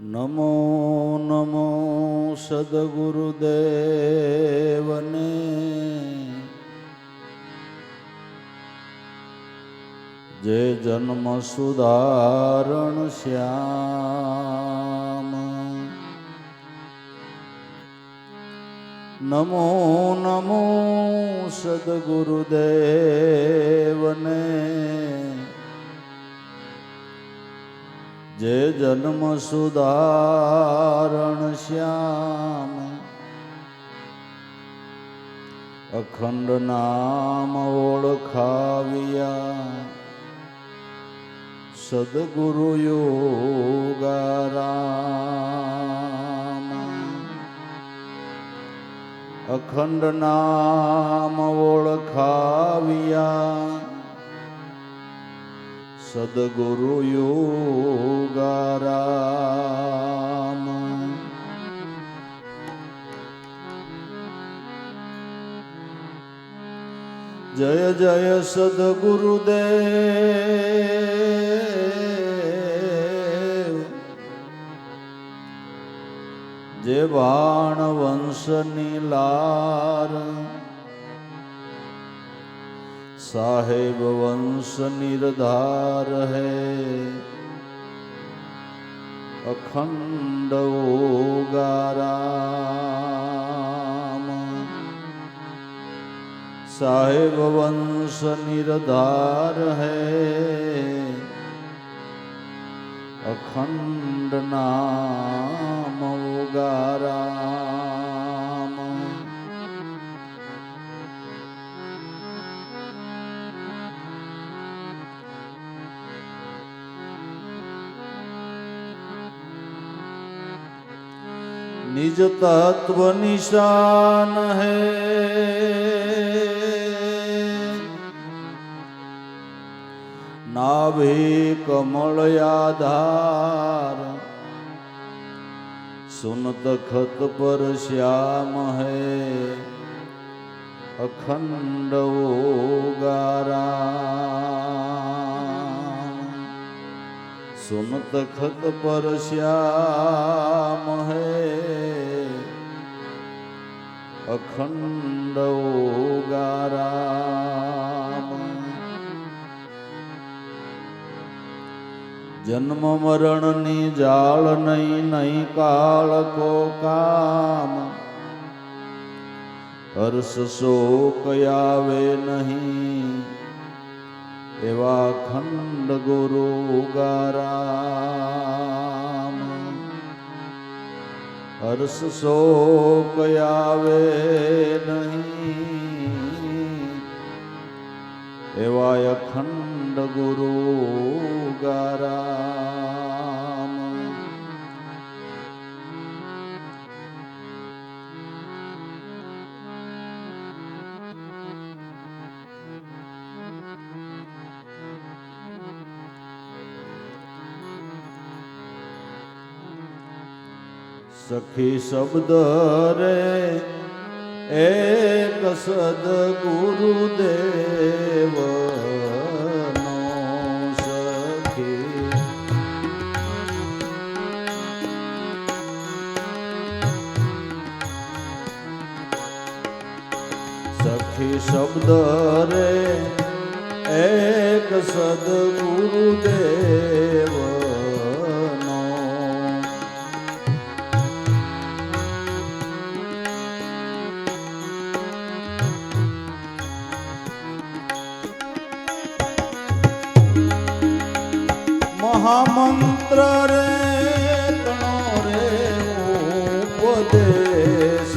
નમો નમો સદગુરુદેવને જે જન્મ સુધારણ શ્યામ નમો નમો સદગુરુદેવને જે જન્મ સુધારણ શ્યામ અખંડ નામ ઓળખાવ્યા સદગુરુ યોગારામ અખંડ નામ ઓળખાવ્યા સદગુરુ યોગારામ જય જય સદગુરુદેવ જે બાણ વંશની લાર સાહેબ વંશ નિર્ધાર હૈ અખંડ ઓગારામ સાહેબ વંશ નિર્ધાર હૈ અખંડ નામ ઓગારામ निज तत्व निशान है नाभि कमल आधार सुनत खत पर श्याम है अखंड ओगाराम सुनत खत पर श्याम है अखंड ओगाराम जन्म मरण नी जाल नहीं नहीं काल को काम हर्ष शोक आवे नहीं एवा खंड गुरु गाराम हर्ष शोक आवे नहीं एवा अखंड गुरु गाराम सखी शब्द रे एक सद्गुरुदेव नो सखी सखी शब्द रे एक सद्गुरुदेव महामंत्र रे तणो रे उपदेश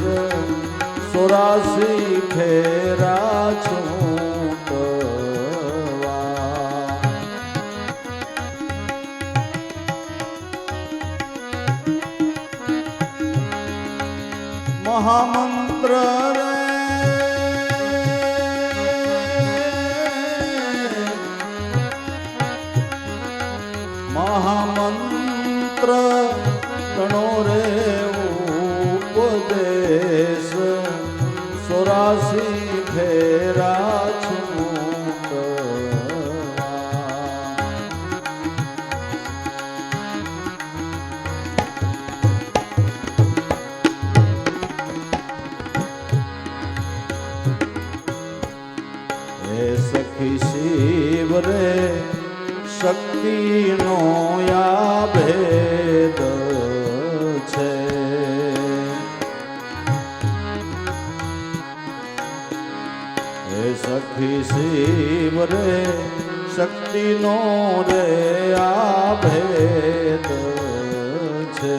84 फेरा छूटवा महामंत्र रे महामंत्र तणो रे उपदेश 84 फेरा छूटवा સખી શિવ રે શક્તિ નો રે આ ભેદ છે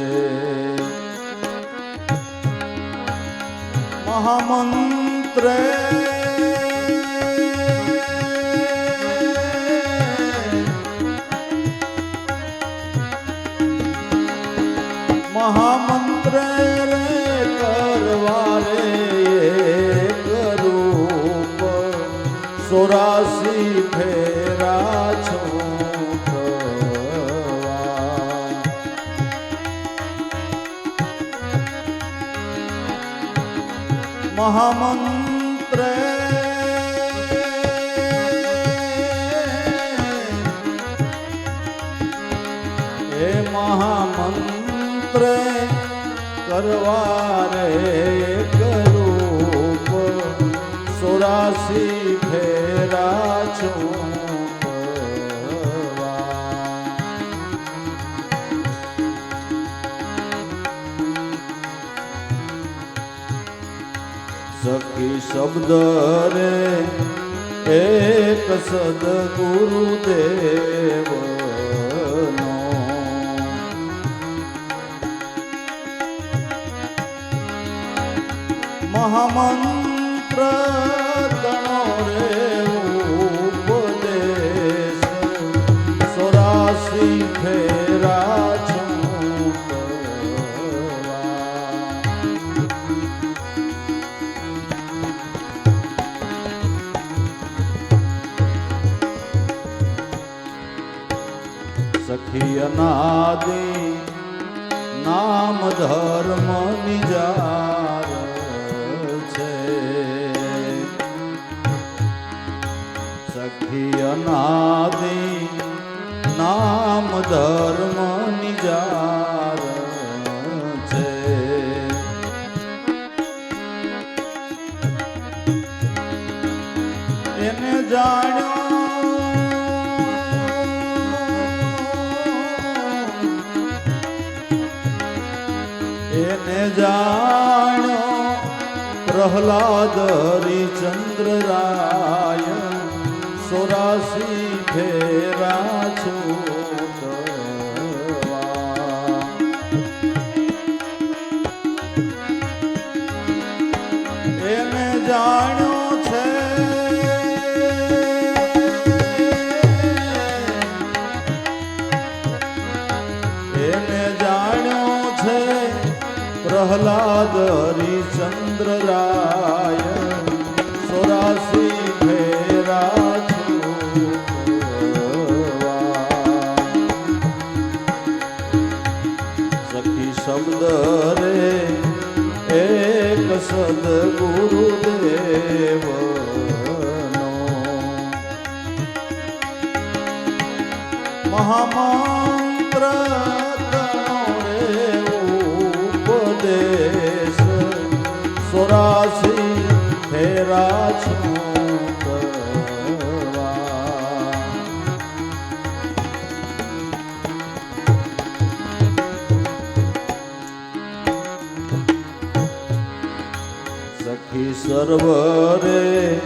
મહામંત્ર મહામંત્ર રે કરવા રે રૂપ 84 ફેરા છૂટવા મહામંત્ર એ મહામંત્ર કરવા રે રૂપ 84 ફેરા છૂટવા સખી શબ્દ રે એક સદગુરુદેવ મહામંત્ર ગણો રે ઉપદેશ 84 ફેરા છૂટવા સખી અનાદિ નામ ધર્મ નિજાર સખી અનાદિ નામ ધર્મ નિજાર છે એને જાણ્યો એને જાણ્યો પ્રહલાદ હરિચંદ્ર રાય 84 ફેરા છૂટવા એને જાણ્યો છે એને જાણ્યો છે પ્રહલાદ હરિચંદ્ર રાય 84 ફેરા શબ્દ રે એક સદગુરુદેવ મહામંત્ર ગણો રે ઉપદેશ 84 ફેરા છૂટવા સખી સર્વ રે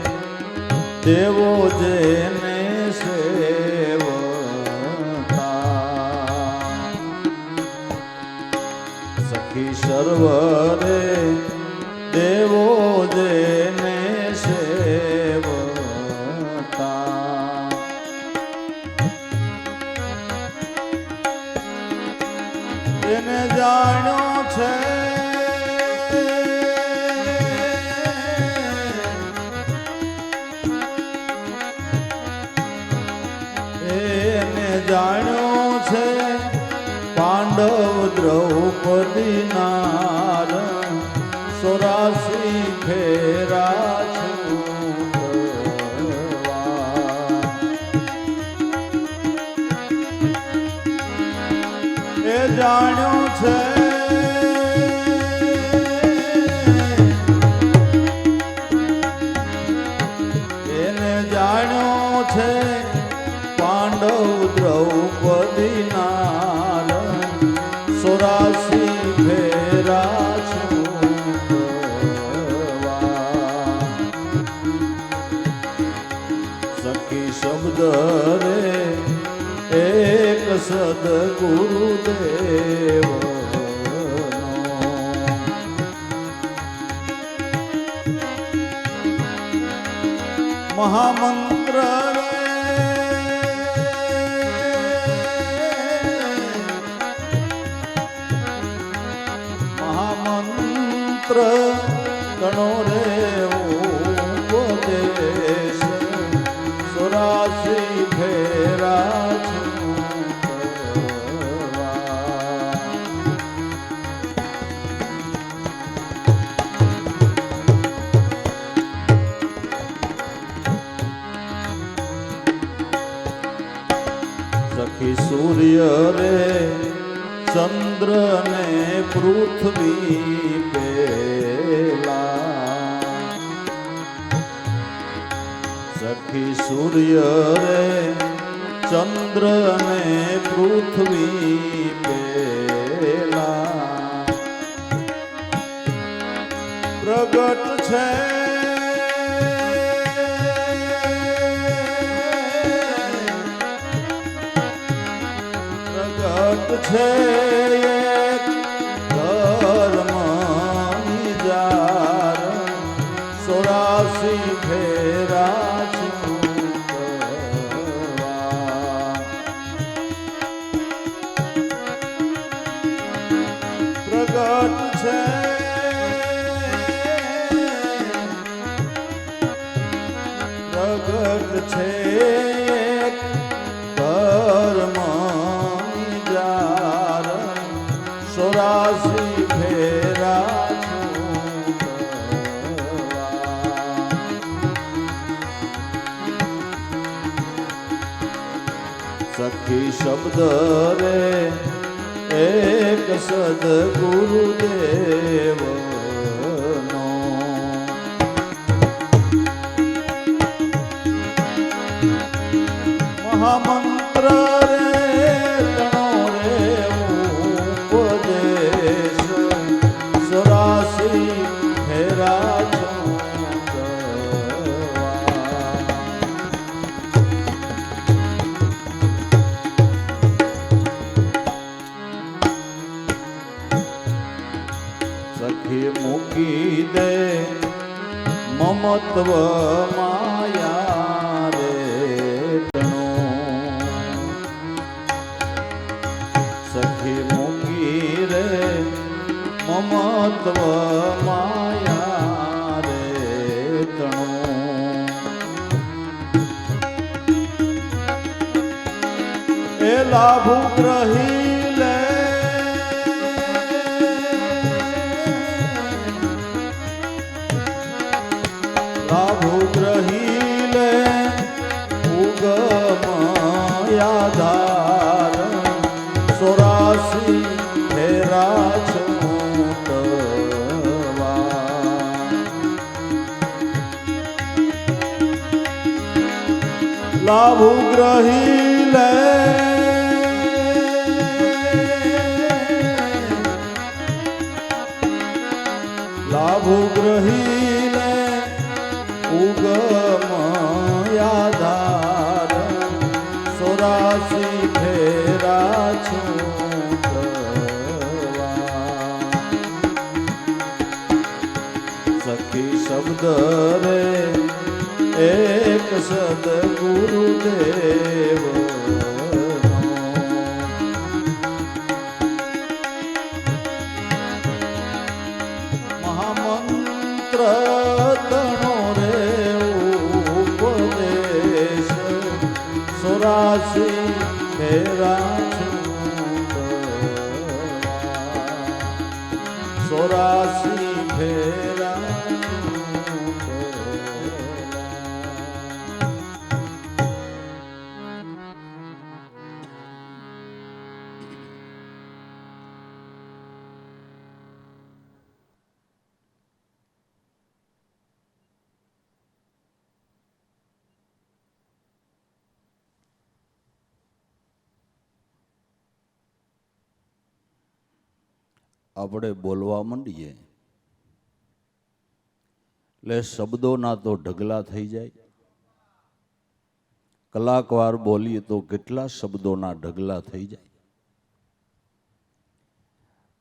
દેવો જેને સેવતા સખી સર્વ રે દેવો જેને સેવતા એને જાણ્યો છે જાણ્યો છે પાંડવ દ્રૌપદી નાર 84 ફેરા છૂટવા એ જાણ્યો છે એને જાણ્યો છે પાંડવ દ્રૌપદી નાર 84 ફેરા છૂટવા રે એક સદગુરુદેવ મહામંત્ર મહામંત્ર ગણો રે ઉપદેશ 84 ફેરા સખી સૂર્ય રે ચંદ્ર ને પૃથ્વી પેલા સખી સૂર્ય રે ચંદ્ર ને પૃથ્વી પેલા પ્રગટ છે છે ધર્મની જાર 84 ફેરા પ્રગટ છે પ્રગટ છે ધર્મ 84 ફેરા સખી શબ્દ રે એક સદગુરુદેવ નો મહામંત્ર સખી મૂકી દે મમત્વ માયા રે તણો સખી મૂકી રે મમત્વ માયા રે તણો એ લાભ ગ્રહી લે લાભો ગ્રહી લે ઉગમ આધાર 84 ફેરા છૂટવા લાભો ગ્રહી લે લાભો ગ્રહી લે ઉગમ આધાર 84 ફેરા છૂટવા સખી શબ્દ રે એક સદગુરુદેવ મહામંત્ર તણો રે ઉપદેશ 84 ફેરા છૂટવા 84 ફેરા આપણે બોલવા માંડીએ એટલે શબ્દોના તો ઢગલા થઈ જાય. કલાકવાર બોલીએ તો કેટલા શબ્દોના ઢગલા થઈ જાય.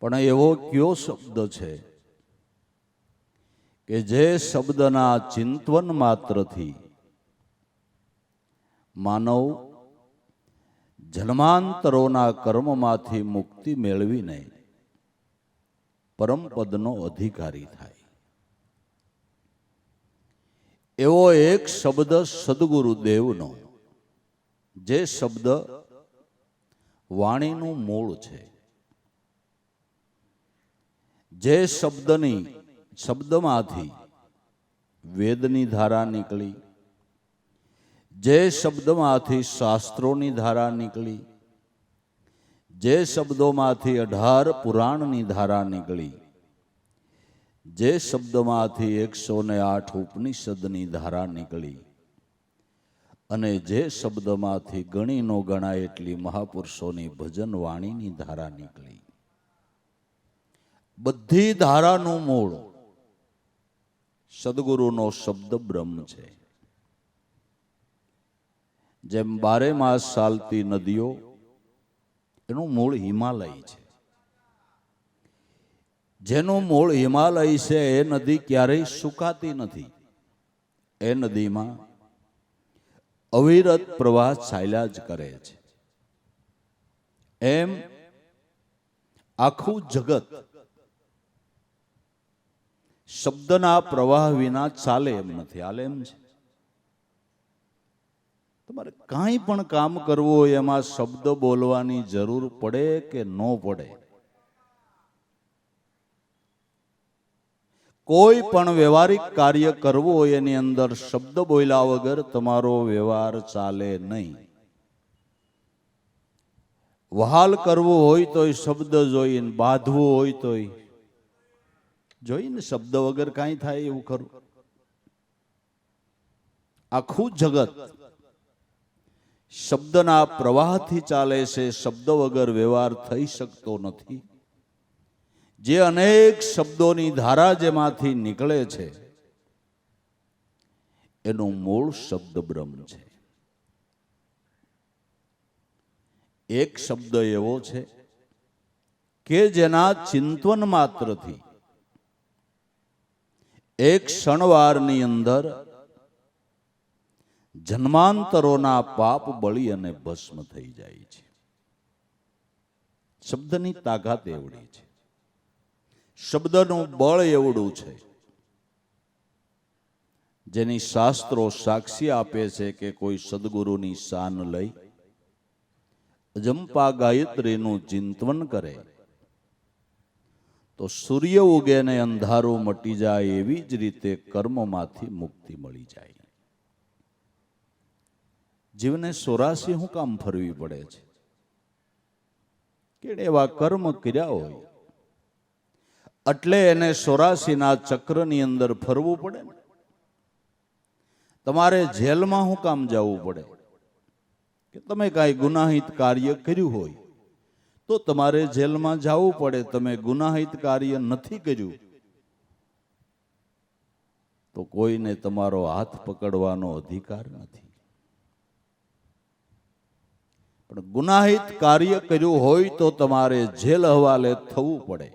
પણ એવો કયો શબ્દ છે કે જે શબ્દના ચિંતન માત્રથી માનવ જન્માંતરોના કર્મમાંથી મુક્તિ મેળવીને પરમપદનો અધિકારી થાય. એવો એક શબ્દ સદગુરુદેવનો, જે શબ્દ વાણીનું મૂળ છે, જે શબ્દમાંથી વેદની ધારા નીકળી, જે શબ્દમાંથી શાસ્ત્રોની ધારા નીકળી, જે શબ્દોમાંથી 18 પુરાણની ધારા નીકળી, જે શબ્દમાંથી 108 ઉપનિષદની ધારા નીકળી, અને જે શબ્દમાંથી ગણી ન ગણાય એટલી મહાપુરુષોની ભજન વાણીની ધારા નીકળી. બધી ધારાનું મૂળ સદગુરુનો શબ્દ બ્રહ્મ છે. જેમ 12 માસ ચાલતી નદીઓ, એનું મૂળ હિમાલય છે. જેનું મૂળ હિમાલય છે એ નદી ક્યારેય સુકાતી નથી. એ નદીમાં અવિરત પ્રવાહ ચાલ્યા જ કરે છે. એમ આખું જગત શબ્દના પ્રવાહ વિના ચાલે એમ નથી. હાલે એમ છે. તમારે કાંઈ પણ કામ કરવું હોય એમાં શબ્દ બોલવાની જરૂર પડે કે ન પડે? કોઈ પણ વ્યવહારિક કાર્ય કરવું હોય એની અંદર શબ્દ બોલ્યા વગર તમારો વ્યવહાર ચાલે નહીં. વહાલ કરવું હોય તોય શબ્દ જોઈને, બાંધવું હોય તોય જોઈને. શબ્દ વગર કાંઈ થાય એવું ખરું? આખું જગત શબ્દના પ્રવાહથી ચાલે છે. શબ્દ વગર વ્યવહાર થઈ શકતો નથી. જે અનેક શબ્દોની ધારા જેમાંથી નીકળે છે એનું મૂળ શબ્દ બ્રહ્મ છે. એક શબ્દ એવો છે કે જેના ચિંતન માત્રથી એક ક્ષણવારની અંદર જન્માંતરોના પાપ બળી અને ભસ્મ થઈ જાય છે. શબ્દની તાકાત એવડી છે, શબ્દનું બળ એવડું છે, જેની શાસ્ત્રો સાક્ષી આપે છે કે કોઈ સદગુરુની શાન લઈ અજંપા ગાયત્રીનું ચિંતન કરે તો સૂર્ય ઉગે ને અંધારું મટી જાય, એવી જ રીતે કર્મમાંથી મુક્તિ મળી જાય. જીવને 84 શું કામ ફરવી પડે છે? કે એવા કર્મ કર્યા હોય એટલે એને 84ના ચક્રની અંદર ફરવું પડે ને. તમારે જેલમાં શું કામ જવું પડે? કે તમે કાંઈ ગુનાહિત કાર્ય કર્યું હોય તો તમારે જેલમાં જવું પડે. તમે ગુનાહિત કાર્ય નથી કર્યું તો કોઈને તમારો હાથ પકડવાનો અધિકાર નથી. પણ ગુનાહિત કાર્ય કર્યું હોય તો તમારે જેલ હવાલે થવું પડે.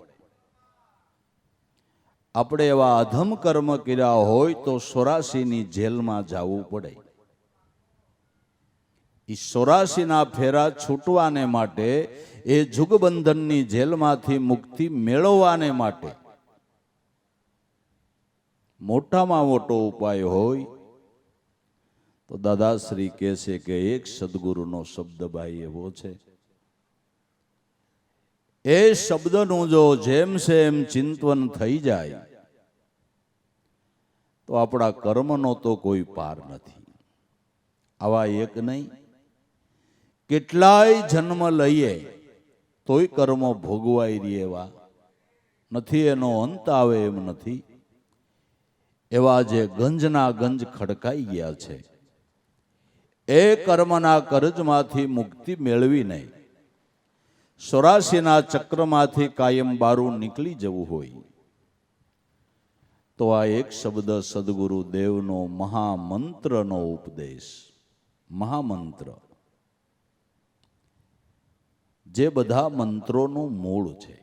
આપણે એવા અધમ કર્મ કર્યા હોય તો 84ની જેલમાં જવું પડે. એ 84ના ફેરા છૂટવાને માટે, એ જુગબંધનની જેલમાંથી મુક્તિ મેળવવાને માટે મોટામાં મોટો ઉપાય હોય તો દાદાશ્રી કહે છે કે એક સદગુરુનો શબ્દ ભાઈ એવો છે, એ શબ્દનું જો જેમ છે એમ ચિંતન થઈ જાય તો આપણા કર્મનો તો કોઈ પાર નથી. આવા એક નહીં, કેટલાય જન્મ લઈએ તોય કર્મો ભોગવાઈ રહે એવા નથી. એનો અંત આવે એમ નથી. એવા જે ગંજના ગંજ ખડકાઈ ગયા છે, એ કર્મના કરજમાંથી મુક્તિ મેળવીને 84ના ચક્રમાંથી કાયમ બારું નીકળી જવું હોય તો આ એક શબ્દ સદગુરુ દેવનો મહામંત્રનો ઉપદેશ મહામંત્ર જે બધા મંત્રોનું મૂળ છે.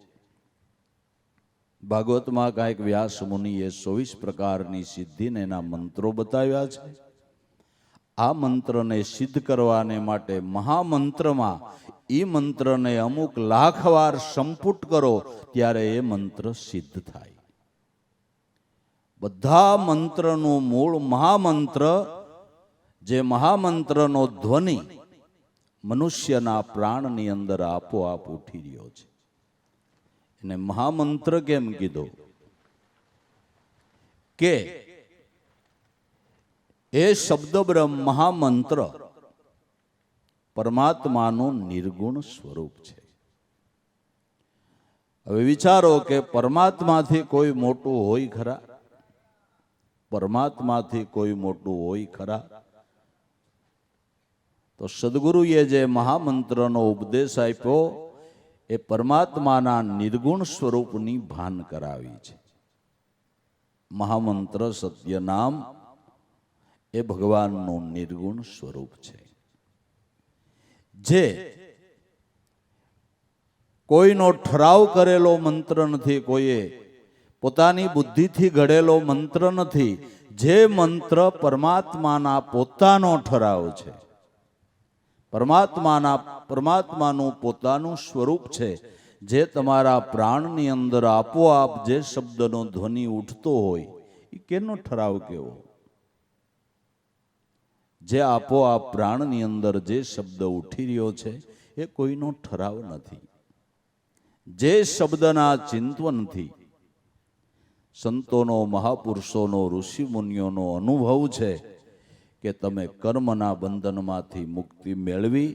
ભાગવતમાં કાંઈક વ્યાસ મુનિએ 24 પ્રકારની સિદ્ધિને એના મંત્રો બતાવ્યા છે. આ મંત્રને સિદ્ધ કરવાને માટે મહામંત્રમાં એ મંત્રને અમુક લાખ વાર સંપુટ કરો ત્યારે એ મંત્ર સિદ્ધ થાય. બધા મંત્રનું મૂળ મહામંત્ર, જે મહામંત્રનો ધ્વનિ મનુષ્યના પ્રાણની અંદર આપોઆપ ઉઠી રહ્યો છે. એને મહામંત્ર કેમ કીધો? કે એ શબ્દ બ્રહ્મ મહામંત્ર પરમાત્માનું નિર્ગુણ સ્વરૂપ છે. હવે વિચારો કે પરમાત્માથી કોઈ મોટું હોય ખરા? પરમાત્માથી કોઈ મોટું હોય ખરા? તો સદગુરુએ જે મહામંત્રનો ઉપદેશ આપ્યો એ પરમાત્માના નિર્ગુણ સ્વરૂપની ભાન કરાવી છે. મહામંત્ર સત્ય નામ એ ભગવાનનું નિર્ગુણ સ્વરૂપ છે, જે કોઈનો ઠરાવ કરેલો મંત્ર નથી, કોઈએ પોતાની બુદ્ધિથી ઘડેલો મંત્ર નથી. જે મંત્ર પરમાત્માના પોતાનો ઠરાવ છે, પરમાત્માનું પોતાનું સ્વરૂપ છે, જે તમારા પ્રાણની અંદર આપોઆપ જે શબ્દનો ધ્વનિ ઉઠતો હોય એ કેનો ઠરાવ કેવો? જે આપોઆપ પ્રાણની અંદર જે શબ્દ ઉઠી રહ્યો છે એ કોઈનો ઠરાવ નથી. જે શબ્દના ચિંતવનથી સંતોનો, મહાપુરુષોનો, ઋષિ મુનિઓનો અનુભવ છે કે તમે કર્મના બંધનમાંથી મુક્તિ મેળવી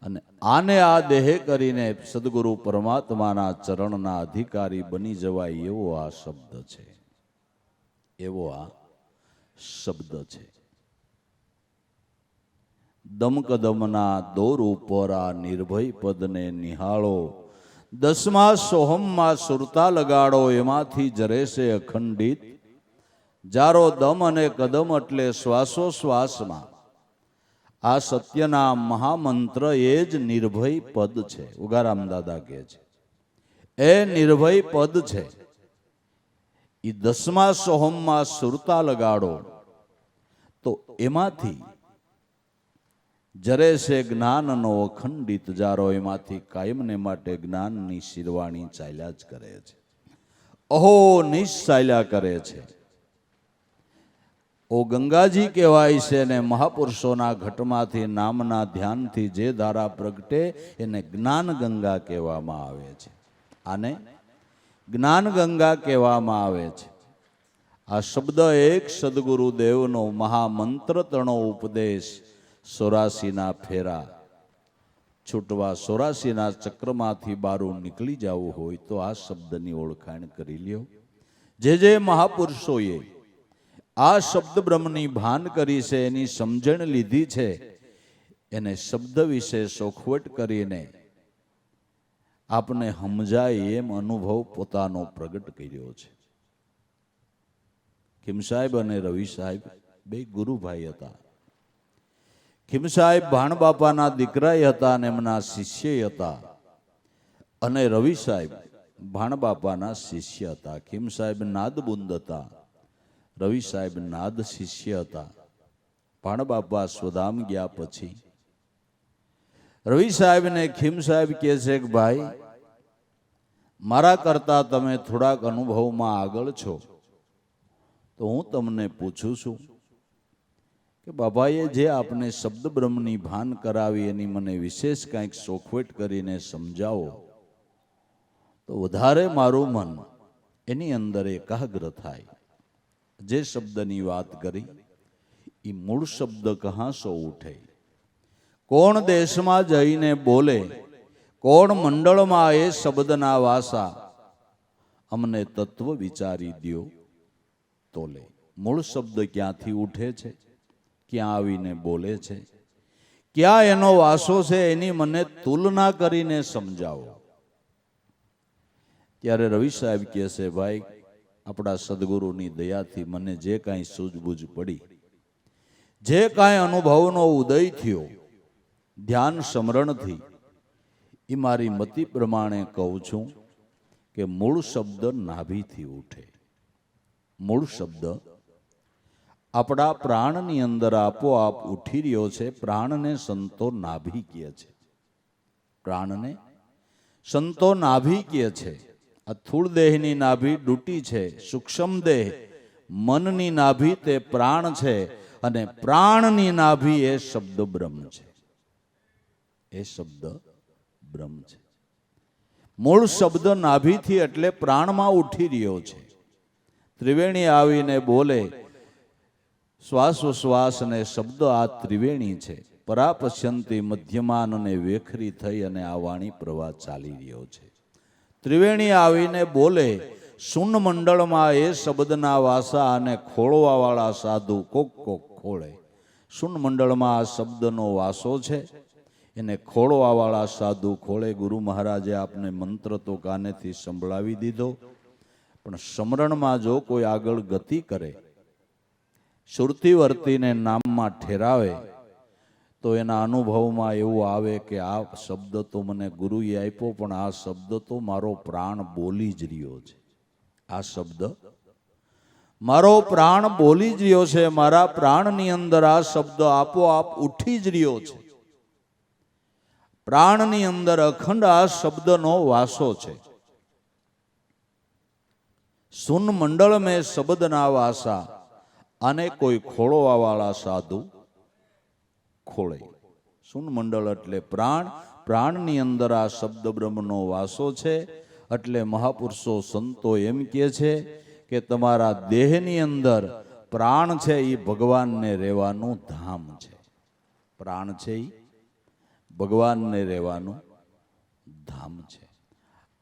અને આને આ દેહે કરીને સદગુરુ પરમાત્માના ચરણના અધિકારી બની જવાય, એવો આ શબ્દ છે. એવો આ શબ્દ છે. દમકદમના દોર ઉપર આ નિર્ભય પદને નિહાળો, 10મા સોહમમાં સુરતા લગાડો, એમાંથી જરે છે અખંડિત જારો દમ અને કદમ એટલે શ્વાસોશ્વાસમાં. આ સત્યના મહામંત્ર એ જ નિર્ભય પદ છે. ઉગારામ દાદા કહે છે એ નિર્ભય પદ છે. એ 10મા સોહમમાં સુરતા લગાડો તો એમાંથી જરે છે જ્ઞાનનો અખંડિત જારો, એમાંથી કાયમને માટે જ્ઞાનની શિરવાણી ચાલ્યા જ કરે છે. અહો નિશ ચાલ્યા કરે છે. ઓ ગંગાજી કહેવાય છે ને મહાપુરુષોના ઘટમાંથી નામના ધ્યાનથી જે ધારા પ્રગટે એને જ્ઞાન ગંગા કહેવામાં આવે છે. આને જ્ઞાન ગંગા કહેવામાં આવે છે. આ શબ્દ એક સદગુરુદેવનો મહામંત્ર તણો ઉપદેશ, 84ના ફેરા છૂટવા, 84ના ચક્રમાંથી બારું નીકળી જવું હોય તો આ શબ્દની ઓળખાણ કરી લ્યો. જે મહાપુરુષોએ આ શબ્દ બ્રહ્મની ભાન કરી છે, એની સમજણ લીધી છે, એને શબ્દ વિશે સોખવટ કરીને આપને સમજાય એમ અનુભવ પોતાનો પ્રગટ કર્યો છે. ખીમ સાહેબ અને રવિ સાહેબ બે ગુરુભાઈ હતા. ખીમ સાહેબ ભાણ બાપાના દીકરા હતા અને એમના શિષ્ય હતા, અને રવિ સાહેબ ભાણ બાપાના શિષ્ય હતા. ખીમ સાહેબ નાદબુંદ હતા, રવિ સાહેબ નાદ શિષ્ય હતા. ભાણ બાપા સ્વધામ ગયા પછી રવિ સાહેબ ને ખીમ સાહેબ કહે છે કે ભાઈ, મારા કરતા તમે થોડાક અનુભવમાં આગળ છો, તો હું તમને પૂછું છું કે બાબાએ જે આપને શબ્દ બ્રહ્મની ભાન કરાવી એની મને વિશેષ કંઈક સોખવટ કરીને સમજાવો તો વધારે મારું મન એની અંદર એકાગ્ર થાય. જે શબ્દની વાત કરી એ મૂળ શબ્દ કહાસો ઉઠે, કોણ દેશમાં જઈને બોલે, કોણ મંડળમાં એ શબ્દના વાસા, અમને તત્વ વિચારી દ્યો તોલે. મૂળ શબ્દ ક્યાંથી ઉઠે છે, ક્યાં આવીને બોલે છે, ક્યાં એનો વાસો છે, એની મને તુલના કરીને સમજાવો. ત્યારે રવિ સાહેબ કહે છે, ભાઈ આપણા સદગુરુની દયાથી મને જે કાંઈ સૂઝબૂઝ પડી, જે કાંઈ અનુભવનો ઉદય થયો ધ્યાન સ્મરણથી, એ મારી મતિ પ્રમાણે કહું છું કે મૂળ શબ્દ નાભીથી ઉઠે. મૂળ શબ્દ આપણા પ્રાણની અંદર આપોઆપ ઉઠી રહ્યો છે. પ્રાણને સંતો નાભી કહે છે. પ્રાણને સંતો નાભી કહે છે. આ સ્થૂળ દેહની નાભી ડૂટી છે. સૂક્ષ્મ દેહ મનની નાભી તે પ્રાણ છે, અને પ્રાણની નાભી એ શબ્દ બ્રહ્મ છે. એ શબ્દ બ્રહ્મ છે. મૂળ શબ્દ નાભીથી એટલે પ્રાણમાં ઉઠી રહ્યો છે. ત્રિવેણી આવીને બોલે, શ્વાસોશ્વાસ અને શબ્દ આ ત્રિવેણી છે. પરાપશ્યંતી મધ્યમાન અને વેખરી થઈ અને આ વાણી પ્રવાહ ચાલી રહ્યો છે. ત્રિવેણી આવીને બોલે, શૂન્ય મંડળમાં એ શબ્દના વાસા અને ખોળવાવાળા સાધુ કોક કોક ખોળે. શૂન્ય મંડળમાં આ શબ્દનો વાસો છે, એને ખોળવાવાળા સાધુ ખોળે. ગુરુ મહારાજે આપને મંત્ર તો કાનેથી સંભળાવી દીધો, પણ સ્મરણમાં જો કોઈ આગળ ગતિ કરે, સુરતી વર્તીને નામમાં ઠેરાવે, તો એના અનુભવમાં એવું આવે કે આ શબ્દ તો મને ગુરુએ આપ્યો, પણ આ શબ્દ તો મારો પ્રાણ બોલી જ રહ્યો છે. આ શબ્દ મારો પ્રાણ બોલી જ રહ્યો છે. મારા પ્રાણની અંદર આ શબ્દ આપોઆપ ઉઠી જ રહ્યો છે. પ્રાણની અંદર અખંડ આ શબ્દનો વાસો છે. સુન મંડળ મેં શબ્દના વાસા, અને કોઈ ખોળવા વાળા સાધુ ખોળે. સુન મંડળ એટલે પ્રાણ. પ્રાણની અંદર આ શબ્દ બ્રહ્મનો વાસો છે. એટલે મહાપુરુષો સંતો એમ કહે છે કે તમારા દેહની અંદર પ્રાણ છે, એ ભગવાનને રહેવાનું ધામ છે. પ્રાણ છે એ ભગવાનને રહેવાનું ધામ છે.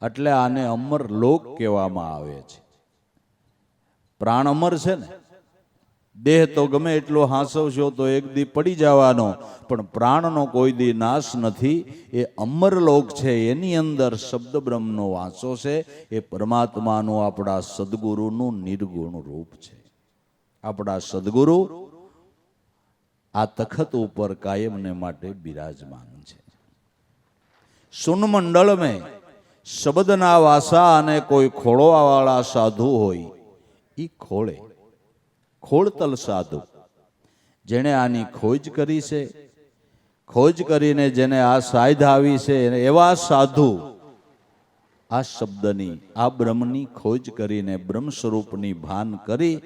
એટલે આને અમર લોક કહેવામાં આવે છે. પ્રાણ અમર છે ને. દેહ તો ગમે એટલો હાંસવશો તો એક દી પડી જવાનો, પણ પ્રાણનો કોઈ દી નાશ નથી. એ અમર લોક છે. એની અંદર શબ્દ બ્રહ્મનો વાંચો છે. એ પરમાત્માનું આપણા સદગુરુનું નિર્ગુણ રૂપ છે. આપણા સદગુરુ આ તખત ઉપર કાયમને માટે બિરાજમાન છે. સુન મંડળ મેં શબ્દના વાસા, અને કોઈ ખોળવા વાળા સાધુ હોય, ઈ ખોળે. ખોળતલ સાધુ, જેણે આની ખોજ કરી છે, ખોજ કરીને જેને આ સાધ આવી છે, એવા સાધુ આ શબ્દની, આ બ્રહ્મની ખોજ કરીને બ્રહ્મ સ્વરૂપની ભાન કરી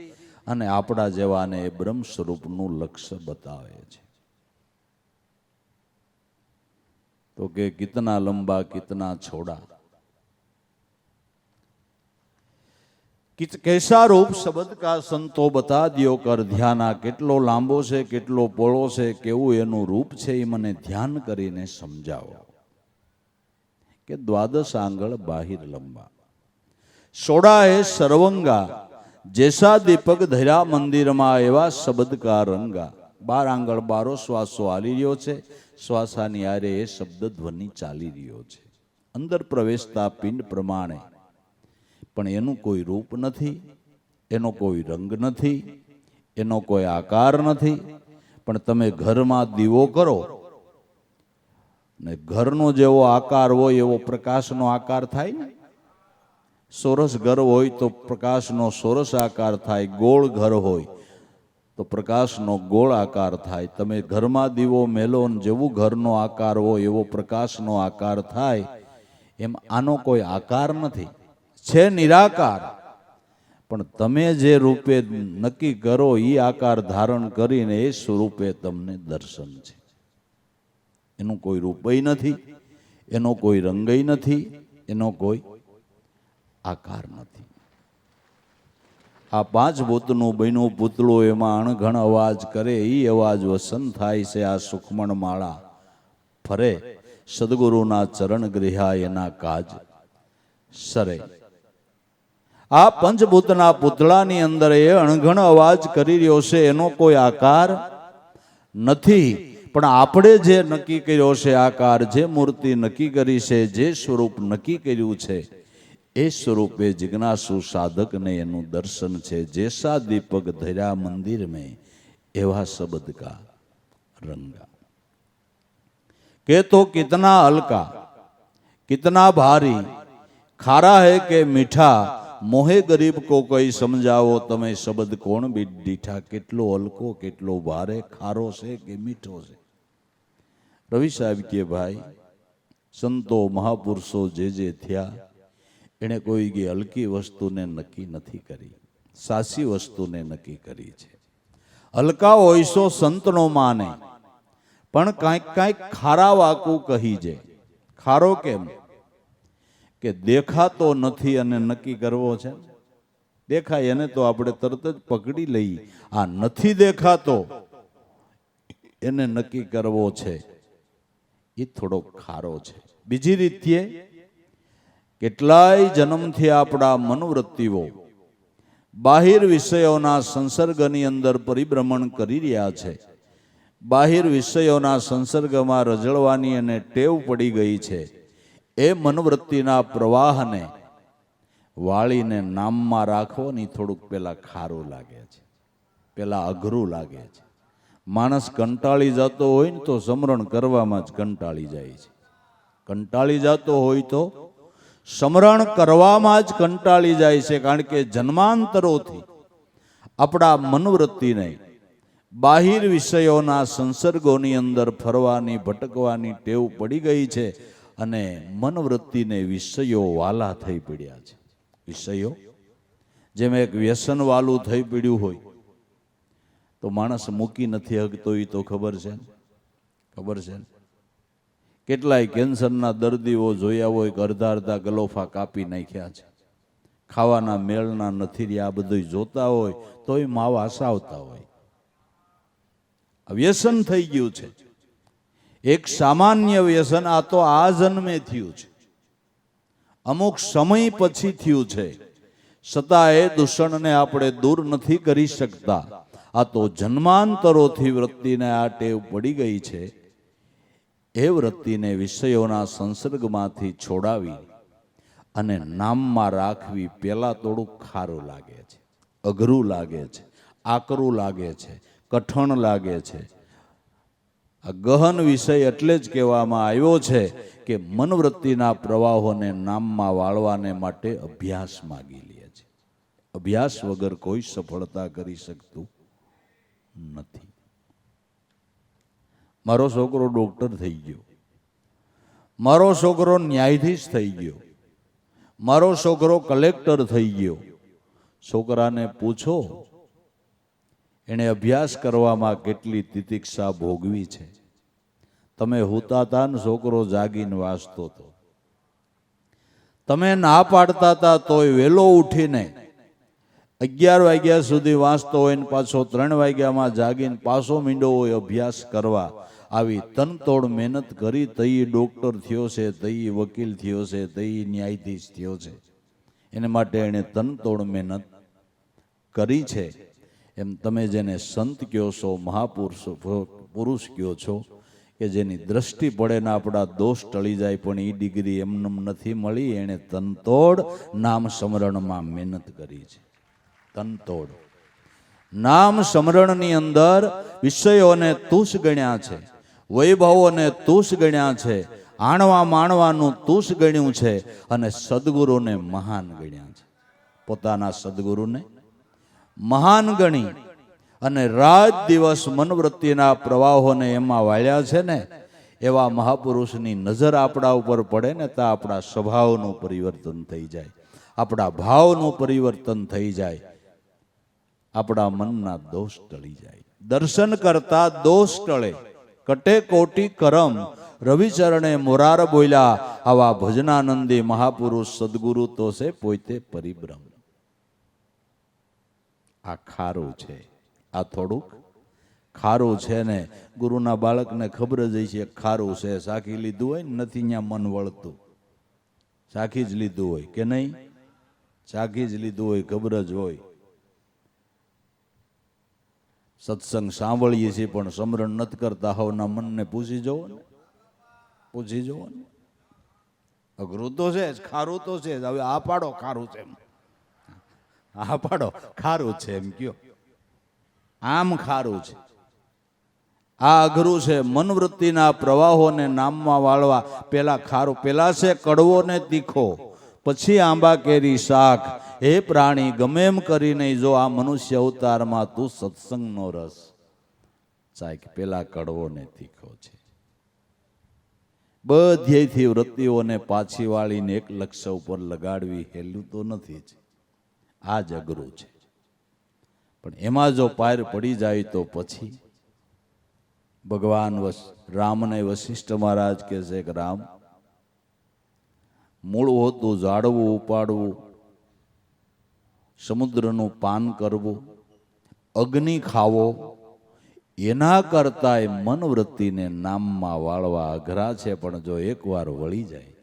અને આપણા જેવાને એ બ્રહ્મ સ્વરૂપનું લક્ષ્ય બતાવે છે. તો કે કિતના લંબા કિતના છોડા, कैसा रूप शब्द का संतो बता दियो कर ध्याना. કેટલો લાંબો છે, કેટલો પોળો છે, કેવું એનું રૂપ છે, એ મને ધ્યાન કરીને સમજાવો. કે દ્વાદશ આંગળ બાહિર લંબા, સોડા એ સર્વંગા, જેસા દીપક ધર્યા મંદિરમાં એવા શબ્દ કા રંગા. 12 આંગળ 12 શ્વાસો હાલી રહ્યો છે. શ્વાસાની આરે એ શબ્દ ધ્વનિ ચાલી રહ્યો છે. અંદર પ્રવેશતા પિંડ પ્રમાણે, પણ એનું કોઈ રૂપ નથી, એનો કોઈ રંગ નથી, એનો કોઈ આકાર નથી. પણ તમે ઘરમાં દીવો કરો ને ઘરનો જેવો આકાર હોય એવો પ્રકાશનો આકાર થાય ને. સોરસ ઘર હોય તો પ્રકાશનો સોરસ આકાર થાય, ગોળ ઘર હોય તો પ્રકાશનો ગોળ આકાર થાય. તમે ઘરમાં દીવો મેલો ને જેવું ઘરનો આકાર હોય એવો પ્રકાશનો આકાર થાય. એમ આનો કોઈ આકાર નથી, છે નિરાકાર. પણ તમે જે રૂપે નક્કી કરો એ આકાર ધારણ કરીને એ સ્વરૂપે તમને દર્શન છે. એનું કોઈ રૂપય નથી, એનો કોઈ રંગય નથી, એનો કોઈ આકાર નથી. આ 5 ભૂતનું બન્યું પૂતળું, એમાં અણઘણ અવાજ કરે, એ અવાજ વસન થાય છે. આ સુખમણ માળા ફરે, સદગુરુના ચરણ ગૃહ્યા એના કાજ સરે. આ પંચભૂતના પૂતળાની અંદર એ અણઘણ અવાજ કરી રહ્યો છે. એનો કોઈ આકાર નથી, પણ આપણે જે નક્કી કર્યો છે આકાર, જે મૂર્તિ નક્કી કરી છે, જે સ્વરૂપ નક્કી કર્યું છે, એ સ્વરૂપે જિજ્ઞાસુ સાધકને એનું દર્શન છે. જેસા દીપક ધર્યા મંદિર મેં एवा शब्द का रंगा। के तो कितना हल्का कितना भारी, खारा है के मीठा, मोहे गरीब को कोई समझाओ तमे शब्द कोण भी डीठा। केटलो हल्को केटलो भारे, खारो से के मीठो से। रवि साहब के भाई संतो महापुरुषो जे थया एने कोई के हल्की वस्तु ने नक्की नहीं करी, सासी वस्तु ने नक्की करी छे। हल्का होईसो संतनो माने, पण कांईक कांईक खारा वाकू कही जे। खारो केम के देखातो नथी अने नक्की करवो छे। देखाय एने तो आपणे तरत ज पकड़ी लई, आ नथी देखातो एने नक्की करवो छे ए थोड़ो खारो छे। बीजी रीते કેટલાય જન્મથી આપણા મનોવૃત્તિઓ બાહિર વિષયોના સંસર્ગની અંદર પરિભ્રમણ કરી રહ્યા છે। બાહિર વિષયોના સંસર્ગમાં રજળવાની અને ટેવ પડી ગઈ છે। એ મનોવૃત્તિના પ્રવાહને વાળીને નામમાં રાખવાની થોડુંક પેલા ખારું લાગે છે, પેલા અઘરું લાગે છે। માણસ કંટાળી જતો હોય ને તો સમરણ કરવામાં જ કંટાળી જાય છે। કંટાળી જતો હોય તો સમરણ કરવામાં જ કંટાળી જાય છે। કારણ કે જન્માંતરોથી આપણા મનોવૃત્તિને બાહિર વિષયોના સંસર્ગોની અંદર ફરવાની ભટકવાની ટેવ પડી ગઈ છે અને મનોવૃત્તિને વિષયો વાલા થઈ પડ્યા છે। વિષયો જેમ એક વ્યસન વાલું થઈ પડ્યું હોય તો માણસ મૂકી નથી હકતો, એ તો ખબર છે ને? ખબર છે ને? કેટલાય કેન્સરના દર્દીઓ જોયા હોય કે અડધા અડધા ગલોફા કાપી નાખ્યા છે, ખાવાના મેળના નથી રહ્યા, આ બધું જોતા હોય તોય માવ આસાવતા હોય। વ્યસન થઈ ગયું છે, એક સામાન્ય વ્યસન। આ તો આ જન્મે થયું છે, અમુક સમય પછી થયું છે, છતાં એ દૂષણને આપણે દૂર નથી કરી શકતા। આ તો જન્માંતરોથી વૃત્તિને આ ટેવ પડી ગઈ છે। એ વૃત્તિને વિષયોના સંસર્ગમાંથી છોડાવી અને નામમાં રાખવી પેલા થોડું ખારું લાગે છે, અઘરું લાગે છે, આકરું લાગે છે, કઠણ લાગે છે। આ ગહન વિષય એટલે જ કહેવામાં આવ્યો છે કે મનવૃત્તિના પ્રવાહોને નામમાં વાળવાને માટે અભ્યાસ માગી લે છે। અભ્યાસ વગર કોઈ સફળતા કરી શકતું નથી। મારો છોકરો ડોક્ટર થઈ ગયો, મારો છોકરો ન્યાયાધીશ થઈ ગયો, મારો છોકરો કલેક્ટર થઈ ગયો। છોકરાને પૂછો એણે અભ્યાસ કરવામાં કેટલી તિતિક્ષા ભોગવી છે। તમે હુતા હતા ને છોકરો જાગીને વાંચતો હતો, તમે ના પાડતા હતા તોય વહેલો ઉઠીને 11 વાગ્યા સુધી વાંચતો હોય ને પાછો 3 વાગ્યામાં જાગીને પાછો મીંડો હોય અભ્યાસ કરવા। આવી તનતોડ મહેનત કરી તઈ ડોક્ટર થયો છે, તઈ વકીલ થયો છે, તઈ ન્યાયાધીશ થયો છે। એને માટે એણે તનતોડ મહેનત કરી છે। એમ તમે જેને સંત કહો છો, મહાપુરુષો પુરુષ કહો છો, કે જેની દ્રષ્ટિ પડે ને આપણા દોષ ટળી જાય, પણ એ ડિગ્રી એમને નથી મળી। એણે તનતોડ નામ સ્મરણમાં મહેનત કરી છે। તનતોડ નામ સ્મરણની અંદર વિષયોને તુષ ગણ્યા છે, વૈભવોને તુષ ગણ્યા છે, આણવા માણવાનું તુષ ગણ્યું છે અને સદગુરુને મહાન ગણ્યા છે। પોતાના સદગુરુને મહાન ગણી અને રાત દિવસ મનવૃત્તિના પ્રવાહોને એમાં વાળ્યા છે ને, એવા મહાપુરુષની નજર આપણા ઉપર પડે ને તો આપણા સ્વભાવનું પરિવર્તન થઈ જાય, આપણા ભાવનું પરિવર્તન થઈ જાય, આપણા મનના દોષ ટળી જાય। દર્શન કરતા દોષ ટળે, કટે કોટી કરમ, રવિચરણે મોરાર બોલ્યા। આવા ભજનાનંદી મહાપુરુષ સદગુરુ તો છે પોતે પરિબ્રહ્મ। આ ખારું છે, આ થોડુંક ખારું છે ને ગુરુના બાળકને ખબર જ છે ખારું છે। સાખી લીધું હોય ને નથી ત્યાં મન વળતું, સાખી જ લીધું હોય કે નહીં? સાખી જ લીધું હોય, ખબર જ હોય। સત્સંગ સાંભળીએ છીએ પણ સમરણ નથી કરતા। હવના મનને પૂછી જવો ને, પૂછી જવો ને। અઘરું તો છે જ, ખારું તો છે જ। હવે આ પાડો ખારું છે, આ પાડો ખારું છે એમ કયો, આમ ખારું છે। આ અઘરું છે. મનવૃત્તિના પ્રવાહોને નામમાં વાળવા. પેલા ખારું, પેલા છે કડવો ને તીખો, પછી આંબા કેરી શાક. હે પ્રાણી, ગમે એમ કરીને જો આ મનુષ્ય અવતારમાં તું સત્સંગનો રસ ચાખ. પેલા કડવો ને તીખો છે. બધેથી વૃત્તિઓને પાછી વાળીને એક લક્ષ્ય ઉપર લગાડવી હેલું તો નથી જ. આ જ અઘરું છે. પણ એમાં જો પાર પડી જાય તો પછી ભગવાન રામને વશિષ્ઠ મહારાજ કહે છે કે રામ, મૂળ હોતું ઝાડવું ઉપાડવું, સમુદ્રનું પાન કરવું, અગ્નિ ખાવો, એના કરતાંય મનવૃત્તિને નામમાં વાળવા અઘરા છે. પણ જો એકવાર વળી જાય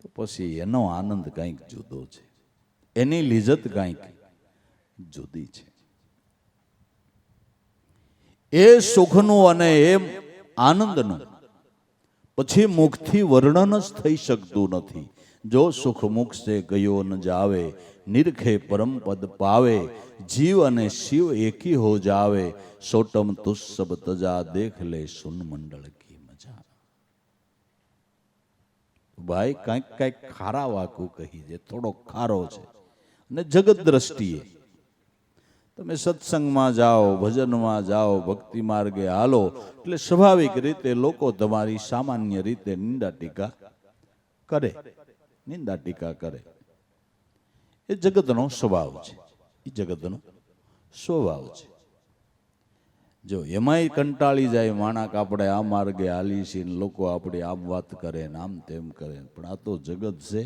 તો પછી એનો આનંદ કંઈક જુદો છે, એની લિજ્જત કંઈક જુદી છે. એ સુખનું અને એ આનંદનું પછી મુખથી વર્ણન જ થઈ શકતું નથી. જો સુખ મુખ સે ગયો ન જાવે, નિરખે પરમ પદ પાવે, જીવ અને શિવ એકી હો જાવે, સોટમ તુસ સબ તજા દેખ લે સુન મંડળ કી મજા. ભાઈ કંઈક કંઈક ખારા વાકું કહી છે, થોડો ખારો છે. અને જગત દ્રષ્ટિએ તમે સત્સંગમાં જાઓ, ભજનમાં જાઓ, ભક્તિ માર્ગે હાલો એટલે સ્વાભાવિક રીતે લોકો તમારી સામાન્ય રીતે નિંદા ટીકા કરે, નિંદા ટીકા કરે. એ જગતનો સ્વભાવ છે, એ જગતનો સ્વભાવ છે. જો એમાંય કંટાળી જાય માણક, આપણે આ માર્ગે હાલી છીએ, લોકો આપણે આમ વાત કરે ને આમ તેમ કરે. પણ આ તો જગત છે,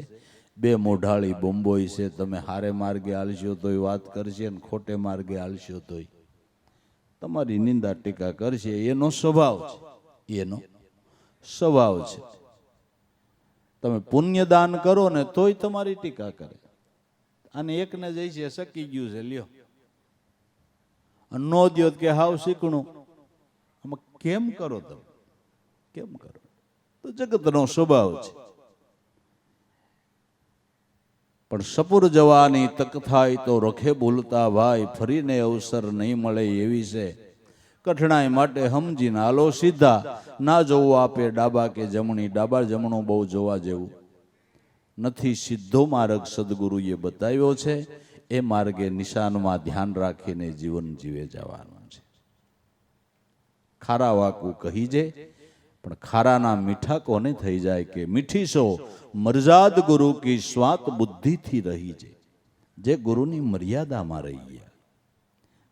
બે મોઢાળી બોમ્બોય છે. તમે હારે માર્ગે હાલશો તોય વાત કરશે ને ખોટે માર્ગે હાલશો તોય તમારી નિંદા ટીકા કરશે. એનો સ્વભાવ છે, એનો સ્વભાવ છે. તમે પુણ્યદાન કરો ને તોય તમારી ટીકા કરે. અને એકને જઈ છે સકી ગયું છે, લ્યો નો દ્યો કે હાવ શીખણું. આમાં કેમ કરો તમે, કેમ કરો? તો જગતનો સ્વભાવ છે. પણ સપુર જવાની તક થાય તો રખે ભૂલતા ભાઈ, ફરીને અવસર નહીં મળે એવી છે. કઠણાઈ માટે સમજીને હાલો સીધા, ના જોવું આપે ડાબા કે જમણી. ડાબા જમણું બહુ જોવા જેવું નથી. સીધો માર્ગ સદગુરુએ બતાવ્યો છે. એ માર્ગે નિશાનમાં ધ્યાન રાખીને જીવન જીવે જવાનું છે. ખારા વાકું કહી જે, પણ ખારાના મીઠા કોને થઈ જાય કે મીઠી સો મર્યાદ ગુરુ કી સ્વાત બુદ્ધિથી રહી છે. જે ગુરુની મર્યાદામાં રહી ગયા,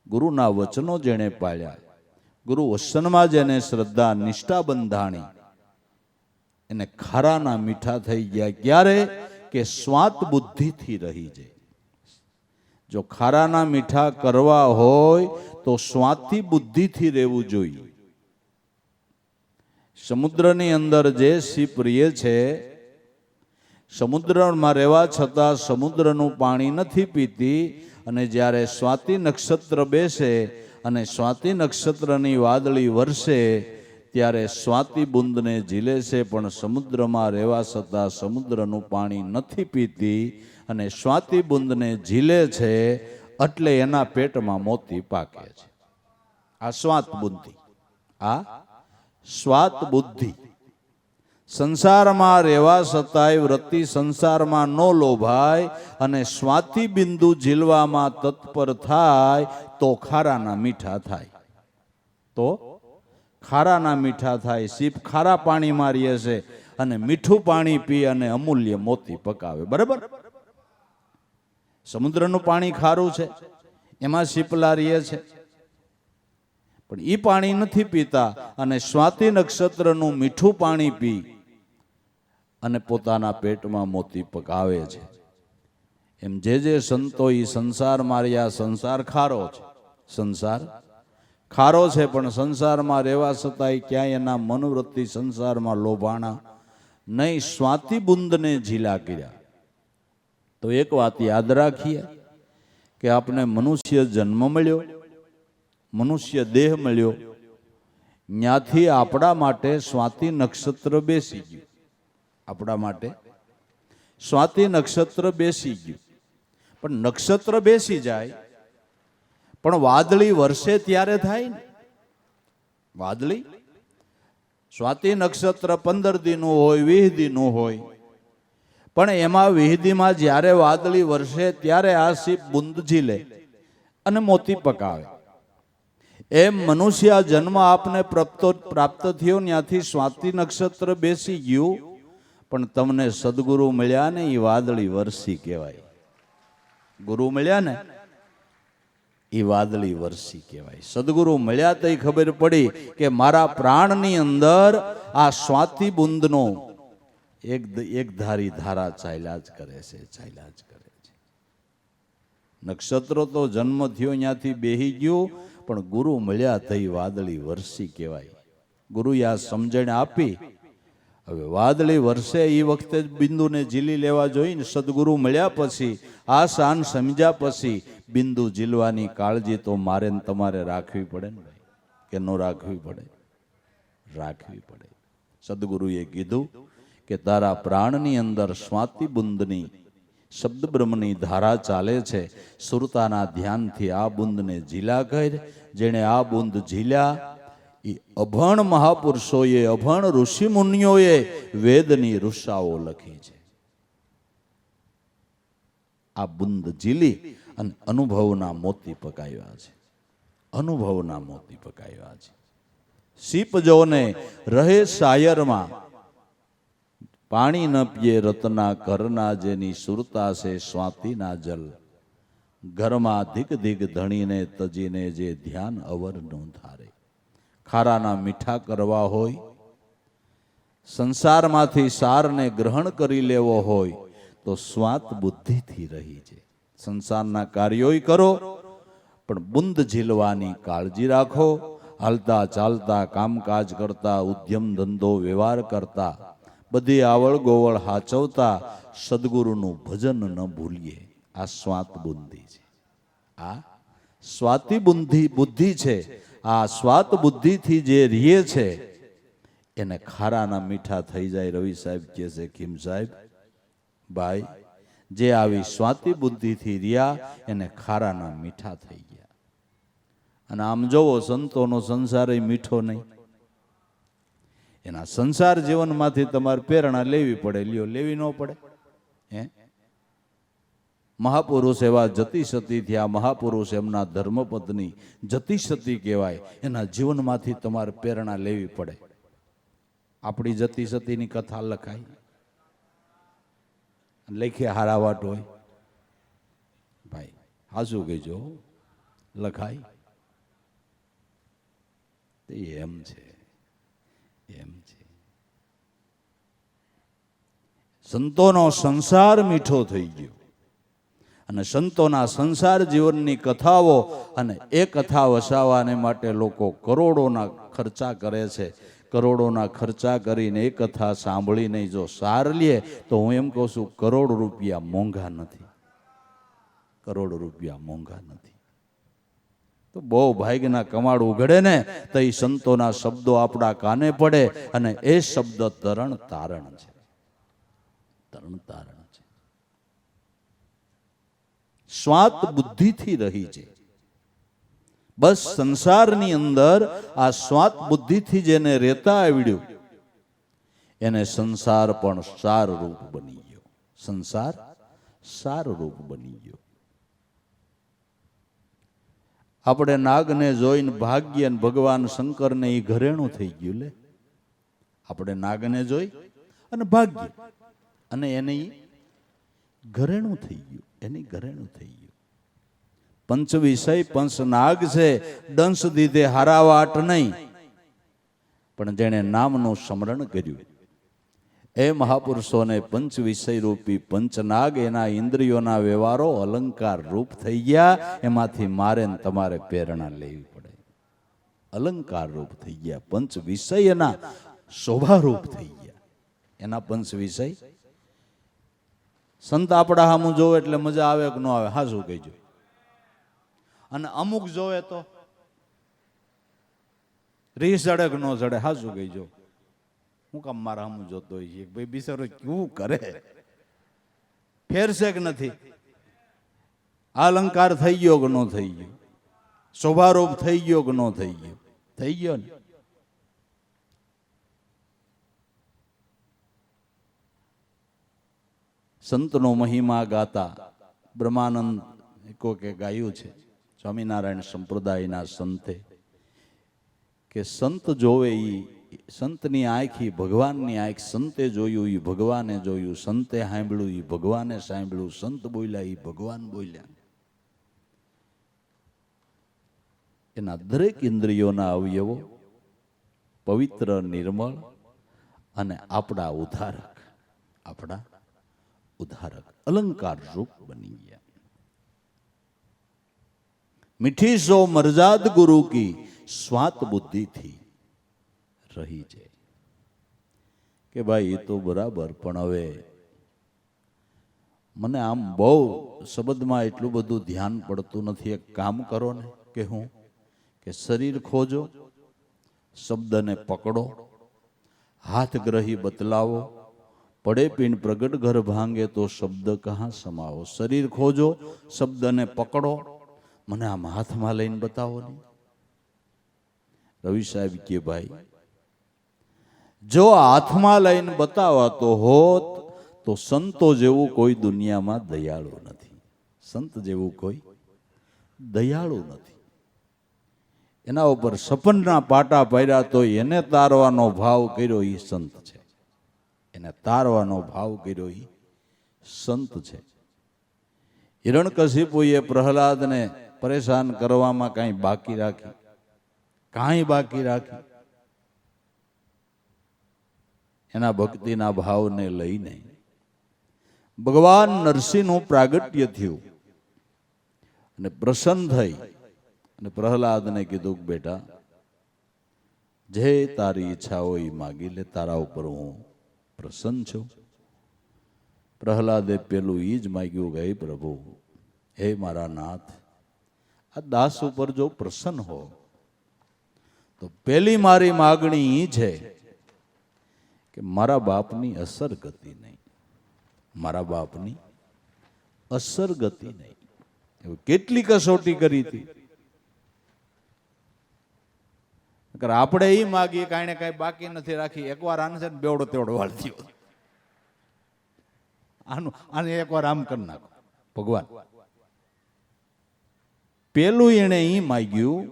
ગુરુના વચનો જેણે પાળ્યા, ગુરુ વચનમાં જેને શ્રદ્ધા નિષ્ઠા બંધાણી, એને ખારાના મીઠા થઈ ગયા. ક્યારે કે સ્વાત બુદ્ધિથી રહી છે. જો ખારાના મીઠા કરવા હોય તો સ્વાતી બુદ્ધિથી રહેવું જોઈએ. સમુદ્રની અંદર જે સીપ રહે છે, સમુદ્રમાં રહેવા છતાં સમુદ્રનું પાણી નથી પીતી. અને જ્યારે સ્વાતિ નક્ષત્ર બેસે અને સ્વાતિ નક્ષત્રની વાદળી વરસે ત્યારે સ્વાતિ બુંદને ઝીલે છે, પણ સમુદ્રમાં રહેવા છતાં સમુદ્રનું પાણી નથી પીતી અને સ્વાતિ બુંદને ઝીલે છે. એટલે એના પેટમાં મોતી પાકે છે. આ સ્વાત બુદ્ધિ, આ સ્વાત બુદ્ધિ. સંસારમાં રહેવા છતાંય વૃત્તિ સંસારમાં ન લોભાય અને સ્વાતિ બિંદુ ઝીલવામાં તત્પર થાય તો ખારાના મીઠા થાય. તો ખારાના મીઠા થાય. સીપ ખારા પાણીમાં રહે છે અને મીઠું પાણી પી અને અમૂલ્ય મોતી પકાવે. બરાબર? સમુદ્રનું પાણી ખારું છે, એમાં શીપલા રહે છે, પણ એ પાણી નથી પીતા અને સ્વાતિ નક્ષત્રનું મીઠું પાણી પી અને પોતાના પેટમાં મોતી પકાવે છે. એમ જે સંતો એ સંસાર માર્યા, સંસાર ખારો છે, સંસાર ખારો છે, પણ સંસારમાં રહેવા છતાંય ક્યાંય એના મનોવૃત્તિ સંસારમાં લોભાણા નહીં, સ્વાતિ બુંદને ઝીલા કર્યા. તો એક વાત યાદ રાખીએ કે આપણે મનુષ્ય જન્મ મળ્યો, મનુષ્ય દેહ મળ્યો, ત્યાંથી આપણા માટે સ્વાતિ નક્ષત્ર બેસી ગયું. આપણા માટે સ્વાતિ નક્ષત્ર બેસી ગયું. પણ નક્ષત્ર બેસી જાય પણ વાદળી વરસે ત્યારે થાય ને. વાદળી સ્વાતિ નક્ષત્ર 15 દીનું હોય, 20 દીનું હોય, પણ એમાં 20 દીમાં જ્યારે વાદળી વરસે ત્યારે આ સીપ બુંદ ઝીલે અને મોતી પકાવે. એમ મનુષ્ય જન્મ આપને પ્રાપ્ત થયો, ત્યાંથી સ્વાતિ નક્ષત્ર બેસી ગયું, પણ તમને સદગુરુ મળ્યા ને એ વાદળી વરસી કહેવાય. ગુરુ મળ્યા ને એ વાદળી વરસી કહેવાય. સદગુરુ મળ્યા તો ખબર પડી કે મારા પ્રાણની અંદર આ સ્વાતિ બુંદનો એક ધારી ધારા ચાલ્યા જ કરે છે, ચાલ્યા જ કરે છે. નક્ષત્રો તો જન્મ થયો ત્યાંથી બેહી ગયું, પણ ગુરુ મળ્યા થઈ વાદળી વરસી કહેવાય. ગુરુએ આ સમજણ આપી. હવે વાદળી વરસે એ વખતે જ બિંદુને ઝીલી લેવા જોઈએ ને. સદગુરુ મળ્યા પછી, આ શાન સમજ્યા પછી બિંદુ ઝીલવાની કાળજી તો મારે ને તમારે રાખવી પડે ને ભાઈ, કે ન રાખવી પડે? રાખવી પડે. સદગુરુએ કીધું કે તારા પ્રાણની અંદર સ્વાતિ બુંદની શબ્દ બ્રહ્મની ધારા ચાલે છે. સુરતાના ધ્યાનથી આ બુંદને ઝીલા કર. જેણે આ બુંદ ઝીલ્યા એ અભણ મહાપુરુષોએ, અભણ ઋષિ મુનિઓએ વેદની ઋષાઓ લખી છે. આ બુંદ ઝીલી અને અનુભવના મોતી પકાવ્યા છે. અનુભવના મોતી પકાવ્યા છે. સીપ જોને રહે શાયરમાં, પાણી ન પીએ રતના કરના, જેની સુરતા છે સ્વાતિના જલ. ઘરમાં ધીક ધીક ધણીને તજીને, જે ધ્યાન અવર નું ધારે. ખારાના મીઠા કરવા હોય, સંસારમાંથી સારને ગ્રહણ કરી લેવો હોય તો સ્વાત બુદ્ધિથી રહી છે. સંસારના કાર્યોય કરો, પણ બુંદ ઝીલવાની કાળજી રાખો. હાલતા ચાલતા, કામકાજ કરતા, ઉદ્યમ ધંધો વ્યવહાર કરતા, બધી આવળ ગોવળ હાચવતા સદગુરુનું ભજન ન ભૂલીએ. આ સ્વાત બુદ્ધિ છે. આ સ્વાતિ બુદ્ધિ છે. આ સ્વાત બુદ્ધિથી જે રીએ છે એને ખારાના મીઠા થઈ જાય. રવિ સાહેબ કહે છે, ખીમ સાહેબ ભાઈ, જે આવી સ્વાતિ બુદ્ધિથી રહ્યા એને ખારાના મીઠા થઈ ગયા. અને આમ જોવો, સંતોનો સંસાર એ મીઠો નહીં. એના સંસાર જીવનમાંથી તમારે પ્રેરણા લેવી પડે. લ્યો, લેવી ન પડે? હે, મહાપુરુષ એવા જતી સતી થયા. મહાપુરુષ એમના ધર્મપત્ની જતી સતી કહેવાય. એના જીવનમાંથી તમારે પ્રેરણા લેવી પડે. આપણી જતી સતીની કથા લખાય, લેખે હારાવાટ હોય ભાઈ, હાજુ કહેજો, લખાય. એમ છે, એમ છે. સંતોનો સંસાર મીઠો થઈ ગયો અને સંતોના સંસાર જીવનની કથાઓ, અને એ કથા વસાવવાને માટે લોકો કરોડોના ખર્ચા કરે છે. કરોડોના ખર્ચા કરીને એ કથા સાંભળીને જો સાર લે તો હું એમ કહું છું, કરોડ રૂપિયા મોંઘા નથી. કરોડ રૂપિયા મોંઘા નથી. તો બહુ ભાગ્યના કમાડ ઉઘડે ને તો એ સંતોના શબ્દો આપણા કાને પડે, અને એ શબ્દ તરણ તારણ છે. તરણ તારણ છે. સ્વાત બુદ્ધિથી રહી છે. બસ સંસારની અંદર આ સ્વાત બુદ્ધિથી જેને રહેતા આવડ્યું એને સંસાર પણ સાર રૂપ બની ગયો. સંસાર સાર રૂપ બની ગયો. આપણે નાગને જોઈને ભાગ્ય ને ભગવાન શંકરને એ ઘરેણું થઈ ગયું. લે, આપણે નાગને જોઈ અને ભાગ્ય, અને એને ઘરેણું થઈ ગયું. એની ઘરેણું થઈ ગયું. પંચ વિષય પંચ નાગ છે, દંશ દીધે હારાવાટ નહીં, પણ જેણે નામનું સ્મરણ કર્યું એ મહાપુરુષોને પંચ વિષય રૂપી પંચનાગ, એના ઇન્દ્રિયોના વ્યવહારો અલંકાર રૂપ થઈ ગયા. એમાંથી મારે ને તમારે પ્રેરણા લેવી પડે. અલંકાર રૂપ થઈ ગયા. પંચ વિષય એના શોભા રૂપ થઈ ગયા. એના પંચ વિષય. સંત આપણા સામું જોવે એટલે મજા આવે કે ન આવે? હા, શું કહેજો. અને અમુક જોવે તો રીસ ચડે કે ન ચડે? હા, શું કહેજો. હું કામ મારા સામું જોતો હોય ભાઈ, બિચારો કેવું કરે, ફેરશે કે નથી? અલંકાર થઈ ગયો કે ન થઈ ગયો? શોભારૂપ થઈ ગયો કે ન થઈ ગયો? થઈ ગયો ને. સંતનો મહિમા ગાતા બ્રહ્માનંદ કોકે ગાયું છે, સ્વામિનારાયણ સંપ્રદાયના સંતે, કે સંત જોવે ઈ સંતની આંખ ઈ ભગવાનની આંખ, સંતે જોયું ઈ ભગવાને જોયું, સંતે સાંભળ્યું ઈ ભગવાને સાંભળ્યું, સંત બોલ્યા ઈ ભગવાન બોલ્યા. એના દરેક ઇન્દ્રિયોના અવયવો પવિત્ર, નિર્મળ અને આપણા ઉદ્ધારક અલંકાર રૂપ બની ગયા. મીઠી સો મરજાદ ગુરુ કી સ્વાત બુદ્ધિ થી રહી જાય. કે ભાઈ એ તો બરાબર, પણ હવે મને આમ બહુ શબ્દમાં એટલું બધું ધ્યાન પડતું નથી. એક કામ કરો ને, કે હું કે શરીર ખોજો, શબ્દને પકડો, હાથ ગ્રહી બતલાવો, પડે પીણ પ્રગટ ઘર ભાંગે તો શબ્દ કહા સમાવો. શરીર ખોજો, શબ્દને પકડો, મને આમ હાથમાં લઈને બતાવો ને. રવિ સાહેબ કે ભાઈ જો હાથમાં લઈને બતાવાતો હોત તો સંતો જેવું કોઈ દુનિયામાં દયાળુ નથી. સંત જેવું કોઈ દયાળુ નથી. એના ઉપર સપનના પાટા પાડ્યા તો એને તારવાનો ભાવ કર્યો એ સંત છે. એને તારવાનો ભાવ કર્યો એ સંત છે. હિરણ્યકશિપુએ પ્રહલાદને પરેશાન કરવામાં કાંઈ બાકી રાખી? કાંઈ બાકી રાખી? એના ભક્તિના ભાવને લઈને ભગવાન નરસિંહનું પ્રાગટ્ય થયું અને પ્રસન્ન થઈ અને પ્રહલાદને કીધું કે બેટા, જે તારી ઈચ્છા હોય એ માગી લે, તારા ઉપર હું પ્રસન્ન છું. પ્રહલાદે પેલું ઈ જ માગ્યું કે હે પ્રભુ, હે મારા નાથ, આ દાસ ઉપર જો પ્રસન્ન હો તો પેલી મારી માગણી ઈ છે કે મારા બાપની અસર ગતિ નહીં, મારા બાપની અસર ગતિ નહીં. એવું કેટલી કસોટી કરી હતી. આપણે એ માગીએ કાંઈ કાંઈ બાકી નથી રાખી. એકવાર આને છે ને બેવડો તેવડો વાળ થયો, આને એકવાર આમ કરી નાખો. ભગવાન પેલું એને એ માગ્યું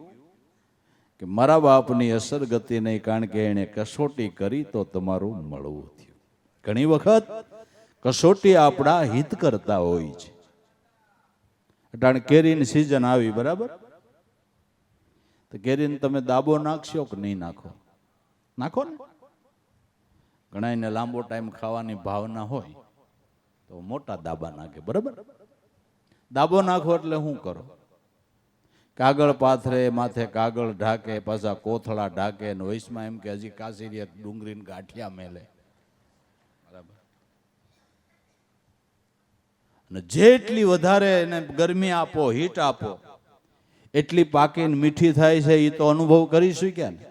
કે મારા બાપની અસર ગતિ નહીં, કારણ કે એને કસોટી કરી તો તમારું મળવું થયું. ઘણી વખત કસોટી આપણા હિત કરતા હોય છે. અટાણે કેરીની સિઝન આવી, બરાબર, તો કેરીને તમે દાબો નાખશો કે નહીં નાખો? નાખો ને. ઘણા એને લાંબો ટાઈમ ખાવાની ભાવના હોય તો મોટા દાબા નાખે, બરાબર. દાબો નાખો એટલે શું કરો? કાગળ પાથરે, માથે કાગળ ઢાકે, પાછા કોથળા ઢાકે, ને વૈશમાં એમ કે હજી કાશી ડુંગળીને ગાંઠિયા મેલે, બરાબર. અને જેટલી વધારે એને ગરમી આપો, હીટ આપો, એટલી પાકીને મીઠી થાય છે. એ તો અનુભવ કરી શક્યા ને.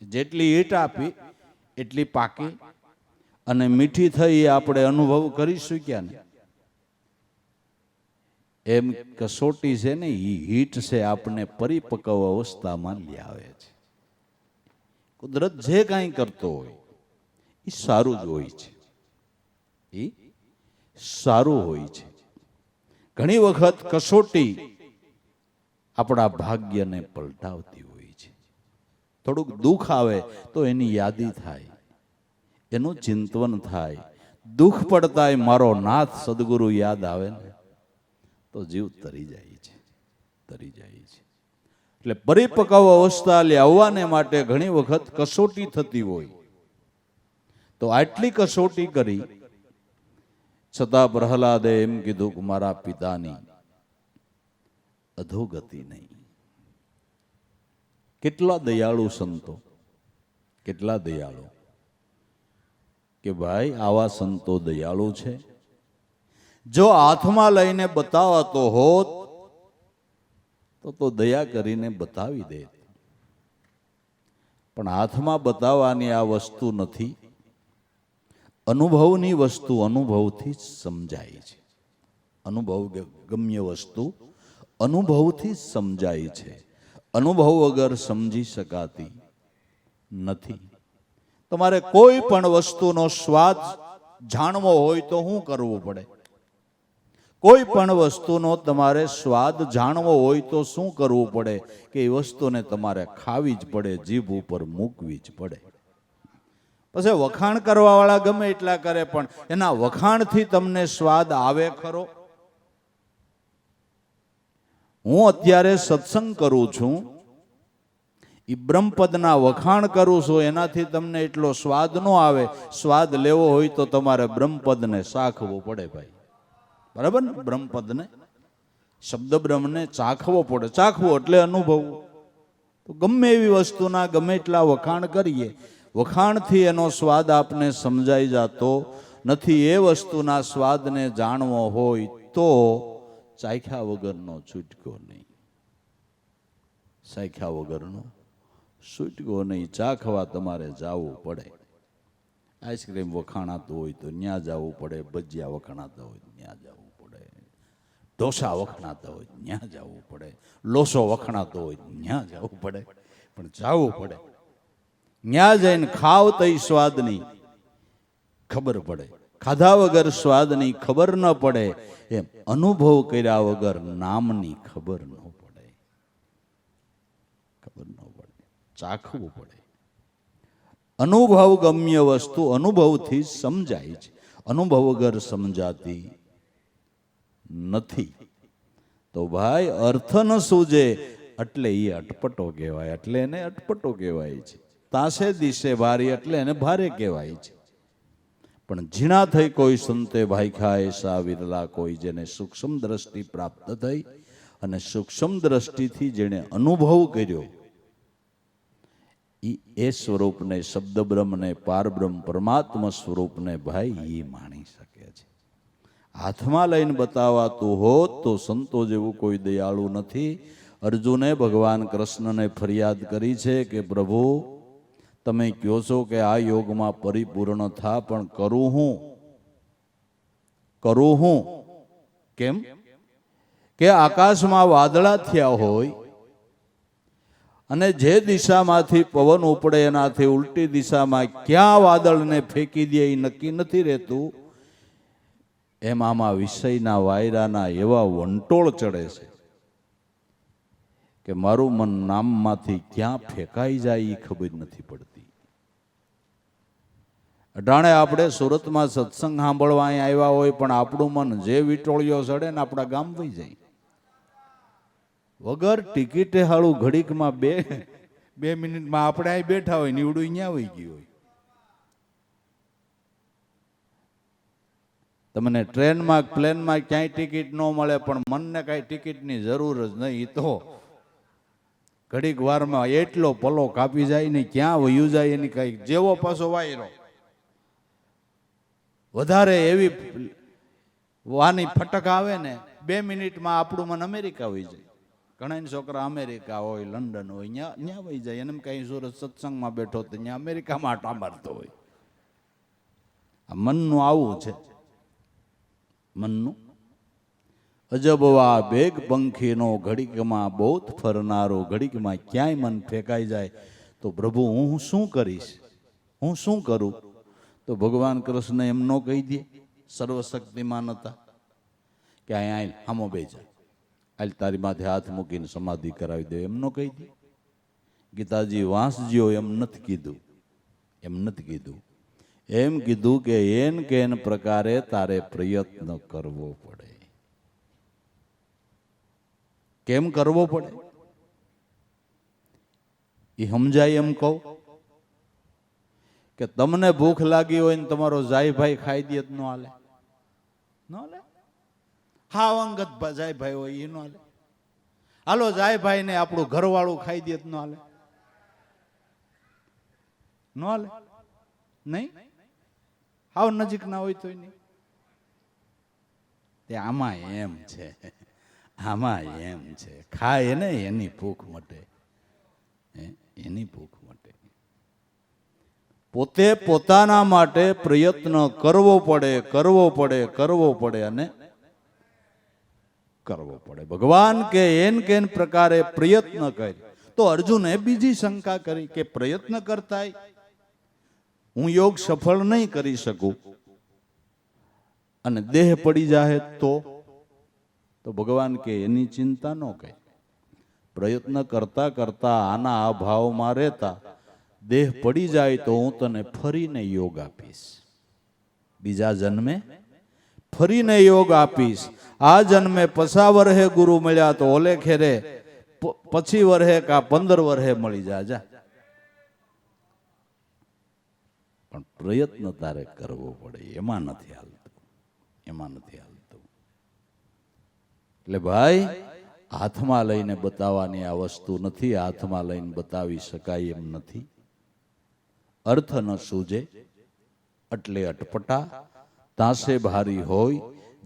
જેટલી હીટ આપી એટલી પાકી અને મીઠી થઈ, એ આપણે અનુભવ કરી શક્યા ને. એમ કસોટી છે ને, એ હીટ છે, આપણને પરિપક્વ અવસ્થામાં લઈ આવે છે. કુદરત જે કાંઈ કરતો હોય એ સારું જ હોય છે, એ સારું હોય છે. ઘણી વખત કસોટી આપણા ભાગ્યને પલટાવતી હોય છે. થોડુંક દુઃખ આવે તો એની યાદી થાય, એનું ચિંતન થાય. દુઃખ પડતા મારો નાથ સદગુરુ યાદ આવે ને તો જીવ તરી જાય છે, તરી જાય છે. એટલે પરિપક્વ અવસ્થા લાવવાને માટે ઘણી વખત કસોટી થતી હોય. તો આટલી કસોટી કરી છતાં પ્રહલાદે એમ કીધું કે મારા પિતાની અધોગતિ નહીં. કેટલા દયાળુ સંતો, કેટલા દયાળુ. કે ભાઈ આવા સંતો દયાળુ છે. જો હાથમાં લઈને બતાવાતો હોત તો દયા કરીને બતાવી દે. પણ હાથમાં બતાવવાની આ વસ્તુ નથી, અનુભવની વસ્તુ અનુભવથી જ સમજાય છે. અનુભવ ગમ્ય વસ્તુ અનુભવથી જ સમજાય છે. અનુભવ વગર સમજી શકાતી નથી. તમારે કોઈ પણ વસ્તુનો સ્વાદ જાણવો હોય તો શું કરવું પડે? કોઈ પણ વસ્તુનો તમારે સ્વાદ જાણવો હોય તો શું કરવું પડે? કે એ વસ્તુને તમારે ખાવી જ પડે, જીભ ઉપર મૂકવી જ પડે. પછી વખાણ કરવા વાળા ગમે એટલા કરે, પણ એના વખાણથી તમને સ્વાદ આવે ખરો? હું અત્યારે સત્સંગ કરું છું, એ બ્રહ્મપદના વખાણ કરું છું, એનાથી તમને એટલો સ્વાદ ન આવે. સ્વાદ લેવો હોય તો તમારે બ્રહ્મપદને ચાખવું પડે ભાઈ, બરાબર ને? બ્રહ્મપદને, શબ્દ બ્રહ્મને ચાખવો પડે. ચાખવો એટલે અનુભવવું. તો ગમે એવી વસ્તુના ગમે એટલા વખાણ કરીએ, વખાણથી એનો સ્વાદ આપને સમજાઈ જતો નથી. એ વસ્તુના સ્વાદને જાણવો હોય તો ચાખ્યા વગરનો છૂટકો નહીં. ચાખ્યા વગરનો છૂટકો નહીં. ચાખવા તમારે જવું પડે. આઈસ્ક્રીમ વખાણાતું હોય તો ન્યા જવું પડે, ભજીયા વખણાતા હોય ન્યા જવું પડે, ઢોસા વખણાતા હોય ન્યા જવું પડે, લોસો વખણાતો હોય ન્યા જવું પડે, પણ જવું પડે. ન્યા જઈને ખાવ તો સ્વાદની ખબર પડે. ખાધા વગર સ્વાદની ખબર ન પડે, એમ અનુભવ કર્યા વગર નામની ખબર ન પડે. ખબર ન પડે, ચાખવું પડે. અનુભવ ગમ્ય વસ્તુ અનુભવથી સમજાય છે, અનુભવ વગર સમજાતી નથી. તો ભાઈ અર્થ ન સૂજે એટલે એ અટપટો કહેવાય, એટલે એને અટપટો કહેવાય છે. તાસે દિશે ભારી એટલે એને ભારે કહેવાય છે. પણ ઝીણા થઈ કોઈ સંતે ભાઈખા એસા વિરલા કોઈ, જેને સૂક્ષ્મ દ્રષ્ટિ પ્રાપ્ત થઈ અને સૂક્ષ્મ દ્રષ્ટિથી જેને અનુભવ કર્યો, એ સ્વરૂપને, શબ્દ બ્રહ્મને, પારબ્રહ્મ પરમાત્મા સ્વરૂપને ભાઈ એ માણી શકે છે. હાથમાં લઈને બતાવાતું હોત તો સંતો જેવું કોઈ દયાળુ નથી. અર્જુને ભગવાન કૃષ્ણને ફરિયાદ કરી છે કે પ્રભુ તમે કહો છો કે આ યોગમાં પરિપૂર્ણ થા, પણ કરું હું? કરું હું? કેમ કે આકાશમાં વાદળા થયા હોય અને જે દિશામાંથી પવન ઉપડે એનાથી ઉલટી દિશામાં ક્યાં વાદળને ફેંકી દે એ નક્કી નથી રહેતું. એમ આમાં વિષયના વાયરાના એવા વંટોળ ચડે છે કે મારું મન નામમાંથી ક્યાં ફેંકાઈ જાય એ ખબર નથી પડતી. અટાણે આપણે સુરતમાં સત્સંગ સાંભળવા અહીં આવ્યા હોય, પણ આપણું મન જે વિટોળિયો ચડે ને આપણા ગામ વહી જાય. વગર ટિકિટે હાળું ઘડીકમાં બે મિનિટમાં આપણે અહીં બેઠા હોય, નીવડું અહીંયા વહી ગયું હોય. તમને ટ્રેનમાં પ્લેનમાં ક્યાંય ટિકિટ ન મળે, પણ મનને કાંઈ ટિકિટની જરૂર જ નહીં. તો ઘડીક વારમાં એટલો પલો કાપી જાય ને ક્યાં વયું જાય એની કઈ, જેવો પાછો વાયરો વધારે એવી વાની ફટક આવે ને, 2 મિનિટમાં આપણું મન અમેરિકા વહી જાય. ઘણા છોકરા અમેરિકા હોય, લંડન હોય, ત્યાં વહી જાય. એને કઈ સુરત સત્સંગમાં બેઠો તો ત્યાં અમેરિકામાં આટા મારતો હોય. આ મનનું આવું છે. મનનું અજબવા બેગ પંખીનો ઘડીકમાં બહુત ફરનારો, ઘડીકમાં ક્યાંય મન ફેંકાઈ જાય તો પ્રભુ હું શું કરીશ, હું શું કરું? તો ભગવાન કૃષ્ણ એમ ન કહી દે, સર્વશક્તિમાન હતા કે અહીંયા હામો બેજા, આલ તારી માથે હાથ મૂકીને સમાધિ કરાવી દે, એમ ન કહી દે. ગીતાજી વાંસજીઓ એમ નથી કીધું, એમ નથી કીધું. એમ કીધું કે એન કેન પ્રકારે તારે પ્રયત્ન કરવો પડે. કેમ કરવો પડે એ સમજાય એમ કહું કે તમને ભૂખ લાગી હોય ને તમારો જાય ભાઈ ખાઈ દે ન હાલે, ન હાલે. હા અંગત જાય ભાઈ હોય એ ન હાલે. હાલો જાય ભાઈ ને આપણું ઘરવાળું ખાઈ દે ન હાલે, ન હાલે. નહીં હાવ નજીક ના હોય તો નહીં. તે આમાં એમ છે, આમાં એમ છે, ખાય ને એની ભૂખ મટે, એની ભૂખ મટે. પોતે પોતાના માટે પ્રયત્ન કરવો પડે, કરવો પડે, કરવો પડે અને કરવો પડે. ભગવાન કે એન કેન પ્રકારે પ્રયત્ન કરી. તો અર્જુને બીજી શંકા કરી કે પ્રયત્ન કરતા હું યોગ સફળ નહીં કરી શકું, અને દેહ પડી જાય તો ભગવાન કે એની ચિંતા ન કહે. પ્રયત્ન કરતા કરતા આના આ ભાવમાં રહેતા દેહ પડી જાય તો હું તને ફરીને યોગ આપીશ. બીજા જન્મે ફરીને યોગ આપીશ. આ જન્મે 50 વર્ષે ગુરુ મળ્યા તો ઓલે ખેરે 25 વર્ષે કા 15 વર્ષે મળી જા. પણ પ્રયત્ન તારે કરવો પડે. એમાં નથી હાલતું. એટલે ભાઈ, હાથમાં લઈને બતાવવાની આ વસ્તુ નથી. હાથમાં લઈને બતાવી શકાય એમ નથી. અર્થ ન સૂજે એટલે અટપટા, તાસે ભારી હોય.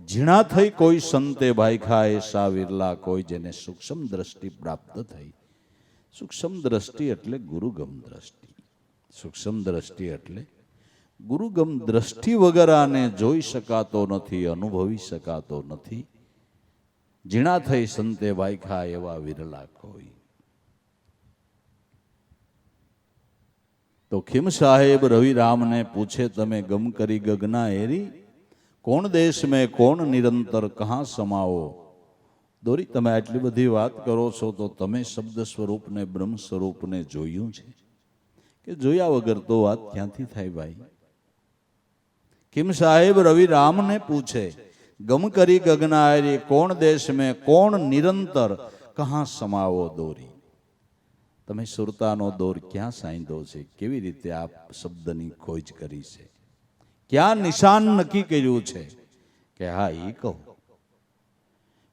ઝીણા થઈ કોઈ સંતે ભાઈખા, એસા વિરલા કોઈ જેને સૂક્ષ્મ દ્રષ્ટિ પ્રાપ્ત થઈ. સૂક્ષ્મ દ્રષ્ટિ એટલે ગુરુગમ દ્રષ્ટિ. સૂક્ષ્મ દ્રષ્ટિ એટલે ગુરુગમ દ્રષ્ટિ વગર આને જોઈ શકાતો નથી, અનુભવી શકાતો નથી. ઝીણા થઈ સંતે ભાઈખા એવા વિરલા કોઈ. તો ખીમ સાહેબ રવિરામ ને પૂછે, તમે ગમ કરી ગગના એરી, કોણ દેશ મેં કોણ નિરંતર કહા સમાવો. દોરી, તમે આટલી બધી વાત કરો છો તો તમે શબ્દ સ્વરૂપને બ્રહ્મ સ્વરૂપને જોયું છે કે જોયા વગર તો વાત ક્યાંથી થાય ભાઈ. ખીમ સાહેબ રવિરામને પૂછે, ગમ કરી ગગના એરી, કોણ દેશ મેં કોણ નિરંતર કહા સમાવો. દોરી, તમે સુરતાનો દોર ક્યાં સાંધ્યો છે? કેવી રીતે આ શબ્દની ખોજ કરી છે? ક્યાં નિશાન નક્કી કર્યું છે? કે હા, એ કહો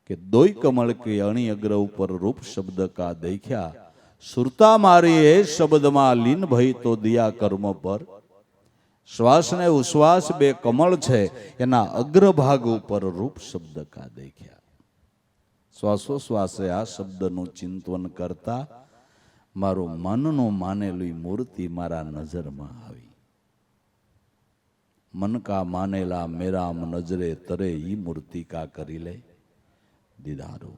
કે દોઈ કમળ કે અણી અગ્ર ઉપર રૂપ શબ્દ કા દેખ્યા, સુરતા મારી એ શબ્દમાં લીન ભઈ તો દિયા કર્મ પર. શ્વાસ ને ઉશ્વાસ બે કમળ છે, એના અગ્રભાગ ઉપર રૂપ શબ્દ કા દેખ્યા. શ્વાસોશ્વાસે આ શબ્દનું ચિંતન કરતા મારું મનનું માનેલી મૂર્તિ મારા નજરમાં આવી. મન કા માનેલા મેરામ નજરે તરે, ઈ મૂર્તિ કા કરી લે દીદારો.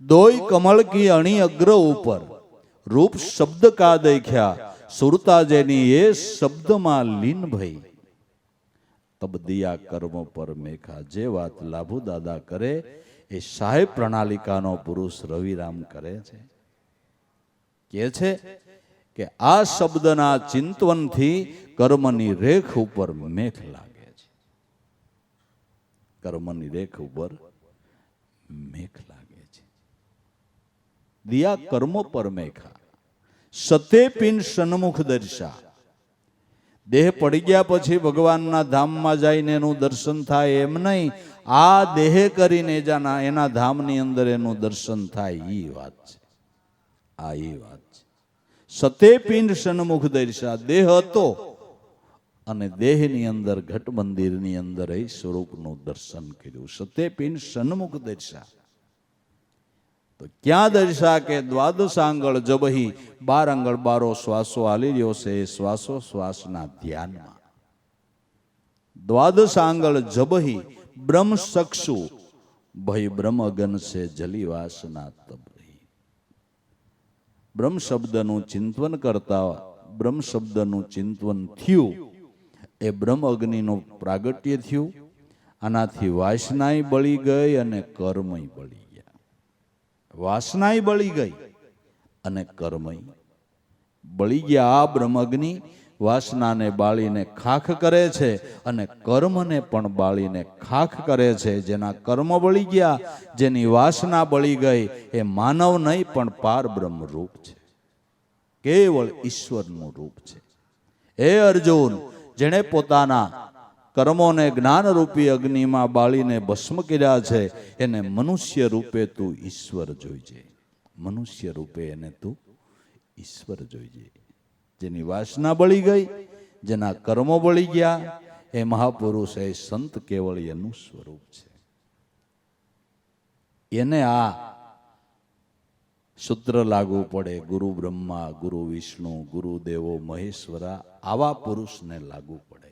દોઈ કમળ કી અણી અગ્ર ઉપર રૂપ શબ્દ કા દેખ્યા, સુરતા જેની એ શબ્દમાં લીન ભઈ તબ દિયા કર્મ પર મેખા. જે વાત લાભુ દાદા કરે એ સાહેબ પ્રણાલિકાનો પુરુષ રવિરામ કરે છે. કે છે કે આ શબ્દના ચિંતવનથી કર્મની રેખ ઉપર મેઘ લાગે છે. કર્મની રેખ ઉપર મેઘ લાગે છે. દિયા કર્મ પર મેઘા, સતે પિન સન્મુખ દર્શા. દેહ પડી ગયા પછી ભગવાનના ધામમાં જઈને એનું દર્શન થાય એમ નહીં, આ દેહ કરીને એના ધામની અંદર એનું દર્શન થાય. એ વાત છે. આ એ વાત છે. સતે પિંડ સન્મુખ દર્શા. દેહ હતો અને દેહની અંદર ઘટ મંદિરની અંદર એ સ્વરૂપનું દર્શન કર્યું. સતે પિંડ સન્મુખ દર્શા. તો ક્યાં દર્શા? કે દ્વાદશ આંગળ જબહી, 12 આંગળ 12 શ્વાસો હાલી રહ્યો છે એ શ્વાસો શ્વાસના ધ્યાનમાં. દ્વાદશ આંગળ જબહી બ્રહ્મ સક્ષુ ભય બ્રહ્મ અગન છે જલી વાસના તબ. બ્રહ્મ શબ્દનું ચિંતન કરતા બ્રહ્મ શબ્દનું ચિંતન થયું, એ બ્રહ્મ અગ્નિનું પ્રાગટ્ય થયું. આનાથી વાસનાય બળી ગઈ અને કર્મય બળી ગયા. વાસનાય બળી ગઈ અને કર્મય બળી ગયા. આ બ્રહ્મ અગ્નિ વાસનાને બાળીને ખાખ કરે છે અને કર્મને પણ બાળીને ખાખ કરે છે. જેના કર્મ બળી ગયા, જેની વાસના બળી ગઈ, એ માનવ નહીં પણ પાર બ્રહ્મ રૂપ છે. કેવળ ઈશ્વરનું રૂપ છે. હે અર્જુન, જેણે પોતાના કર્મોને જ્ઞાન રૂપી અગ્નિમાં બાળીને ભસ્મ કર્યા છે, એને મનુષ્ય રૂપે તું ઈશ્વર જોઈજે. મનુષ્ય રૂપે એને તું ઈશ્વર જોઈજે. જેની વાસના બળી ગઈ, જેના કર્મો બળી ગયા, એ મહાપુરુષ, એ સંત કેવળ એનું સ્વરૂપ છે. એને આ સૂત્ર લાગુ પડે. ગુરુ બ્રહ્મા, ગુરુ વિષ્ણુ, ગુરુ દેવો મહેશ્વરા. આવા પુરુષને લાગુ પડે.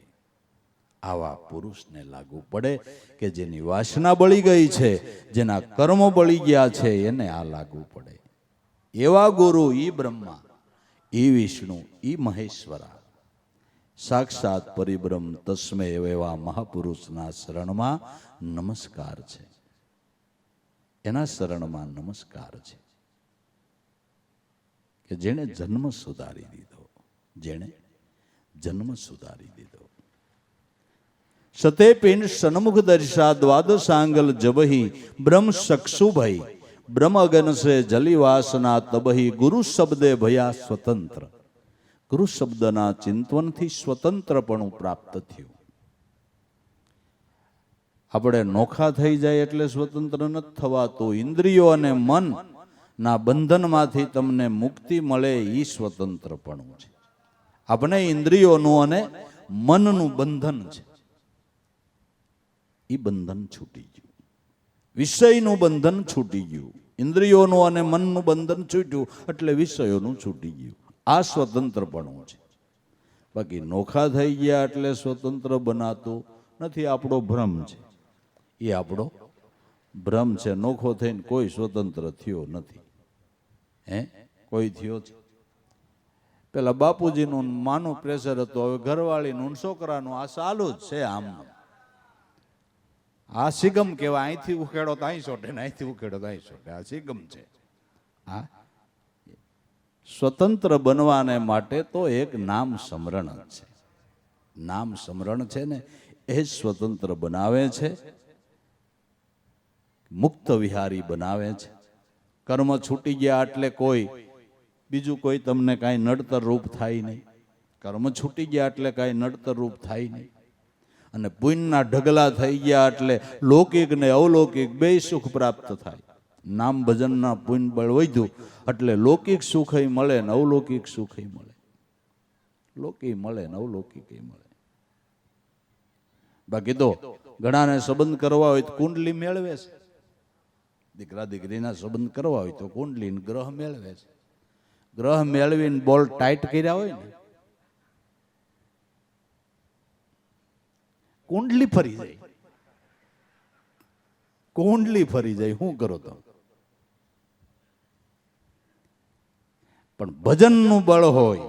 આવા પુરુષને લાગુ પડે કે જેની વાસના બળી ગઈ છે, જેના કર્મો બળી ગયા છે, એને આ લાગુ પડે. એવા ગુરુ ઈ બ્રહ્મા, ઈ વિષ્ણુ, ઈ મહેશ્વરા. સાક્ષાત પરિબ્રહ્મ તસ્મે એવા મહાપુરુષના શરણમાં નમસ્કાર છે. એના શરણમાં નમસ્કાર છે કે જેણે જન્મ સુધારી દીધો, જેણે જન્મ સુધારી દીધો. સતે પિંડ સન્મુખ દર્શા દ્વાદશાંગલ જબહી બ્રહ્મ સક્ષુભઈ બ્રહ્મ અગન સે જલી વાસના તબહી ગુરુ શબ્દે ભયા સ્વતંત્ર. ગુરુ શબ્દના ચિંતવનથી સ્વતંત્રપણું પ્રાપ્ત થયું. આપણે નોખા થઈ જાય એટલે સ્વતંત્ર નથી થવાતું. ઇન્દ્રિયો અને મન ના બંધનમાંથી તમને મુક્તિ મળે એ સ્વતંત્રપણું છે. આપણે ઇન્દ્રિયોનું અને મનનું બંધન છે, એ બંધન છૂટી ગયું. વિષયનું બંધન છૂટી ગયું. ઇન્દ્રિયોનું અને મનનું બંધન છૂટ્યું એટલે વિષયોનું છૂટી ગયું. આ સ્વતંત્રપણું છે. બાકી નોખા થઈ ગયા એટલે સ્વતંત્ર બનાતું નથી. આપણો ભ્રમ છે, એ આપણો ભ્રમ છે. નોખો થઈને કોઈ સ્વતંત્ર થયો નથી. કોઈ થયો છે? પેલા બાપુજીનું માનું પ્રેશર હતું, હવે ઘરવાળીનું છોકરાનું આ ચાલુ જ છે. આમ આ સિગમ કહેવાય. અહીંથી ઉખેડો તો અહીં છોટે ને અહીંથી ઉખેડો તો અહીં છોટે. આ સિગમ છે. હા, સ્વતંત્ર બનવાને માટે તો એક નામ સ્મરણ છે. નામ સ્મરણ છે ને એ સ્વતંત્ર બનાવે છે, મુક્ત વિહારી બનાવે છે. કર્મ છૂટી ગયા એટલે બીજું કોઈ તમને કાંઈ નડતર રૂપ થાય નહીં. કર્મ છૂટી ગયા એટલે કાંઈ નડતર રૂપ થાય નહીં. અને પુણ્યના ઢગલા થઈ ગયા એટલે લૌકિક ને અવલૌકિક બે સુખ પ્રાપ્ત થાય. નામ ભજનના પુણ્ય બળ વધ્યું એટલે લૌકિક સુખ મળે ને અવલૌકિક સુખ મળે. લૌકિક મળે ને અવલૌકિક મળે. બાકી તો ઘણાને સંબંધ કરવા હોય તો કુંડલી મેળવે છે. દીકરા દીકરીના સંબંધ કરવા હોય તો કુંડલી ગ્રહ મેળવે છે. ગ્રહ મેળવીને બોલ ટાઈટ કર્યા હોય ને કુંડલી ફરી જાય. કુંડલી ફરી જાય. શું કરો તો? પણ ભજનનું બળ હોય,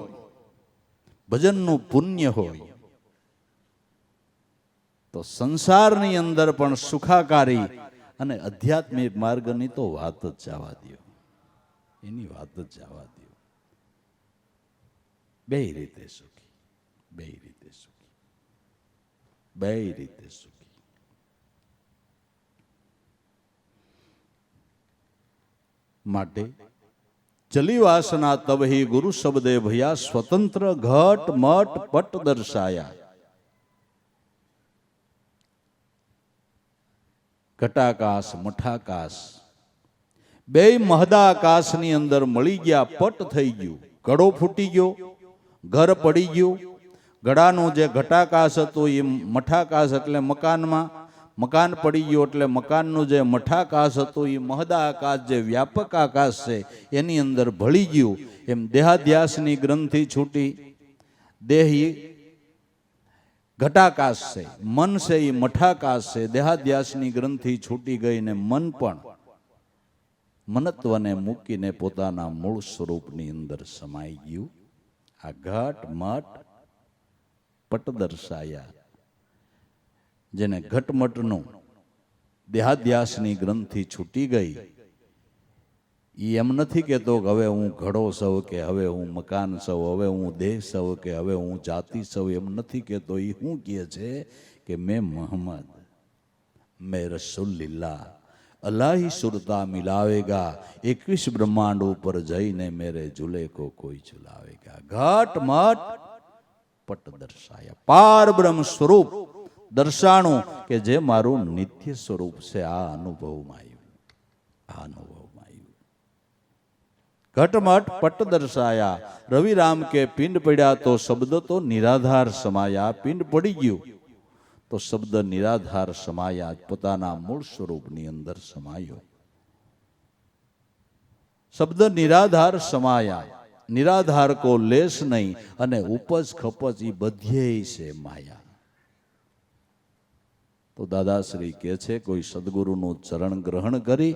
ભજનનું પુણ્ય હોય તો સંસારની અંદર પણ સુખાકારી અને આધ્યાત્મિક માર્ગની તો વાત જ જવા દો. એની વાત જ જવા દો. બે રીતે સુખી, બે રીતે સુખી, બે રીતે સુખી. માટે ચલી વાસના તબહી ગુરુ શબ્દે ભયા સ્વતંત્ર ઘટ મટ પટ દર્શાયા. ઘટાકાશ મઠાકાશ બે મહદાકાશની અંદર મળી ગયા. પટ થઈ ગયું, ઘડો ફૂટી ગયો, ઘર પડી ગયું. ઘડાનું જે ઘટાકાશ હતું એ મઠાકાશ એટલે મકાનમાં, મકાન પડી ગયું એટલે મકાનનું જે મઠાકાશ હતું એ મહદાકાશ જે વ્યાપક આકાશ છે એની અંદર ભળી ગયું. એમ દેહાધ્યાસની ગ્રંથિ છૂટી. દેહ ઘટાકાશ છે, મન છે એ મઠાકાશ છે. દેહાધ્યાસની ગ્રંથિ છૂટી ગઈ ને મન પણ મનત્વને મૂકીને પોતાના મૂળ સ્વરૂપની અંદર સમાઈ ગયું. આ ઘટ મઠ પટ દર્શાયા. જેને ઘટમટનું દેહાધ્યાસની ગ્રંથિ છૂટી ગઈ એ એમ નથી કહેતો કે હવે હું ઘડો સૌ, કે હવે હું મકાન સૌ, હવે હું દેહ સૌ, કે હવે હું જાતિ સૌ. એમ નથી કહેતો. એ શું કહે છે કે મેં મોહમ્મદ, મેં રસુલ્લિલ્લાહ, અલ્લાહ ही सुरता मिलावेगा, 21 ब्रह्मांड ऊपर जईने मेरे झूले को कोई झुलावेगा. घट मट पट दर्शाया. पार ब्रह्म स्वरूप દર્શાણું કે જે મારું નિત્ય સ્વરૂપ છે. આ અનુભવમાં આવ્યું, આ અનુભવમાં આવ્યું. ઘટમટ પટ દર્શાયા. રવિરામ કે પિંડ પડ્યા તો શબ્દ તો નિરાધાર સમાયા. પિંડ પડી ગયું તો શબ્દ નિરાધાર સમાયા, પોતાના મૂળ સ્વરૂપની અંદર સમાયો. શબ્દ નિરાધાર સમાયા. નિરાધાર કો લેશ નહીં અને ઉપજ ખપજ એ બધ્યેય છે માયા. તો દાદાશ્રી કહે છે કોઈ સદગુરુનું ચરણ ગ્રહણ કરી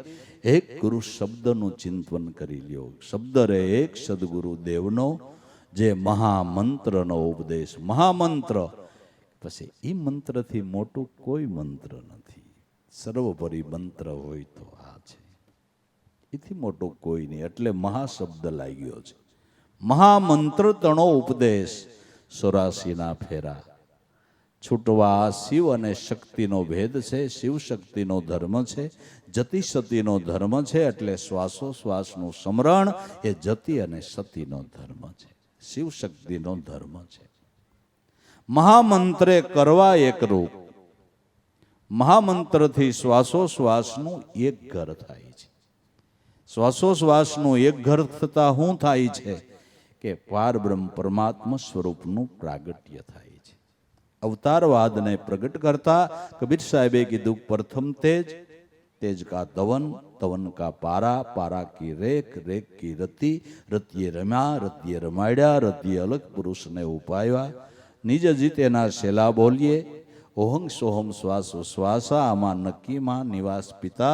એક ગુરુ શબ્દનું ચિંતન કરી લ્યો. શબ્દ રે એક સદગુરુ દેવનો, જે મહામંત્રનો ઉપદેશ. મહામંત્ર પછી એ મંત્રથી મોટું કોઈ મંત્ર નથી. સર્વોપરી મંત્ર હોય તો આ છે, એથી મોટો કોઈ નહીં. એટલે મહાશબ્દ લાગ્યો છે. મહામંત્ર તણો ઉપદેશ, 84ના ફેરા. છૂટવા શિવ અને શક્તિનો ભેદ છે. શિવ શક્તિનો ધર્મ છે, જતિ સતીનો ધર્મ છે. એટલે શ્વાસોશ્વાસનું સ્મરણ એ જતિ અને સતીનો ધર્મ છે, શિવ શક્તિનો ધર્મ છે. મહામંત્રે કરવા એક રૂપ. મહામંત્રથી શ્વાસોશ્વાસનું એક ઘર થાય છે. શ્વાસોશ્વાસનું એક ઘર થતા શું થાય છે કે પારબ્રહ્મ પરમાત્મા સ્વરૂપનું પ્રાગટ્ય થાય છે. અવતારવાદને પ્રગટ કરતા કબીર સાહેબે કીધું, પ્રથમ તેજ, तेज का तवन, तवन का पारा, पारा की रेख, रेख की रति, रतिये रम्या, रतिये रमाड्या, रतिये अलग पुरुष ने उपाया. निज जीतेना शेला बोलिए, ओहंग सोहम श्वास श्वासा, आमा नक्की मां निवास पिता.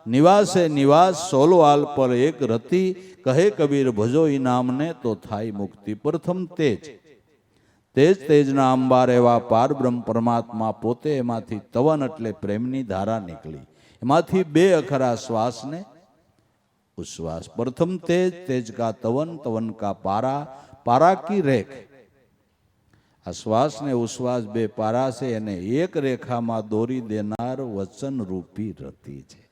निवासे निवास सोलवाल पर एक रति, कहे कबीर भजो इनाम ने तो थाई मुक्ति. प्रथम तेज, तेज तेजना अंबार एवा पार ब्रह्म परमात्मा पोते. एमांथी तवन એટલે પ્રેમની ધારા નીકળી. एमांथी बे अखरा श्वास ने उश्वास. प्रथम तेज, तेज का तवन, तवन का पारा, पारा की रेख. आ श्वास ने उश्वास बे पारा से एने एक रेखा में दोरी देनार वचन रूपी रति छे.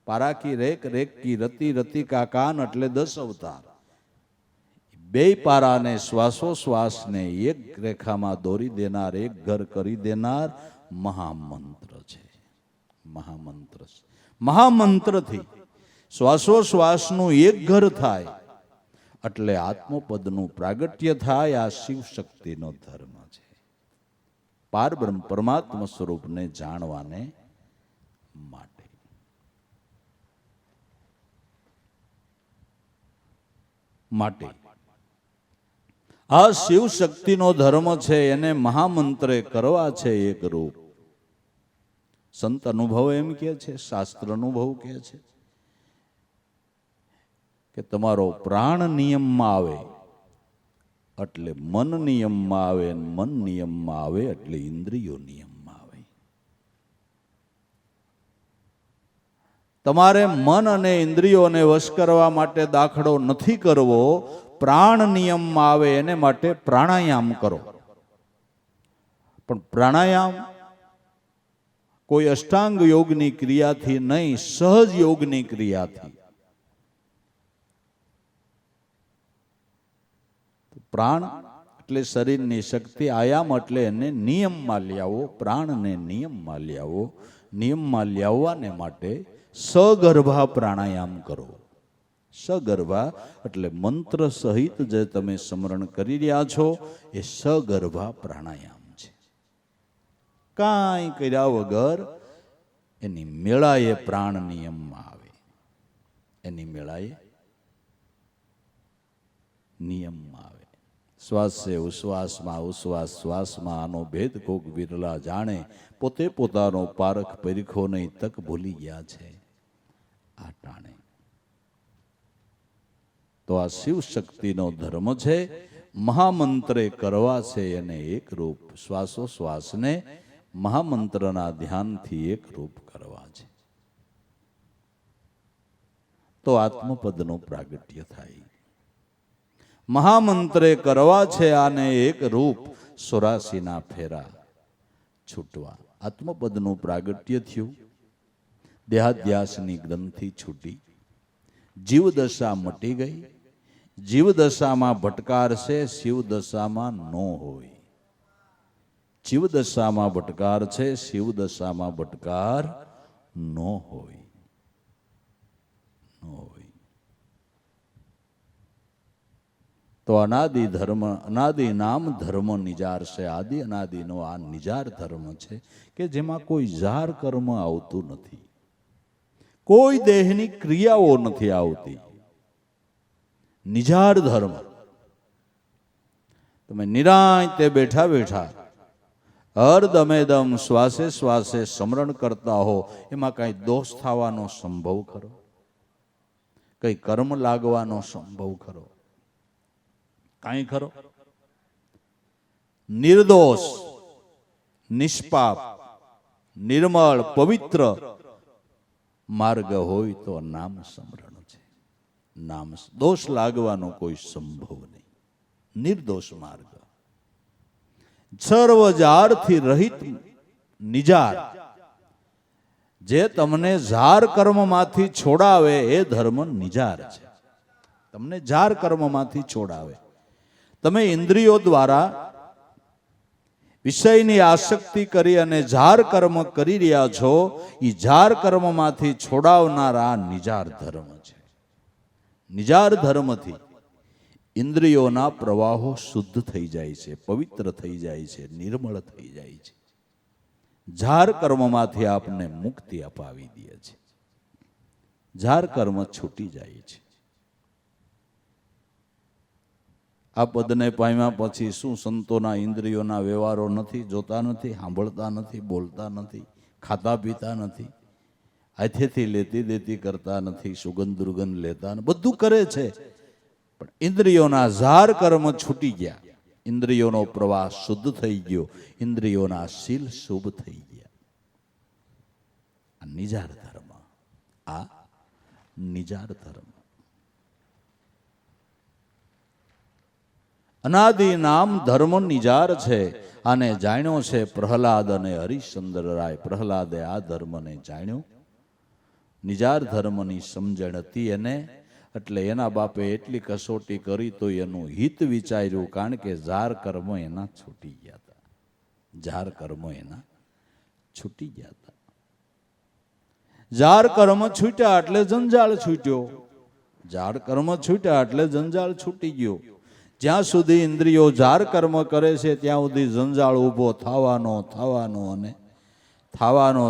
पारा की रेख, रेख की रति, रति का कान એટલે 10 अवतार. बे पारा ने श्वासोश्वास ने एक रेखा में दोरी देनार, एक घर करी देनार महामंत्र छे. महामंत्र महामंत्र थी श्वासोश्वासનું એક ઘર થાય એટલે આત્મપદનું પ્રાગટ્ય થાય. આ શિવ શક્તિનો ધર્મ છે. પારબ્રહ્મ પરમાત્મા સ્વરૂપને જાણવાને માટે. માટે આ શિવ શક્તિનો ધર્મ છે, એને મહામંત્રે કરવા છે એક રૂપ. સંત અનુભવ એમ કહે છે, શાસ્ત્ર અનુભવ કહે છે કે તમારો પ્રાણ નિયમમાં આવે એટલે મન નિયમમાં આવે, મન નિયમમાં આવે એટલે ઇન્દ્રિયો નિયમમાં આવે. તમારે મન અને ઇન્દ્રિયોને વશ કરવા માટે દાખલો નથી કરવો, પ્રાણ નિયમમાં આવે એને માટે પ્રાણાયામ કરો. પણ પ્રાણાયામ કોઈ અષ્ટાંગ યોગની ક્રિયાથી નહીં, સહજ યોગની ક્રિયાથી. પ્રાણ એટલે શરીરની શક્તિ, આયામ એટલે એને નિયમમાં લ્યાવો, પ્રાણને નિયમમાં લ્યાવો. નિયમમાં લ્યાવવાને માટે સગર્ભા પ્રાણાયામ કરો. સગર્ભા એટલે મંત્ર સહિત જે તમે સ્મરણ કરી રહ્યા છો એ સગર્ભા પ્રાણાયામ. કાંઈ કર્યા વગર એની મેળાએ પ્રાણ નિયમમાં આવે, એની મેળાએ નિયમમાં આવે. શ્વાસે ઉશ્વાસમાં, ઉશ્વાસ શ્વાસમાં, આનો ભેદ કોક વિરલા જાણે. પોતે પોતાનો પારખ પરીખો નહીં, તક ભૂલી ગયા છે આ ટાણે. તો આ શિવ શક્તિનો ધર્મ છે. મહામંત્રે કરવા છે એને એક રૂપ. શ્વાસોશ્વાસને મહામંત્રના ધ્યાનથી એક રૂપ કરવા છે તો આત્મપદનું પ્રાગટ્ય થાય. મહામંત્રે કરવા છે આને એક રૂપ, 84ના ફેરા છૂટવા. આત્મપદનું પ્રાગટ્ય થયું, દેહાધ્યાસની ગ્રંથિ છૂટી, જીવદશા મટી ગઈ. જીવદશામાં ભટકાર છે, શિવદશામાં નો હોય. જીવદશામાં ભટકાર છે, શિવદશામાં ભટકાર નો હોય. તો અનાદિ ધર્મ, અનાદિ નામ ધર્મ નિજાર છે. આદિ અનાદિનો આ નિજાર ધર્મ છે કે જેમાં કોઈ જાર કર્મ આવતું નથી, કોઈ દેહની ક્રિયાઓ નથી આવતી. નિજાર ધર્મ. તમે નિરાંતે બેઠા બેઠા હરદમે દમ શ્વાસે શ્વાસે સ્મરણ કરતા હો, એમાં કઈ દોષ થવાનો સંભવ ખરો? કઈ કર્મ લાગવાનો સંભવ ખરો? કાંઈ ખરો? નિર્દોષ, નિષ્પાપ, નિર્મળ, પવિત્ર માર્ગ હોય તો નામ સ્મરણ છે. નામ દોષ લાગવાનો કોઈ સંભવ નહીં. નિર્દોષ માર્ગ, સર્વ જારથી રહિત નિજાર, જે તમને જાર કર્મમાંથી છોડાવે એ ધર્મ નિજાર છે. તમને જાર કર્મમાંથી છોડાવે. તમે ઇન્દ્રિયો દ્વારા વિષયની આસક્તિ કરી અને જાર કર્મ કરી રહ્યા છો, એ જાર કર્મમાંથી છોડાવનારા નિજાર ધર્મ છે. નિજાર ધર્મથી ઇન્દ્રિયોના પ્રવાહો શુદ્ધ થઈ જાય છે, પવિત્ર થઈ જાય છે, નિર્મળ થઈ જાય છે. જાર કર્મમાંથી આપને મુક્તિ અપાવી દે છે. જાર કર્મ છૂટી જાય છે. આ પદને પામ્યા પછી શું સંતોના ઇન્દ્રિયોના વ્યવહારો નથી? જોતા નથી, સાંભળતા નથી, બોલતા નથી, ખાતા પીતા નથી, હાથેથી લેતી દેતી કરતા નથી, સુગંધ દુર્ગંધ લેતા બધું કરે છે, પણ ઇન્દ્રિયોના જાર કર્મ છૂટી ગયા. ઇન્દ્રિયોનો પ્રવાહ શુદ્ધ થઈ ગયો. ઇન્દ્રિયોના શીલ શુભ થઈ ગયા. આ નિજાર ધર્મ. આ નિજાર ધર્મ. અનાદિ નામ ધર્મ નિજાર છે. આને જાણ્યો છે પ્રહલાદ અને હરિશ્ચંદ્ર રાય. પ્રહલાદે આ ધર્મને જાણ્યો. નિજાર ધર્મની સમજણ હતી એને, એટલે એના બાપે એટલી કસોટી કરી તો એનું હિત વિચાર્યું, કારણ કે જાર કર્મ એના છૂટી ગયા હતા. જાર કર્મ એના છૂટી ગયા હતા. જાર કર્મ છૂટ્યા એટલે જંજાળ છૂટ્યો. જાર કર્મ છૂટ્યા એટલે જંજાળ છૂટી ગયો. જ્યાં સુધી ઇન્દ્રિયો જાર કર્મ કરે છે ત્યાં સુધી જંજાળ ઊભો થવાનો અને થવાનો.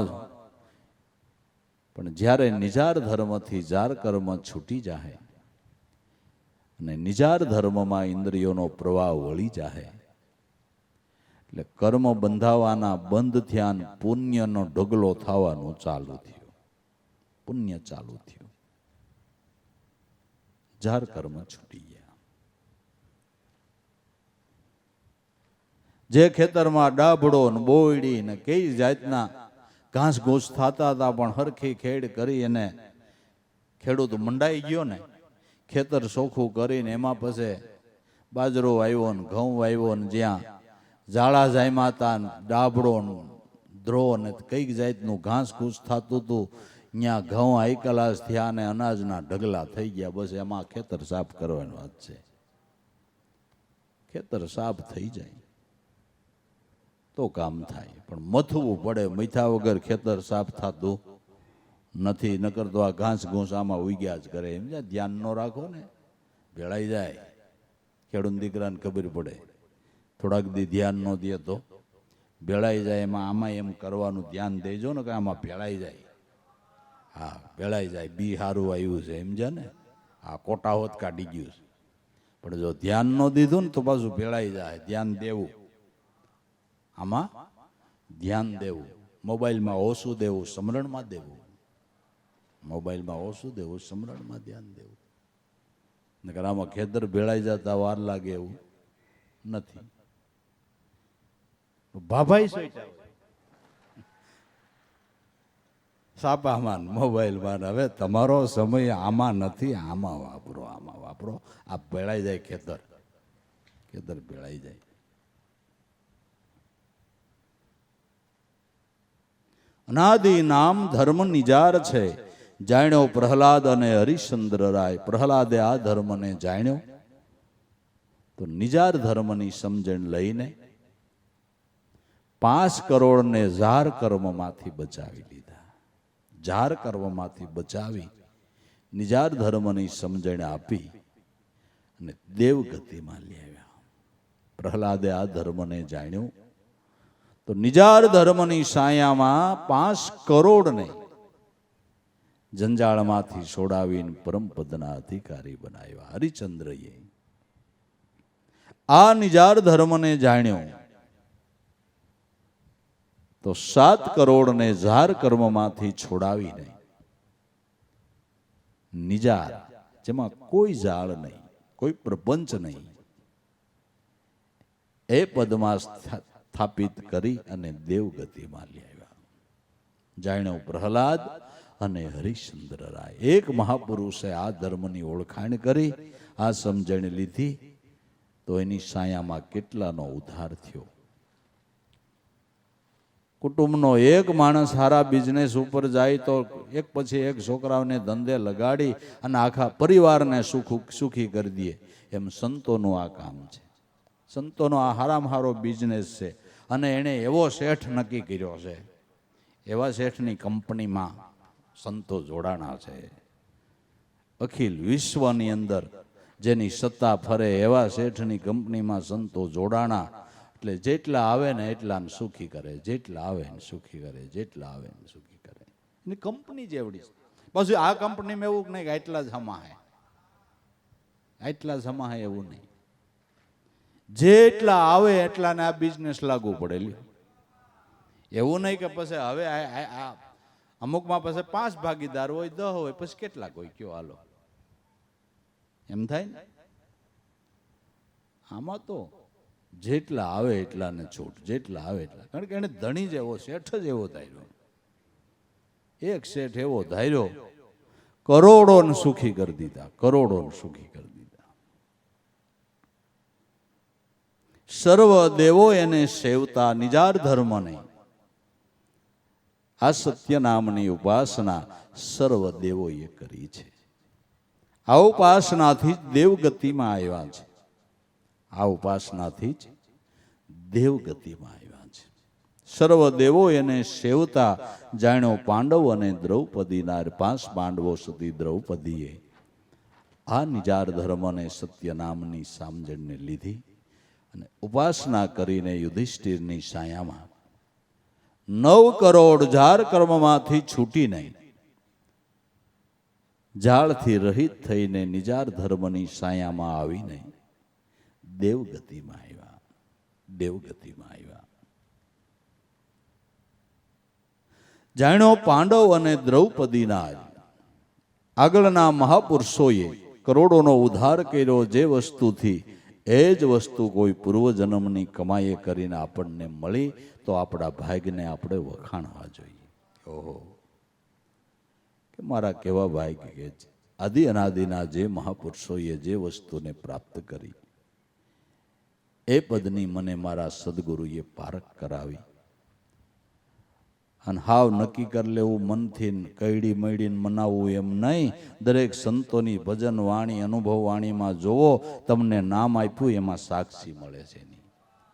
પણ જ્યારે નિજાર ધર્મથી જાર કર્મ છૂટી જાય અને નિજાર ધર્મમાં ઇન્દ્રિયોનો પ્રવાહ વળી જાય, એટલે કર્મ બંધાવાના બંધ થયા, પુણ્યનો ઢગલો થવાનું ચાલુ થયો. પુણ્ય ચાલુ થયું. જાર કર્મ છૂટી ગયા. જે ખેતરમાં ડાભડો ને બોયડી ને કઈ જાતના ઘાસ ઘૂસ થતા હતા, પણ હરખી ખેડ કરી અને ખેડૂત મંડાઈ ગયો ને, ખેતર ચોખ્ખું કરીને એમાં પછી બાજરો વાવ્યો ને ઘઉં વાવ્યો ને, જ્યાં ઝાડા જામ્યા હતા, ડાભડો દ્રો ને કઈક જાતનું ઘાસ ઘૂસ થતું હતું, ત્યાં ઘઉં હાઈકલાસ થયા ને અનાજના ઢગલા થઈ ગયા. બસ એમાં ખેતર સાફ કરવાની વાત છે. ખેતર સાફ થઈ જાય તો કામ થાય, પણ મથવું પડે. મથા વગર ખેતર સાફ થતું નથી. નકર તો આ ઘાસ ઘૂસ આમાં ઉગ્યા જ કરે. એમ ધ્યાન ન રાખો ને ભેળાઈ જાય. ખેડૂત દીકરાને ખબર પડે, થોડાક દી ધ્યાન ન દે તો ભેળાઈ જાય. એમાં આમાં એમ કરવાનું ધ્યાન દેજો ને કે આમાં ભેળાઈ જાય. હા, ભેળાઈ જાય. બી સારું આવ્યું છે સમજ્યા ને, આ કોટા હોત કાઢી ગયું છે. પણ જો ધ્યાન ન દીધું ને તો પાછું ભેળાઈ જાય. ધ્યાન દેવું, આમાં ધ્યાન દેવું. મોબાઈલમાં ઓછું દેવું, સમરણમાં દેવું. મોબાઈલમાં ઓછું દેવું, સમરણમાં ધ્યાન દેવું. નકર આમાં ખેતર ભેળાઈ જતા વાર લાગે એવું નથી. ભાભાઈ સાપામાં મોબાઈલમાં. હવે તમારો સમય આમાં નથી, આમાં વાપરો, આમાં વાપરો. આ ભેળાઈ જાય ખેતર, ખેતર ભેળાઈ જાય. અનાદિ નામ ધર્મ નિજાર છે. જાણ્યો પ્રહલાદ અને હરિશ્ચંદ્ર રાય. પ્રહલાદે આ ધર્મને જાણ્યો તો નિજાર ધર્મની સમજણ લઈને 5 કરોડને જાર કર્મમાંથી બચાવી લીધા. જાર કર્મમાંથી બચાવી નિજાર ધર્મની સમજણ આપી અને દેવગતિમાં લઈ આવ્યા. પ્રહલાદે આ ધર્મને જાણ્યું તો નિજાર ધર્મની સાયામાં 5 કરોડને જંજાળમાંથી છોડાવીને પરમપદના અધિકારી બનાવ્યા. હરિચંદ્રએ આ નિજાર ધર્મને જાણ્યો તો 7 કરોડને જાર કર્મમાંથી છોડાવીને નિજાર, જેમાં કોઈ જાળ નહીં, કોઈ પ્રપંચ નહીં, એ પદમાં સ્થાપિત કરી અને દેવગતિમાં લઈ આવ્યા. જાણ્યો પ્રહલાદ અને હરિશ્ચંદ્ર રાય. એક મહાપુરુષે આ ધર્મની ઓળખાણ કરી, આ સમજણ લીધી, તો એની સાયામાં કેટલાનો ઉદ્ધાર થયો. કુટુંબનો એક માણસ સારા બિઝનેસ ઉપર જાય તો એક પછી એક છોકરાઓને ધંધે લગાડી અને આખા પરિવારને સુખી કરી દે. એમ સંતોનું આ કામ છે. સંતોનો આ હારામાં હારો બિઝનેસ છે. અને એણે એવો શેઠ નક્કી કર્યો છે, એવા શેઠની કંપનીમાં સંતો જોડાણા છે. અખિલ વિશ્વની અંદર જેની સત્તા ફરે એવા શેઠની કંપનીમાં સંતો જોડાણા. એટલે જેટલા આવે ને એટલાને સુખી કરે, જેટલા આવે ને સુખી કરે, જેટલા આવે ને સુખી કરે. એની કંપની જેવડી. પછી આ કંપનીમાં એવું નહીં કે આટલા જ સમાહે, આટલા જ સમાહે એવું નહીં. જેટલા આવે એટલાને આ બિઝનેસ લાગુ પડેલી. એવું નહીં કે પછી હવે અમુકમાં પછી 5 ભાગીદાર હોય, 10 હોય, પછી કેટલાક હોય કયો હાલો, એમ થાય ને. આમાં તો જેટલા આવે એટલાને છૂટ, જેટલા આવે એટલા. કારણ કે એને ધણી જ એવો, શેઠ જ એવો ધાર્યો. એક શેઠ એવો ધાર્યો, કરોડોને સુખી કરી દીધા, કરોડોને સુખી કરી દીધા. સર્વ દેવો એને સેવતા નિજાર ધર્મને. આ સત્ય નામની ઉપાસના સર્વ દેવોએ કરી છે. આ ઉપાસનાથી જ દેવગતિમાં આવ્યા છે. આ ઉપાસનાથી જ દેવગતિમાં આવ્યા છે. સર્વ દેવો એને સેવતા જાણ્યો પાંડવ અને દ્રૌપદીના 5 પાંડવો સુધી દ્રૌપદીએ આ નિજાર ધર્મને સત્ય નામની સમજણને લીધી અને ઉપાસના કરીને યુધિષ્ઠિરની સાયામાં 9 કરોડ જાર કર્મમાંથી છૂટી નહીં, જાળથી રહિત થઈને નિજાર ધર્મની સાયામાં આવીને દેવગતિમાં આવ્યા, દેવગતિમાં આવ્યા. જાણ્યો પાંડવ અને દ્રૌપદીના આગળના મહાપુરુષોએ કરોડોનો ઉદ્ધાર કર્યો. જે વસ્તુથી એ જ વસ્તુ કોઈ પૂર્વજન્મની કમાઈએ કરીને આપણને મળી તો આપણા ભાગ્યને આપણે વખાણવા જોઈએ. ઓહો, કે મારા કેવા ભાગ્ય કે આદિ અનાદિના જે મહાપુરુષોએ જે વસ્તુને પ્રાપ્ત કરી એ પદની મને મારા સદગુરુએ પારખ કરાવી. અને હાવ નક્કી કરી લેવું મનથી, કઈડી મઈડીને મનાવવું એમ નહીં. દરેક સંતોની ભજન વાણી, અનુભવ વાણીમાં જોવો, તમને નામ આપ્યું એમાં સાક્ષી મળે છે.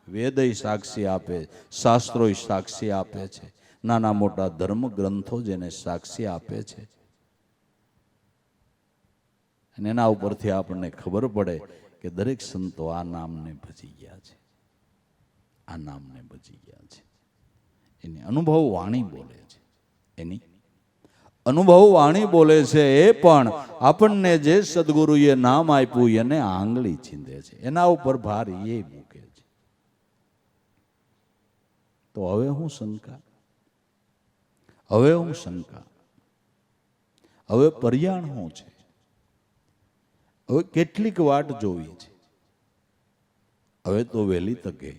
વેદય સાક્ષી આપે, શાસ્ત્રોય સાક્ષી આપે છે, નાના મોટા ધર્મ ગ્રંથો જેને સાક્ષી આપે છે. અને એના ઉપરથી આપણને ખબર પડે કે દરેક સંતો આ નામને ભજી ગયા છે, આ નામને ભજી ગયા છે. એની અનુભવ વાણી બોલે છે, એની અનુભવ વાણી બોલે છે. એ પણ આપણને જે સદગુરુએ નામ આપ્યું એને આંગળી ચીંધે છે, એના ઉપર ભાર એ મૂકે છે. તો હવે હું શંકા, હવે હું શંકા, હવે પર્યાણ શું છે? હવે કેટલીક વાટ જોવી છે. હવે તો વહેલી તકે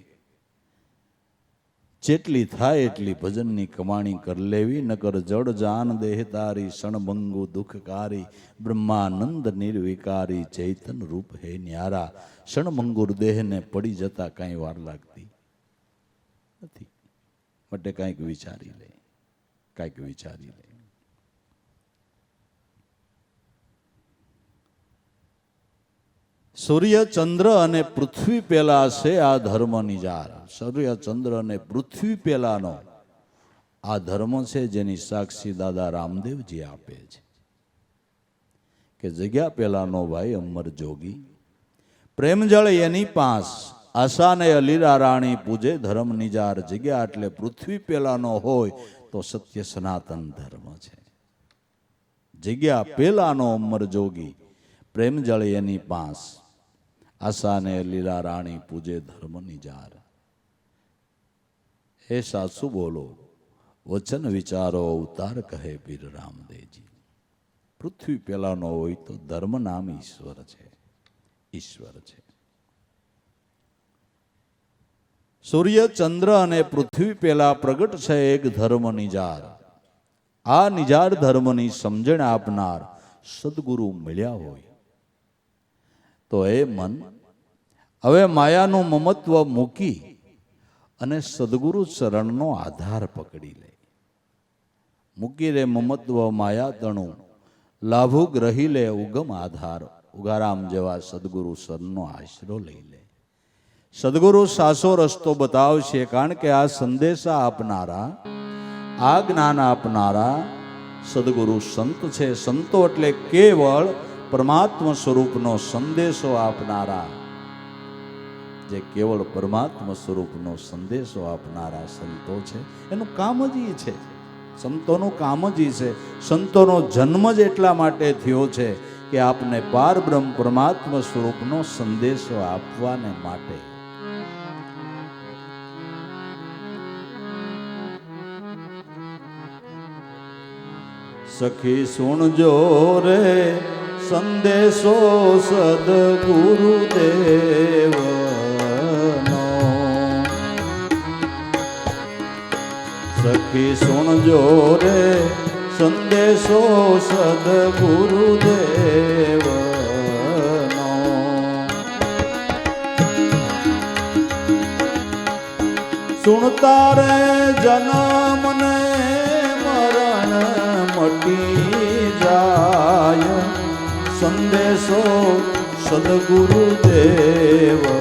જેટલી થાય એટલી ભજનની કમાણી કરી લેવી. નકર જડ જાન દેહ તારી, ક્ષણભંગુ દુઃખકારી, બ્રહ્માનંદ નિર્વિકારી, ચૈતન રૂપ હે ન્યારા. ક્ષણભંગુર દેહને પડી જતા કાંઈ વાર લાગતી નથી. માટે કાંઈક વિચારી લે, કાંઈક વિચારી લે. સૂર્ય, ચંદ્ર અને પૃથ્વી પેલા છે આ ધર્મ નિજાર. સૂર્ય, ચંદ્ર અને પૃથ્વી પેલાનો આ ધર્મ છે જેની સાક્ષી દાદા રામદેવજી આપે છે. કે જગ્યા પેલાનો ભાઈ અમર જોગી, પ્રેમજળ એની પાસ, આશાને અલીરા રાણી પૂજે ધર્મ નિજાર. જગ્યા એટલે પૃથ્વી પેલાનો હોય તો સત્ય સનાતન ધર્મ છે. જગ્યા પેલાનો અમર જોગી, પ્રેમજળ એની પાસ, આશાને લીલા રાણી પૂજે ધર્મ નિજાર. હે સાસુ બોલો, વચન વિચારો, અવતાર કહે પીર રામદેવજી. પૃથ્વી પેલાનો હોય તો ધર્મ નામ ઈશ્વર છે, ઈશ્વર છે. સૂર્ય, ચંદ્ર અને પૃથ્વી પેલા પ્રગટ છે એક ધર્મ નિજાર. આ નિજાર ધર્મની સમજણ આપનાર સદગુરુ મળ્યા હોય તો એ મન હવે માયાનું મમત્વ મૂકી અને સદગુરુ ચરણનો આધાર પકડી લે. મૂકી રે મમત્વ માયા તણું, લાભુ ગ્રહી લે ઉગમ આધાર. ઉગારામ જેવા સદગુરુ સરનો આશરો લઈ લે. સદગુરુ સાચો રસ્તો બતાવશે, કારણ કે આ સંદેશા આપનારા, આ જ્ઞાન આપનારા સદગુરુ સંત છે. સંતો એટલે કેવળ પરમાત્મા સ્વરૂપનો સંદેશો આપનારા, જે કેવળ પરમાત્મા સ્વરૂપનો સંદેશો આપનારા સંતો છે. એનું કામ જ એ છે, સંતોનું કામ જ એ છે. સંતોનો જન્મ જ એટલા માટે થયો છે કે આપને પાર બ્રહ્મ પરમાત્મા સ્વરૂપનો સંદેશો આપવાને માટે. સખી સુણજો રે સંદેશો સદગુરુદેવનો. સખી સુણજો રે સંદેશો સદગુરુદેવનો. સુણતા રે જન્મ ને મરણ મટી જાય, સંદેશો સદગુરુદેવનો.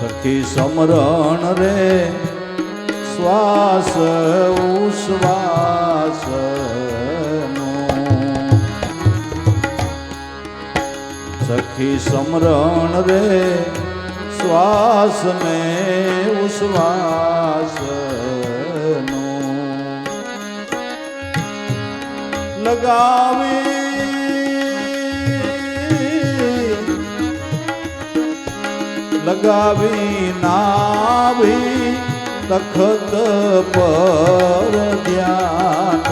સખી સમરણ રે શ્વાસ ઉશ્વાસ નો. સખી સમરણ રે શ્વાસ ને ઉશ્વાસ નો. લગાવી નાભી તખત પર ધ્યાન,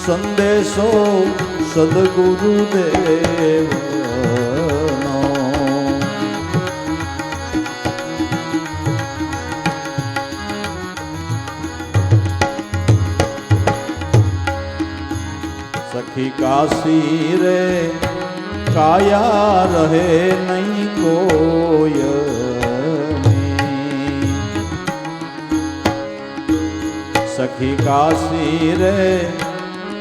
સંદેશો સદગુરુદેવનો. સખી કાશી રે કાયા રહે નહીં કોયની. સખી કાશી રે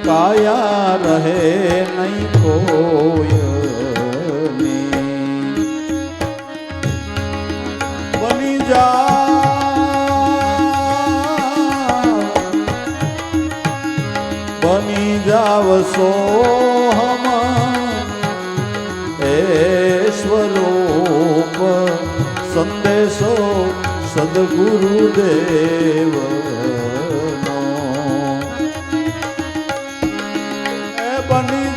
કાયા રહે નહીં કોયની. બની જાવ સોહમ એ સ્વરૂપ, સંદેશો સદગુરુદેવનો. એ બની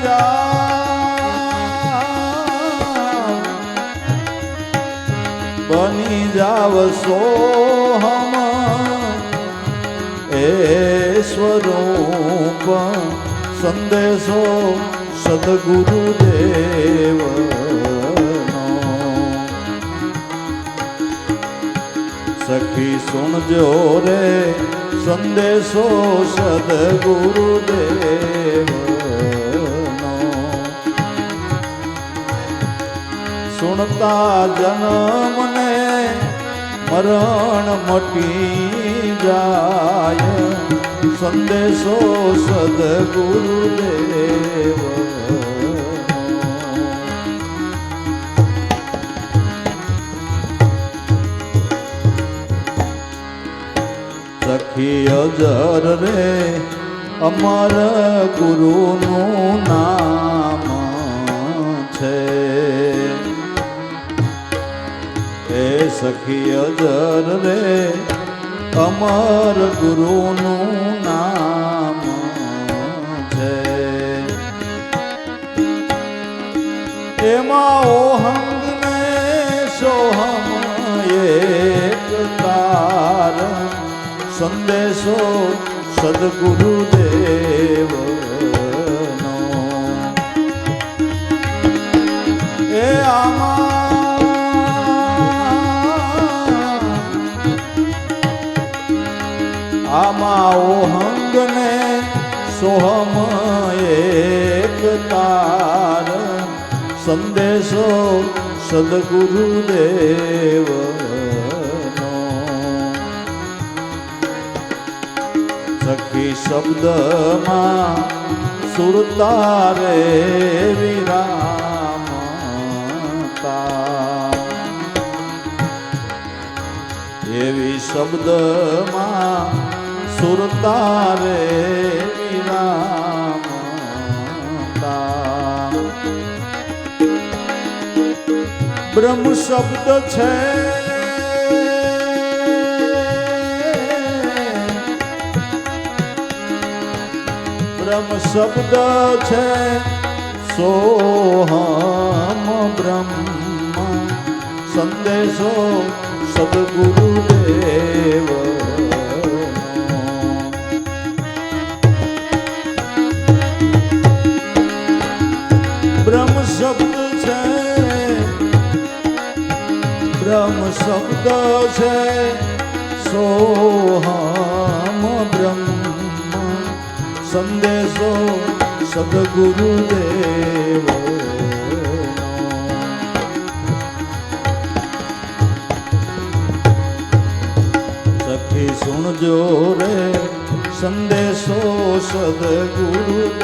જાવ સોહમ એ સ્વરૂપ, સંદેશો સદગુરુદેવનો. સખી સુણજો રે સંદેશો સદગુરુદેવનો. સુણતા જન્મ ને મરણ મટી જાય, સંદેશો સદગુરુદેવ. સખી અજર રે અમર ગુરુનું નામ છે. એ સખી અજર રે અમર ગુરુનું નામ છે. એમાં ઓહંગ ને સોહમ એક તાર, સંદેશો સદગુરુદેવનો. ઓહંગ ને સોહમ એક તાર સંદેશો સદગુરુદેવ સખી શબ્દમાં સુરતારે વિરામતા એવી શબ્દમાં સુરતારે વિરામતા બ્રહ્મ શબ્દ છે બ્રહ્મ શબ્દ છે સોહમ બ્રહ્મ સંદેશો સદગુરુદેવ બ્રહ્મ શબ્દ છે બ્રહ્મ શબ્દ છે સોહમ બ્રહ્મ સંદેશો સદગુરુદેવ સખી સુણજો રે સંદેશો સદગુરુદેવ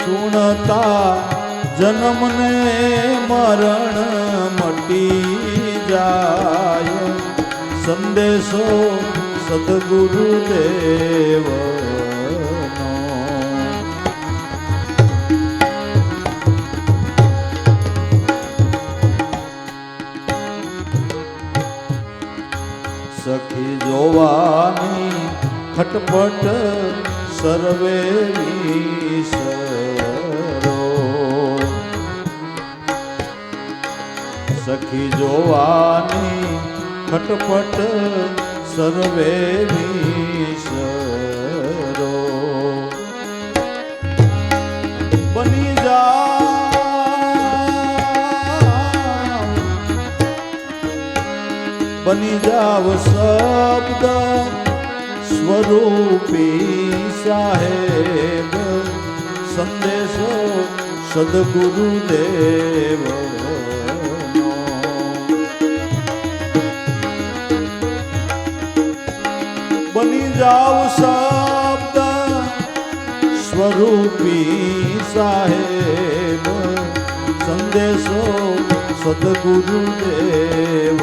સુણતા જન્મને મરણ મટી જાય સંદેશો સદગુરુદેવ સખી જોવાની ખટપટ સર્વે વિસરો સખી જોવાની ખટપટ સર્વે વિસરો બની જાવ શબ્દ સ્વરૂપી સાહેબ સંદેશો સદગુરુદેવ બની જાવ શબ્દ સ્વરૂપી સાહેબ સંદેશો સદગુરુદેવ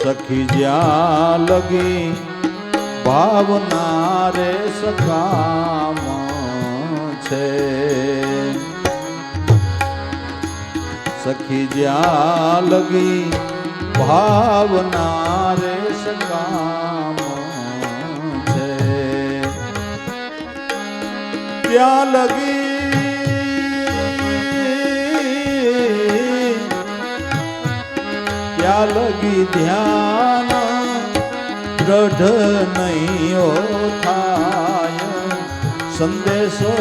સખી જ્યાં લગી ભાવના રે સકામ છે સખી જ્યાં લગી ભાવના રે સકામ છે ત્યાં લગી ત્યાં લગી ધ્યાન દ્રઢ નહીં થાય સંદેશો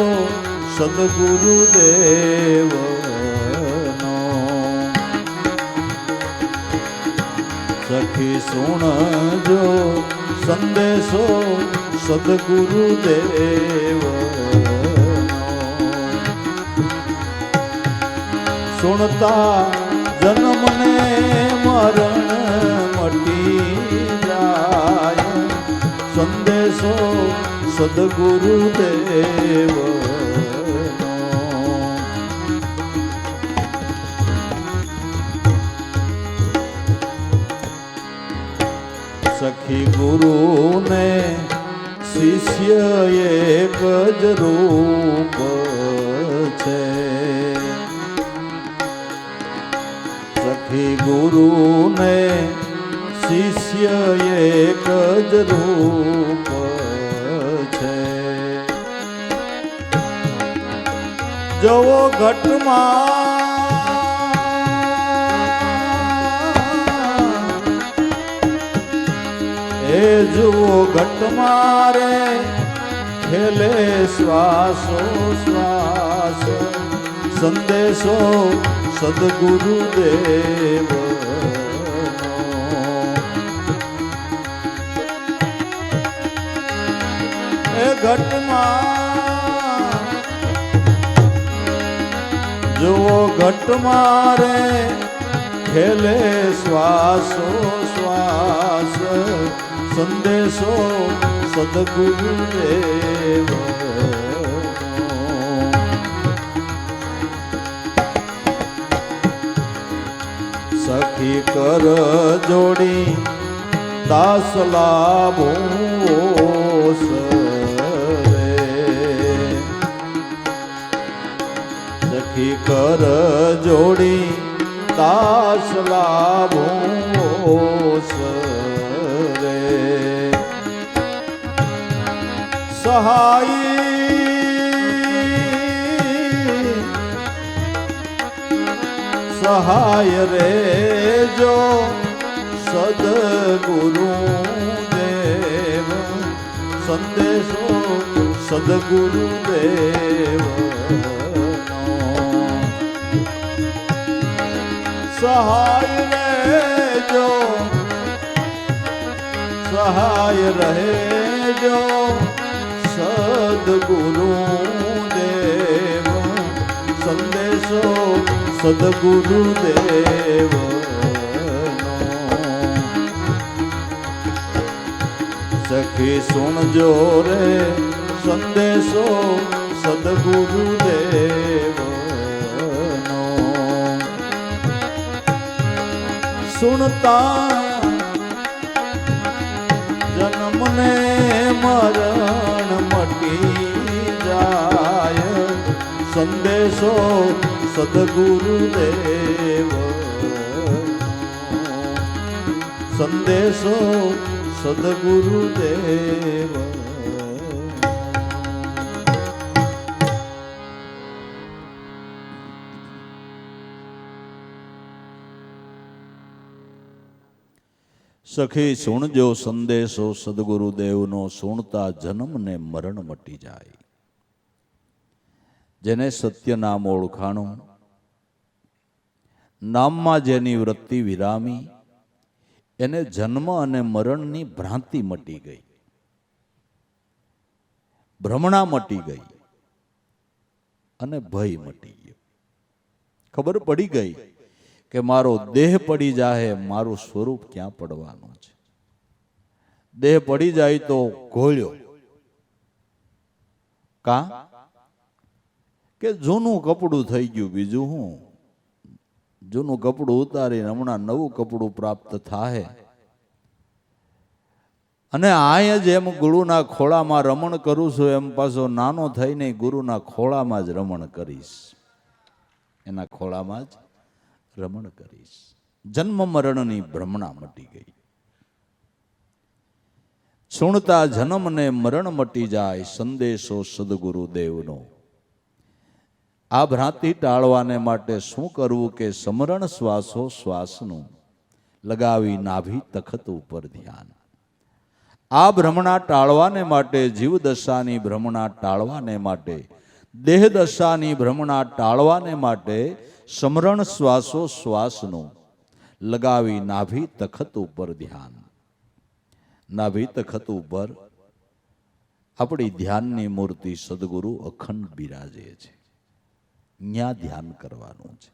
સદગુરુદેવ સખી સુણજો સંદેશો સદગુરુદેવ સુણતા જન્મને મરણ મટી જાય સંદેશો સદગુરુદેવ સખી ગુરુને શિષ્ય એક જ રૂપ છે સખી ગુરુને શિષ્ય એક જ રૂપ છે જવો ઘટમાં એ જુઓ ઘટમાં રે ખેલે શ્વાસો શ્વાસ સંદેશો સદગુરુદેવ એ ઘટમાં જુઓ ઘટમાં રે ખેલે શ્વાસો શ્વાસ સંદેશો સદગુરુદેવ સખી કર જોડી દાસ લાભો સખી કર જોડી દાસ લાભો રે સહાય રે જો સદગુરુ દેવ સંદેશો સદગુરુદેવ સહાય રહેજો સહાય રહેજો સદગુરુ દેવ સંદેશો સદગુરુદેવ સખી સુણજો રે સંદેશો સદગુરુદેવ સુણતા જન્મ ને મરણ મટી જાય સંદેશો સદગુરુદેવ સંદેશો સદગુરુદેવ સખી સુણજો સંદેશો સદગુરુદેવનો સુણતા જન્મ ને મરણ મટી જાય જેને સત્ય નામ ઓળખાણું નામમાં જેની વૃત્તિ વિરામી એને જન્મ અને મરણની ભ્રાંતિ મટી ગઈ ભ્રમણા મટી ગઈ અને ભય મટી ગયો ખબર પડી ગઈ કે મારો દેહ પડી જાય મારું સ્વરૂપ ક્યાં પડવાનું છે દેહ પડી જાય તો ઘોળ્યો કા કે જૂનું કપડું થઈ ગયું બીજું હું જૂનું કપડું ઉતારી હમણાં નવું કપડું પ્રાપ્ત થાય અને આય જ એમ ગુરુના ખોળામાં રમણ કરું છું એમ પાછો નાનો થઈને ગુરુના ખોળામાં જ રમણ કરીશ એના ખોળામાં જ રમણ કરીશ જન્મ મરણની ભ્રમણા મટી ગઈ સુણતા જન્મ ને મરણ મટી જાય સંદેશો સદગુરુદેવનો આ ભ્રાંતિ ટાળવાને માટે શું કરવું કે સમરણ શ્વાસો શ્વાસનું લગાવી નાભી તખત ઉપર ધ્યાન આ ભ્રમણા ટાળવાને માટે જીવ દશાની ભ્રમણા ટાળવાને માટે દેહ દશાની ભ્રમણા ટાળવાને માટે સમરણ શ્વાસો શ્વાસનું લગાવી નાભી તખત ઉપર ધ્યાન નાભી તખત ઉપર આપણી ધ્યાનની મૂર્તિ સદગુરુ અખંડ બિરાજે છે ન્યા ધ્યાન કરવાનું છે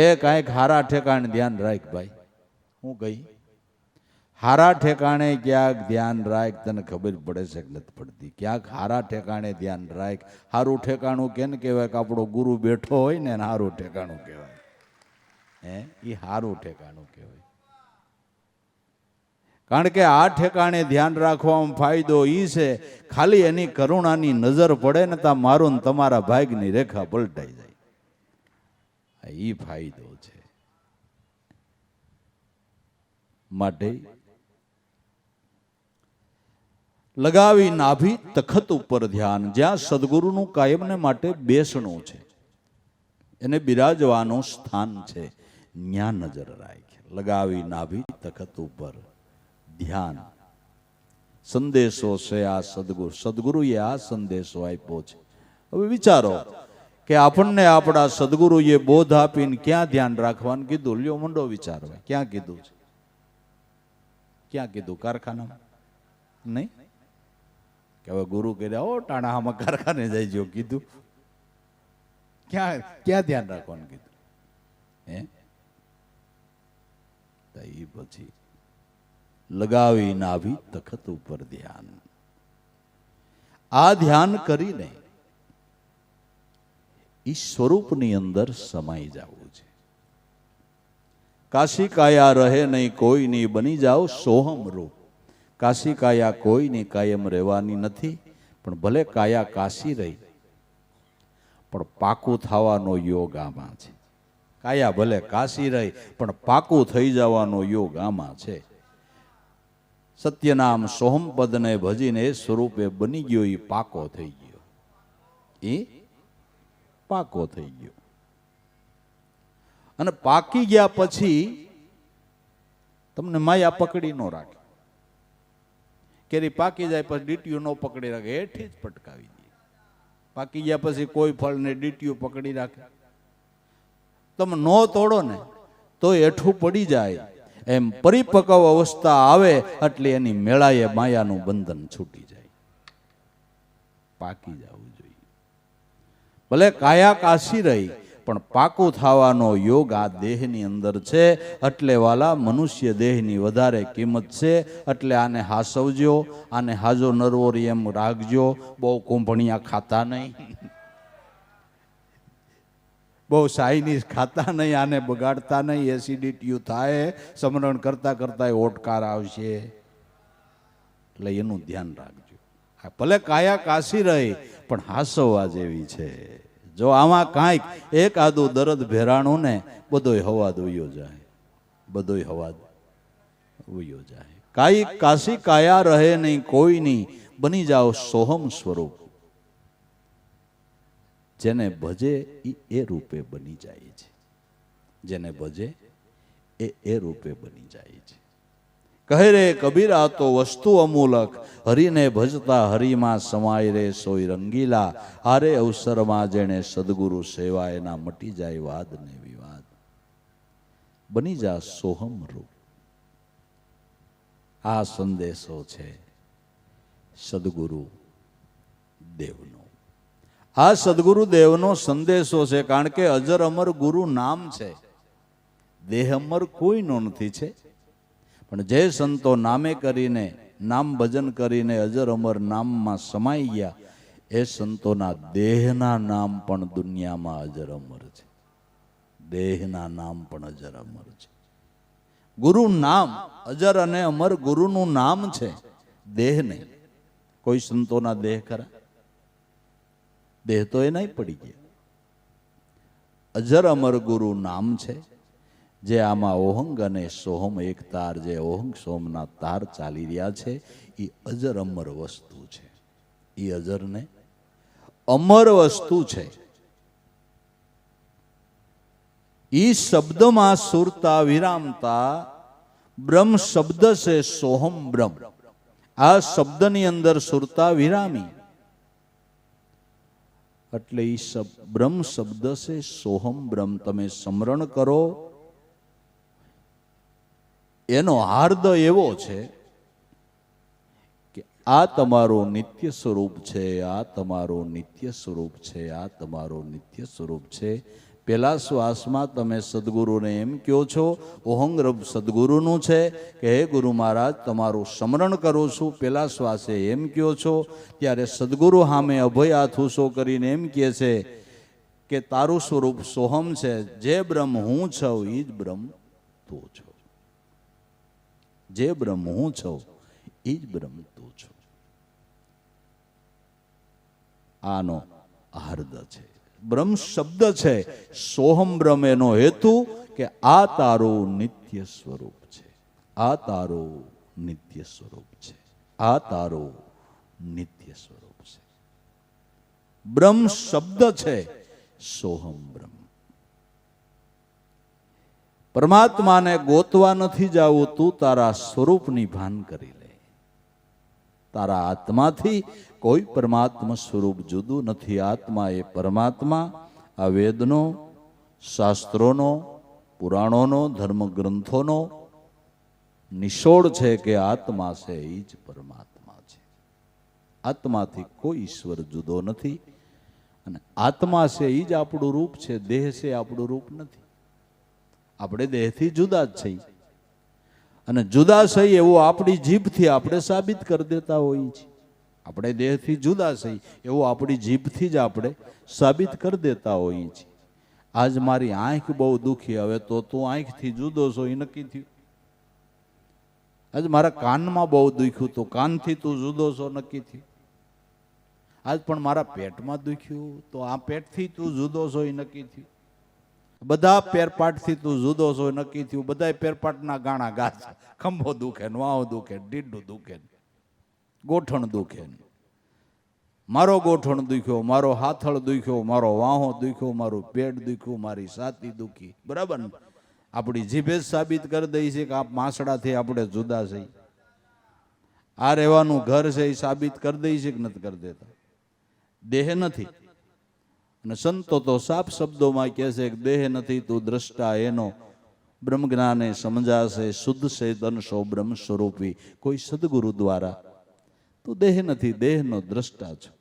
એ કાંઈક હારા ઠેકાણે ધ્યાન રાખ ભાઈ હું કહી હારા ઠેકાણે ક્યાંક ધ્યાન રાખ તને ખબર પડે છે કે નથી પડતી ક્યાંક હારા ઠેકાણે ધ્યાન રાખ હારું ઠેકાણું કેને કહેવાય કે આપણો ગુરુ બેઠો હોય ને હારું ઠેકાણું કહેવાય હે એ હારું ઠેકાણું કહેવાય કારણ કે આ ઠેકાણે ધ્યાન રાખવામાં ફાયદો એ છે ખાલી એની કરુણાની નજર પડે ને તા મારું ને તમારા ભાગની રેખા પલટાઈ જાય એ ફાયદો છે માટે લગાવી નાભી તખત ઉપર ધ્યાન જ્યાં સદગુરુનું કાયમને માટે બેસણું છે એને બિરાજવાનું સ્થાન છે ન્યા નજર રાખ લગાવી નાભી તખત ઉપર ધ્યાન સંદેશો છે આ સદગુરુ. સદગુરુએ આ સંદેશો આપ્યો છે. હવે વિચારો કે આપણને આપણા સદગુરુએ બોધ આપીને ક્યાં ધ્યાન રાખવાનું કીધું? લ્યો મંડો વિચારવા. ક્યાં કીધું છે? ક્યાં કીધું? કારખાનામાં નહીં કે હવે ગુરુ કર્યા ઓ ટાણામાં કારખાને જઈજો કીધું? ક્યાં ક્યાં ધ્યાન રાખવાનું કીધું? હે એ પછી લગાવી નાભી તખત ઉપર ધ્યાન. આ ધ્યાન કરીને ઈ સ્વરૂપની અંદર સમાઈ જવું છે. કાશી કાયા રહે નહીં કોઈની, બની જાઓ સોહમ રૂપ. કાશી કાયા કોઈની કાયમ રહેવાની નથી, પણ ભલે કાયા કાશી રહી પણ પાકું થવાનો યોગ આમાં છે. કાયા ભલે કાશી રહી પણ પાકું થઈ જવાનો યોગ આમાં છે. સત્યનામ સોહમ પદને ભજીને એ સ્વરૂપે બની ગયો. એ પાકો થઈ ગયો. એ પાકો થઈ ગયો. અને પાકી ગયા પછી તમને માયા પકડી ન રાખે. કેરી પાકી જાય પછી ડીટીયું ન પકડી રાખે, હેઠી જ પટકાવી દે. પાકી ગયા પછી કોઈ ફળને ડીટીયું પકડી રાખે? તમે ન તોડો ને તો હેઠું પડી જાય. એમ પરિપક્વ અવસ્થા આવે એટલે એની મેળાએ માયાનું બંધન છૂટી જાય. પાકી જવું જોઈએ. ભલે કાયા કાશી રહી પણ પાકું થવાનો યોગ આ દેહની અંદર છે. એટલે વાલા મનુષ્ય દેહની વધારે કિંમત છે. એટલે આને હાસવજો, આને હાજો નરવોરી એમ રાખજો. બહુ કુંભણિયા ખાતા નહીં, બહુ ચાઇનીઝ ખાતા નહીં, આને બગાડતા નહીં. એસિડિટીયું થાય, સમરણ કરતા કરતા ઓટકાર આવશે. એટલે એનું ધ્યાન રાખજો. ભલે કાયા કાશી રહી પણ હાસવવા જેવી છે. જો આમાં કાંઈક એક આદું દરદ ભેરાણું ને બધોય હવાદ ઉયો જાય, બધોય હવાદ ઉયો જાય. કાંઈક કાશી કાયા રહે નહીં કોઈની, બની જાઓ સોહમ સ્વરૂપ. જેને ભજે એ રૂપે બની જાય છે. જેને ભજે એ રૂપે બની જાય છે. કહે રે કબીરા તો વસ્તુ અમૂલક, હરિને ભજતા હરિમાં સમાય રે સોય રંગીલા. હારે અવસરમાં જેને સદગુરુ સેવા એના મટી જાય વાદ ને વિવાદ. બની જા સોહમ રૂપ. આ સંદેશો છે સદગુરુ દેવનો. આ સદગુરુ દેવનો સંદેશો છે. કારણ કે અજર અમર ગુરુ નામ છે. દેહ અમર કોઈનો નથી છે. પણ જે સંતો નામે કરીને, નામ ભજન કરીને અજર અમર નામમાં સમાઈ ગયા, એ સંતોના દેહના નામ પણ દુનિયામાં અજર અમર છે. દેહના નામ પણ અજર અમર છે. ગુરુ નામ અજર અને અમર ગુરુનું નામ છે, દેહ નહીં. કોઈ સંતોના દેહ ખરા? દેહ તો એ નહીં પડી ગયા. અજર અમર ગુરુ નામ છે. જે આમાં ઓહંગ અને સોહમ એક તાર, જે ઓહંગ સોમના તાર ચાલી રહ્યા છે, એ અજર અમર વસ્તુ છે. એ અજર ને અમર વસ્તુ છે. ઈ શબ્દમાં સુરતા વિરામતા બ્રહ્મ શબ્દ છે સોહમ બ્રહ્મ. આ શબ્દની અંદર સુરતા વિરામી એટલે ઈ બ્રહ્મ શબ્દ છે સોહમ બ્રહ્મ. તમે સ્મરણ કરો. એનો હાર્દ એવો છે કે આ તમારું નિત્ય સ્વરૂપ છે, આ તમારું નિત્ય સ્વરૂપ છે, આ તમારું નિત્ય સ્વરૂપ છે. પેલા શ્વાસમાં તમે સદગુરુને એમ કહો છો, ઓહંગ રબ સદગુરુનું છે કે હે ગુરુ મહારાજ તમારું સ્મરણ કરું છું. પેલા શ્વાસે એમ કહો છો ત્યારે સદગુરુ સામે અભય હાથ ઊંચો કરીને એમ કહે છે કે તારું સ્વરૂપ સોહમ છે. જે બ્રહ્મ હું છું એ જ બ્રહ્મ તું છો. જે બ્રહ્મ હું છું એ જ બ્રહ્મ તું છો. આનો હાર્દ છે. બ્રહ્મ શબ્દ છે, સોહમ બ્રહ્મ એનો હેતુ કે આ તારું નિત્ય સ્વરૂપ છે. આ તારું નિત્ય સ્વરૂપ છે. આ તારું નિત્ય સ્વરૂપ છે. બ્રહ્મ શબ્દ છે, સોહમ બ્રહ્મ. પરમાત્માને ગોતવા નથી જાવું, તું તારા સ્વરૂપની ભાન કરી લે. તારા આત્માથી કોઈ પરમાત્મા સ્વરૂપ જુદું નથી. આત્મા એ પરમાત્મા. આ વેદનો, શાસ્ત્રોનો, પુરાણોનો, ધર્મગ્રંથોનો નિશોડ છે કે આત્મા છે એ જ પરમાત્મા છે. આત્માથી કોઈ ઈશ્વર જુદો નથી. અને આત્મા છે એ જ આપણું રૂપ છે. દેહ છે આપણું રૂપ નથી. આપણે દેહથી જુદા જ છીએ. અને જુદા છીએ એવું આપણી જીભથી આપણે સાબિત કરી દેતા હોઈએ છીએ. આપણે દેહથી જુદા છીએ એવું આપણી જીભથી જ આપણે સાબિત કરી દેતા હોઈએ છીએ. આજ મારી આંખ બહુ દુખી, હવે તો તું આંખથી જુદો છો એ નક્કી થયું. આજ મારા કાનમાં બહુ દુખ્યું, તો કાનથી તું જુદો છો નક્કી થયું. આજ પણ મારા પેટમાં દુખ્યું, તો આ પેટથી તું જુદો છો એ નક્કી થયું. બધા પેરપાટથી તું જુદો છો નક્કી થયું. બધા પેરપાટના ગાણા ગાસ, ખંભો દુખે, વાવ દુખે, ડીડું દુખે, ગોઠણ દુખે. મારો ગોઠણ દુખ્યો, મારો હાથળ દુખ્યો, મારો વાહો દુખ્યો, મારું પેટ દુખ્યું, મારી છાતી દુખી. બરાબર ને? આપણી જીભે જ સાબિત કરી દઈ છે કે આ માસડાથી આપણે જુદા છીએ. આ રહેવાનું ઘર છે એ સાબિત કરી દઈ છે કે નથી કરી દેતા? દેહ નથી. અને સંતો તો સાફ શબ્દોમાં કહે છે કે દેહ નથી તું દ્રષ્ટા એનો, બ્રહ્મ જ્ઞાને સમજાશે, શુદ્ધ ચેતન સો બ્રહ્મ સ્વરૂપી. કોઈ સદગુરુ દ્વારા તું દેહ નથી, દેહનો દ્રષ્ટા છો.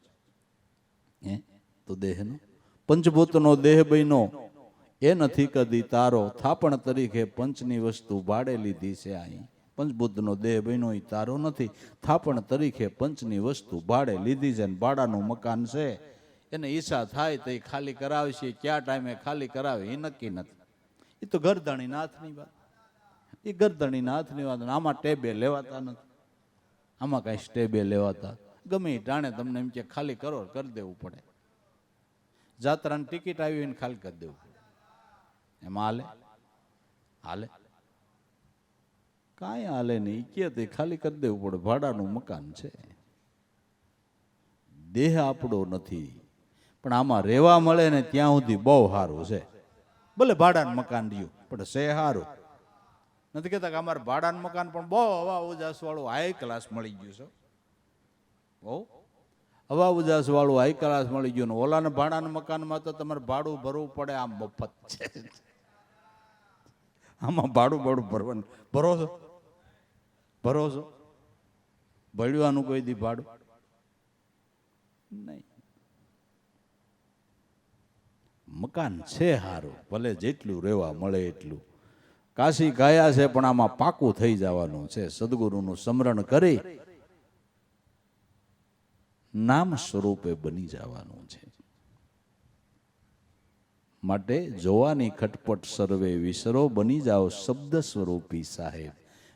તો દેહનો પંચભૂતનો દેહ બન્યો એ નથી કદી તારો. થાપણ તરીકે પંચની વસ્તુ ભાડે લીધી છે. અહીં પંચભૂતનો દેહ બન્યો એ તારો નથી. થાપણ તરીકે પંચની વસ્તુ ભાડે લીધી છે. ભાડાનું મકાન છે, એને ઈચ્છા થાય તો એ ખાલી કરાવશે. ક્યાં ટાઈમે ખાલી કરાવે એ નક્કી નથી. એ તો ગરદણી નાથની વાત. એ ગરદણી નાથની વાત. આમાં ટેબે લેવાતા નથી. આમાં કઈ સ્ટેબે લેવાતા. ગમે એ ટાણે તમને એમ કે ખાલી કરો, કરી દેવું પડે. જાત્રાની ટિકિટ આવી ને ખાલી કરી દેવું પડે. એમાં હાલે? હાલે? કાંઈ હાલે નહીં. કે તે ખાલી કરી દેવું પડે. ભાડાનું મકાન છે. દેહ આપણો નથી, પણ આમાં રહેવા મળે ને ત્યાં સુધી બહુ સારું છે. ભલે ભાડાનું મકાન રહ્યું પણ છે સારું. નથી કહેતા કે અમારે ભાડાનું મકાન પણ બહુ હવા ઉજાસ વાળું હાઈ ક્લાસ મળી ગયું છે. બહુ હવા ઉજાસ વાળું હાઈ ક્લાસ મળી ગયું. ને ઓલાના ભાડાના મકાનમાં તો તમારે ભાડું ભરવું પડે. આમ મફત છે. આમાં ભાડું ભરવાનું ભરોસો ભરોસો ભળવાનું કોઈ દી ભાડું નહીં. મકાન છે સારું, ભલે જેટલું રહેવા મળે એટલું. કાશી ગાયા છે પણ આમાં પાકું થઈ જવાનું છે. સદગુરુનું સ્મરણ કરી નામ સ્વરૂપે બની જવાનું છે. માટે જોવાની ખટપટ સર્વે વિસરો, બની જાઓ શબ્દ સ્વરૂપી સાહેબ.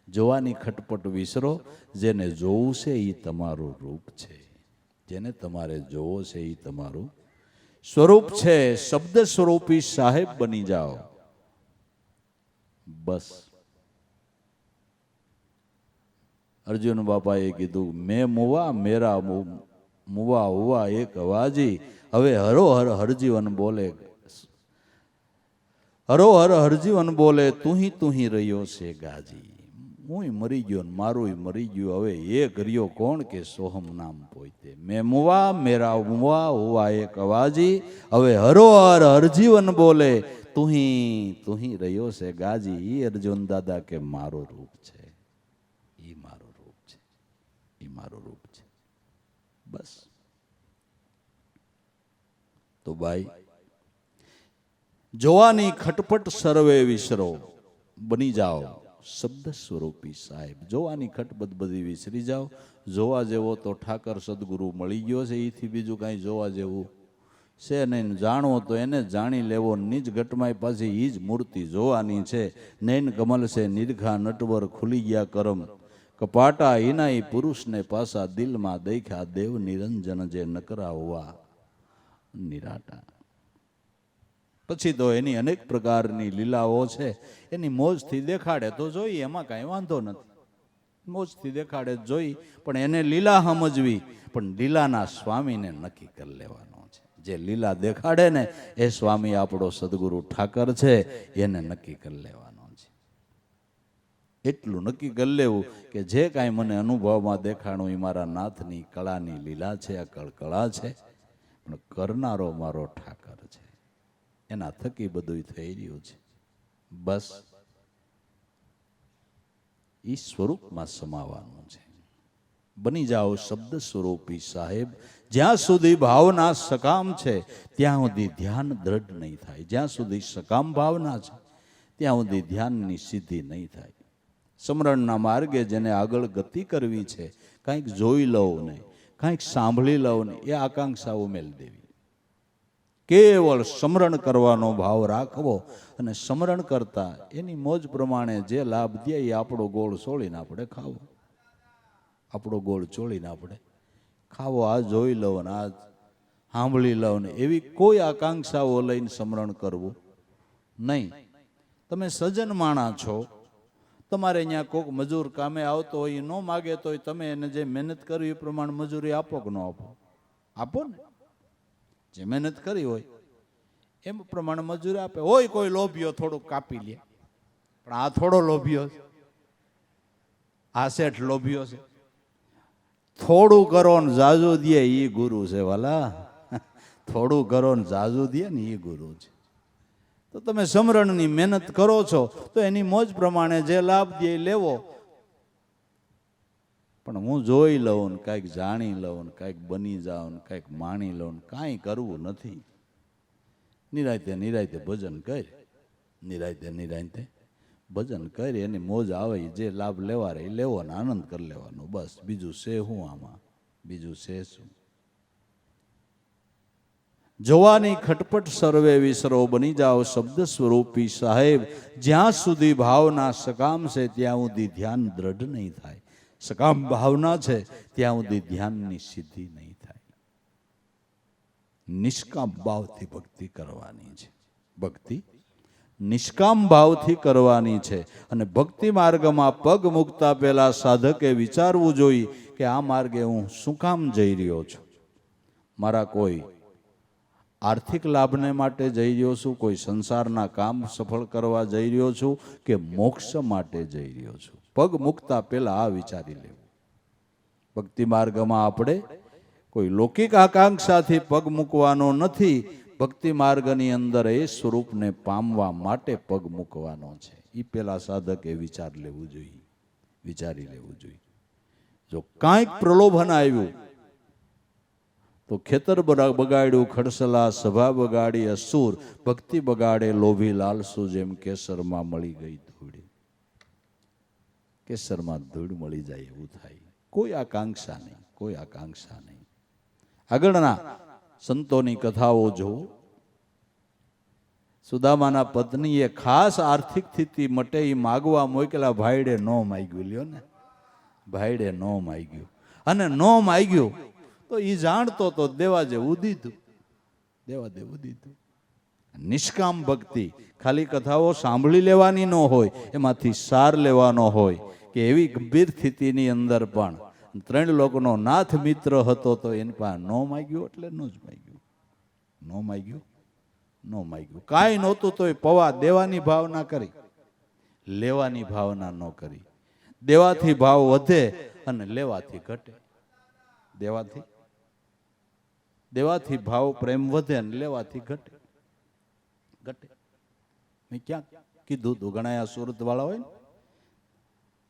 જોવાની ખટપટ વિસરો. જેને જોવું છે એ તમારું રૂપ છે. જેને તમારે જોવો છે એ તમારું સ્વરૂપ છે. શબ્દ સ્વરૂપી સાહેબ બની જાઓ. બસ. અર્જુન બાપાએ કીધું મેં મુવા મેરા મુવા હુઆ એક અવાજી. હવે હરોહર હરજીવન બોલે, હરોહર હરજીવન બોલે, તું હી રહ્યો છે ગાજી. હું મરી ગયો ને મારું મરી ગયું. હવે એ કર્યો કોણ કે સોહમ નામ પોતે. મેં મુવા મેરા મુવા હુઆ એક અવાજી. હવે હરોહર હરજીવન બોલે, તું હી રહ્યો છે ગાજી. એ અર્જુન દાદા કે મારું રૂપ છે. એ મારું રૂપ છે. એ મારું રૂપ છે. બસ. તો ભાઈ જોવાની ખટપટ સર્વે વિસરો, બની જાઓ શબ્દ સ્વરૂપી સાહેબ. જોવાની ખટપટ બધી વિસરી જાઓ. જોવા જેવો તો ઠાકર સદગુરુ મળી ગયો છે. એથી બીજું કાંઈ જોવા જેવું છે નહીં. જાણવો તો એને જાણી લેવો. નિજ ઘટમાં પાછી એ જ મૂર્તિ જોવાની છે. નૈન કમલ છે નિર્ઘા નટવર ખુલી ગયા કરમ. કપાટા હિનાઈ પુરુષને પાસા દિલમાં દેખ્યા દેવ નિરંજન જે નકરા હોવા નિરાટા. પછી તો એની અનેક પ્રકારની લીલાઓ છે. એની મોજથી દેખાડે તો જોઈએ, એમાં કાંઈ વાંધો નથી. મોજથી દેખાડે જોઈ, પણ એને લીલા સમજવી. પણ લીલાના સ્વામીને નક્કી કરી લેવાનો છે. જે લીલા દેખાડે ને એ સ્વામી આપણો સદગુરુ ઠાકર છે. એને નક્કી કરી લેવાનો છે. એટલું નક્કી કરી લેવું કે જે કાંઈ મને અનુભવમાં દેખાણું એ મારા નાથની કળાની લીલા છે, આ કળા છે, પણ કરનારો મારો ઠાકર છે, એના થકી બધું થઈ રહ્યું છે. બસ એ સ્વરૂપમાં સમાવાનું છે. બની જાઓ શબ્દ સ્વરૂપી સાહેબ. જ્યાં સુધી ભાવના સકામ છે ત્યાં સુધી ધ્યાન દ્રઢ નહીં થાય. જ્યાં સુધી સકામ ભાવના છે ત્યાં સુધી ધ્યાનની સિદ્ધિ નહીં થાય. સમરણના માર્ગે જેને આગળ ગતિ કરવી છે, કાંઈક જોઈ લઉં ને, કાંઈક સાંભળી લઉં ને, એ આકાંક્ષાઓ મેલી દેવી. કેવળ સમરણ કરવાનો ભાવ રાખવો અને સમરણ કરતા એની મોજ પ્રમાણે જે લાભ દે એ આપણો ગોળ છોડીને આપણે ખાવો. આપણો ગોળ ચોળીને આપણે ખાવો. આ જોઈ લઉં ને, આ સાંભળી લઉં ને, એવી કોઈ આકાંક્ષાઓ લઈને સમરણ કરવું નહીં. તમે સજ્જન માણા છો, તમારે અહીંયા કોઈક મજૂર કામે આવતો હોય, એ ન માગે તોય તમે એને જે મહેનત કરી એ પ્રમાણે મજૂરી આપો કે ન આપો? આપો ને. જે મહેનત કરી હોય એમ પ્રમાણે મજૂરી આપે. હોય કોઈ લોભીઓ થોડુંક કાપી લે, પણ આ થોડો લોભીઓ છે, આ શેઠ લોભીઓ છે. થોડું કરો ને જાજુ દે એ ગુરુ છે વાલા. થોડું કરો ને જાજુ દે ને એ ગુરુ છે. તો તમે સમરણની મહેનત કરો છો તો એની મોજ પ્રમાણે જે લાભ દે એ લેવો. પણ હું જોઈ લઉં ને, કાંઈક જાણી લઉં ને, કાંઈક બની જાઉં ને, કાંઈક માણી લઉં ને, કાંઈ કરવું નથી. નિરાંતે નિરાંતે ભજન કર, નિરાંતે નિરાંતે ભજન કરી, એની મોજ આવે જે લાભ લેવા રહે એ લેવો ને આનંદ કરી લેવાનો. બસ બીજું છે શું આમાં? બીજું છે શું? જોવાની ખટપટ સર્વે વિસરો. બની જાઓ શબ્દ સ્વરૂપી સાહેબ. જ્યાં સુધી ભાવના સકામ છે ત્યાં સુધી ધ્યાન દ્રઢ નહીં થાય. સકામ ભાવના છે ત્યાં સુધી ધ્યાનની સિદ્ધિ નહીં થાય. નિષ્કામ ભાવથી ભક્તિ કરવાની છે. ભક્તિ નિષ્કામ ભાવથી કરવાની છે. અને ભક્તિ માર્ગમાં પગ મૂકતા પહેલા સાધકે વિચારવું જોઈએ કે આ માર્ગે હું શું કામ જઈ રહ્યો છું? મારા કોઈ આર્થિક લાભને માટે જઈ રહ્યો છું, કોઈ સંસારના કામ સફળ કરવા જઈ રહ્યો છું, કે મોક્ષ માટે જઈ રહ્યો છું? પગ મૂકતા પહેલા આ વિચારી લેવું. ભક્તિ માર્ગમાં આપણે કોઈ લૌકિક આકાંક્ષાથી પગ મૂકવાનો નથી. ભક્તિ માર્ગની અંદર એ સ્વરૂપને પામવા માટે પગ મૂકવાનો છે. એ પેલા સાધકે વિચારી લેવું જોઈએ. જો કાંઈક પ્રલોભન આવ્યું તો ખેતર બગાડ્યું ખડસલા, સભા બગાડી અસુર, ભક્તિ બગાડે લોભી લાલસુ. જેમ કેસરમાં મળી ગઈ ધૂળ, કેસરમાં ધૂળ મળી જાય એવું થાય. કોઈ આકાંક્ષા નહીં, કોઈ આકાંક્ષા નહીં. આગળના સંતોની કથાઓ જો, સુદામાના પત્નીએ ખાસ આર્થિક સ્થિતિ મટે એ માગવા મોકલા. ભાઈડે નો માગ્યું. લ્યો ને, ભાઈડે નો માગ્યું. અને નો માગ્યું તો એ જાણતો તો દેવા જેવું દીધું, દેવા દેવું દીધું. નિષ્કામ ભક્તિ ખાલી કથાઓ સાંભળી લેવાની ન હોય, એમાંથી સાર લેવાનો હોય કે એવી ગંભીર સ્થિતિની અંદર પણ 3 લોકોનો નાથ મિત્ર હતો તો એની પાસે ન માગ્યું એટલે ન જ માગ્યું. ન માગ્યું, ન માગ્યું. કાંઈ નહોતું તો એ પવા દેવાની ભાવના કરી, લેવાની ભાવના ન કરી. દેવાથી ભાવ વધે અને લેવાથી ઘટે. દેવાથી ભાવ પ્રેમ વધે અને લેવાથી ઘટે. મેં ક્યાં કીધું તું? ઘણા સુરત વાળા હોય ને,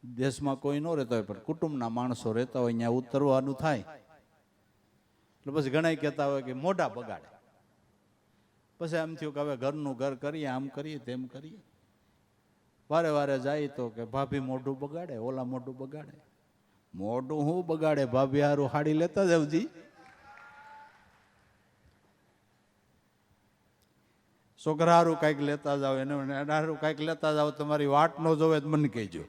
દેશમાં કોઈ ન રહેતા હોય પણ કુટુંબના માણસો રહેતા હોય, અહીંયા ઉતરવાનું થાય એટલે પછી ઘણા કહેતા હોય કે મોઢા બગાડે. પછી એમ થયું કે હવે ઘરનું ઘર કરીએ, આમ કરીએ, તેમ કરીએ. વારે વારે જાય તો કે ભાભી મોઢું બગાડે, ઓલા મોઢું બગાડે. મોઢું હું બગાડે? ભાભી હારું હાડી લેતા જાવજી. છોકરા હારું કાંઈક લેતા જાવ, એને હારું કાંઈક લેતા જાવ. તમારી વાટ ન જોવે તો મને કહેજો.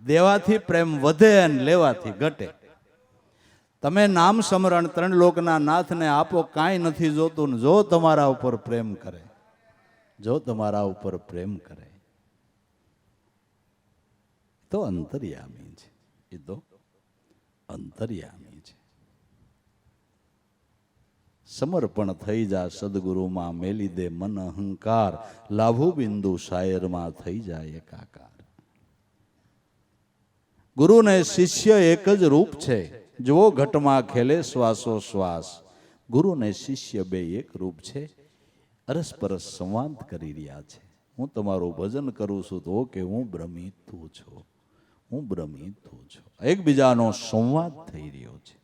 દેવાથી પ્રેમ વધે અને લેવાથી ઘટે. તમે નામ સમરણ 3 લોકના નાથને આપો, કાંઈ નથી જોતું. ને જો તમારા ઉપર પ્રેમ કરે, જો તમારા ઉપર પ્રેમ કરે તો અંતર્યામી છે. એ તો અંતર્યામી છે. સમર્પણ થઈ જા સદગુરુમાં, મેલી દે મન અહંકાર. લાભુ બિંદુ શાયરમાં થઈ જાય એકાકાર. ગુરુ ને શિષ્ય એક જ રૂપ છે, જુઓ ઘટમાં ખેલે શ્વાસો શ્વાસ. ગુરુ ને શિષ્ય બે એક રૂપ છે, અરસપરસ સંવાદ કરી રહ્યા છે. હું તમારું ભજન કરું છું તો કે હું ભ્રમિત છું, હું ભ્રમિત છું. એકબીજાનો સંવાદ થઈ રહ્યો છે.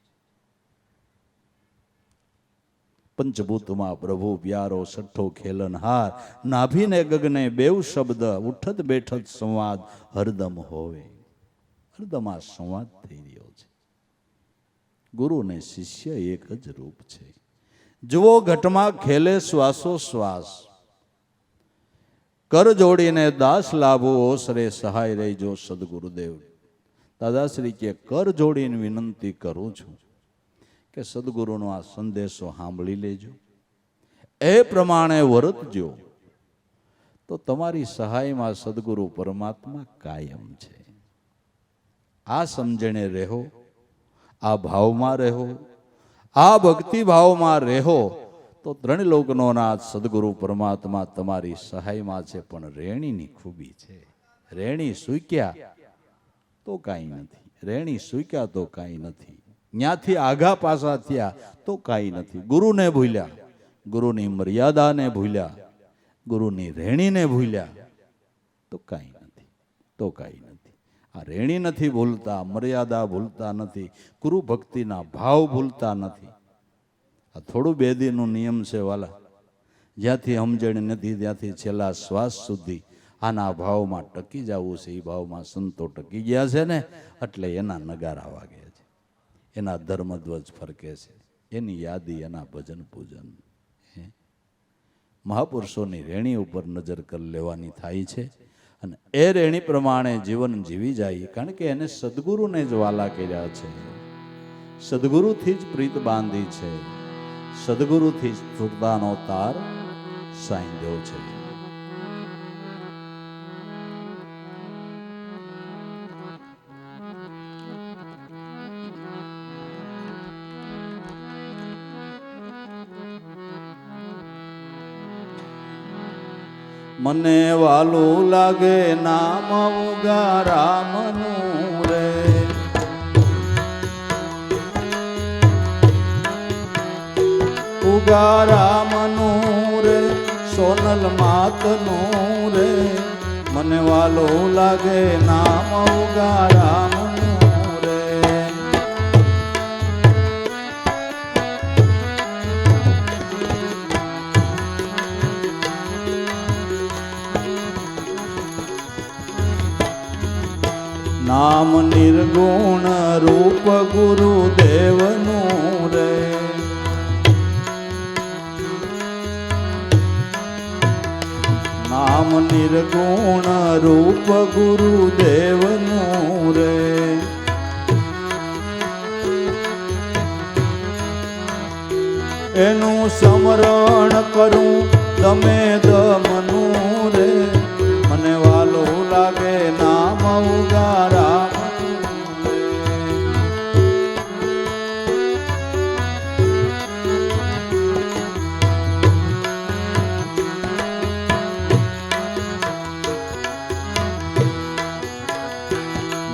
પંચભૂતમાં પ્રભુ પ્યારો છઠ્ઠો ખેલનહાર, નાભીને ગગને બેવ શબ્દ, ઉઠત બેઠત સંવાદ હરદમ હોવે. હરદમ આ સંવાદ થઈ રહ્યો છે. ગુરુ ને શિષ્ય એક જ રૂપ છે, જુઓ ઘટમાં ખેલે શ્વાસો શ્વાસ. કર જોડીને દાસ લાભો ઓસરે સહાય રહેજો સદગુરુદેવ. દાદાશ્રી કે કર જોડીને વિનંતી કરું છું કે સદગુરુનો આ સંદેશો સાંભળી લેજો, એ પ્રમાણે વર્તજો તો તમારી સહાયમાં સદગુરુ પરમાત્મા કાયમ છે. આ સમજણે રહો, આ ભાવમાં રહો, આ ભક્તિ ભાવમાં રહો તો ત્રણ લોકનો નાથ સદગુરુ પરમાત્મા તમારી સહાયમાં છે. પણ રેણીની ખૂબી છે, રેણી સૂક્યા તો કાંઈ નથી, રેણી સૂક્યા તો કાંઈ નથી, ત્યાંથી આઘા પાછા થયા તો કાંઈ નથી. ગુરુને ભૂલ્યા, ગુરુની મર્યાદાને ભૂલ્યા, ગુરુની રેણીને ભૂલ્યા તો કાંઈ નથી, તો કાંઈ નથી. આ રેણી નથી ભૂલતા, મર્યાદા ભૂલતા નથી, ગુરુ ભક્તિના ભાવ ભૂલતા નથી. આ થોડું બેદીનું નિયમ છે વાલા. જ્યાંથી સમજણ નથી ત્યાંથી છેલ્લા શ્વાસ સુધી આના ભાવમાં ટકી જવું છે. એ ભાવમાં સંતો ટકી ગયા છે ને, એટલે એના નગારા વાગે છે, એના ધર્મધ્વજ ફરકે છે, એની યાદી, એના ભજન પૂજન. મહાપુરુષોની રેણી ઉપર નજર કરી લેવાની થાય છે અને એ રેણી પ્રમાણે જીવન જીવી જાય. કારણ કે એને સદગુરુને જ વાલા કર્યા છે, સદગુરુથી જ પ્રીત બાંધી છે, સદગુરુથી જ સ્થૂળતાનો તાર સાંધ્યો છે. મને વાલું લાગે નામ ઉગા રામનું રે, ઉગા રામનું રે, સોનલ માતનું રે. મને વાલું લાગે નામ ઉગા રામનું રે. નામ નિર્ગુણ રૂપ ગુરુદેવનું રે, નામ નિર્ગુણ રૂપ ગુરુદેવનું રે. એનું સ્મરણ કરું તમે દમનું રે. મને વાલું લાગે નામ ઉગા રામનું રે.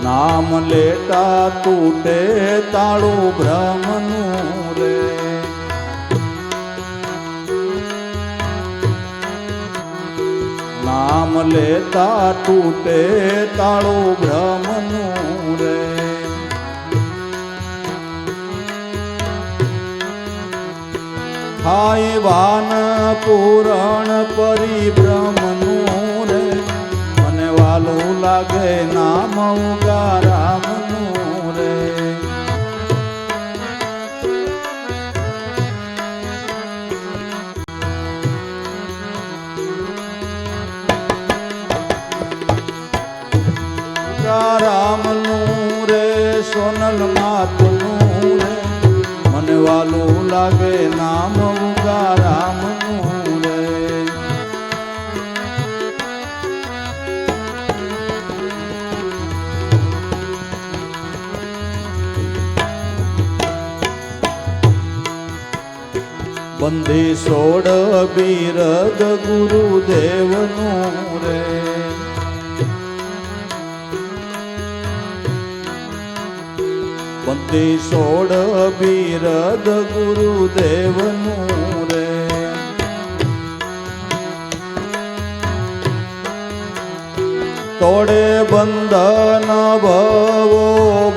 નામ લેતા તૂટે તાળું બ્રહ્મનું રે. નામ લેતા તૂટે તાળું બ્રહ્મનું રે. થાય વાન પૂરણ પરિભ્રમનું રે. મને વાલું લાગે નામ ઉગા રામનું રે. રામનું રે, સોનલ માતનું રે. મને વાલું લાગે નામ ઉગા રામનું રે. બંધી સોડ બિરદ ગુરુદેવનું રે. મોતી સોડ બિરદ ગુરુદેવનું રે. તોડે બંધન ભવો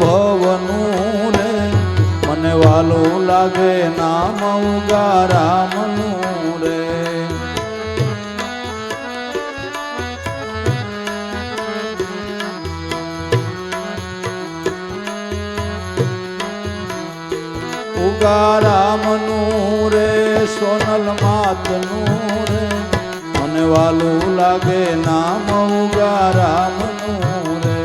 ભવનું રે. મને વાલું લાગે નામ ઉગારામનું રે. ઉગારામનું રે સોનલ માતનું રે. મને વાલું લાગે નામ ઉગારામનું રે.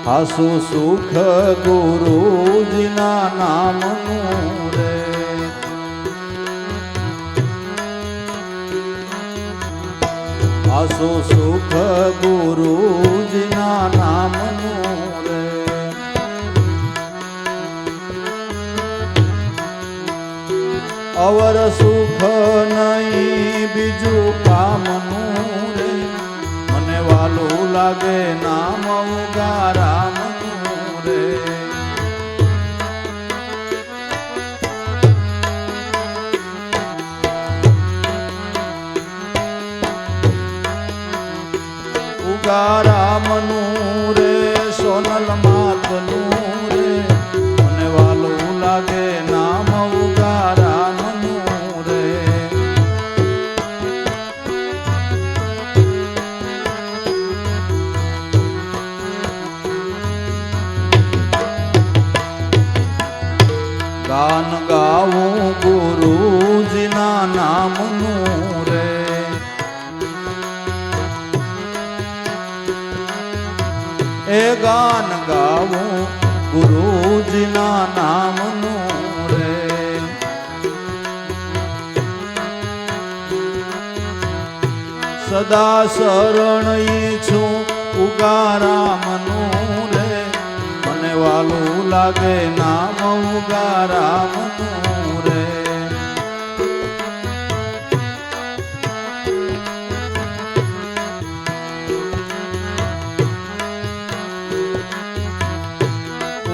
હાસુ સુખ ગુરુજીના નામનું રે. હાસુ સુખ ગુરુજીના નામનું રે. અવર સુખ નહીં બીજું કામનું રે. મને વાલું લાગે નામ ઉગારામનું રે. ઉગારામનું રે સોનલ માતનું રે. મને વાલું લાગે નામ ઉગારામનું રે. ગાન ગાવું ગુરુજીના નામનું રે. એ ગાન ગાવું ગુરુજીના નામનું રે. સદા શરણ ઈચ્છું ઉગારામનું રે. મને વાલું લાગે નામ ઉગારામનું રે.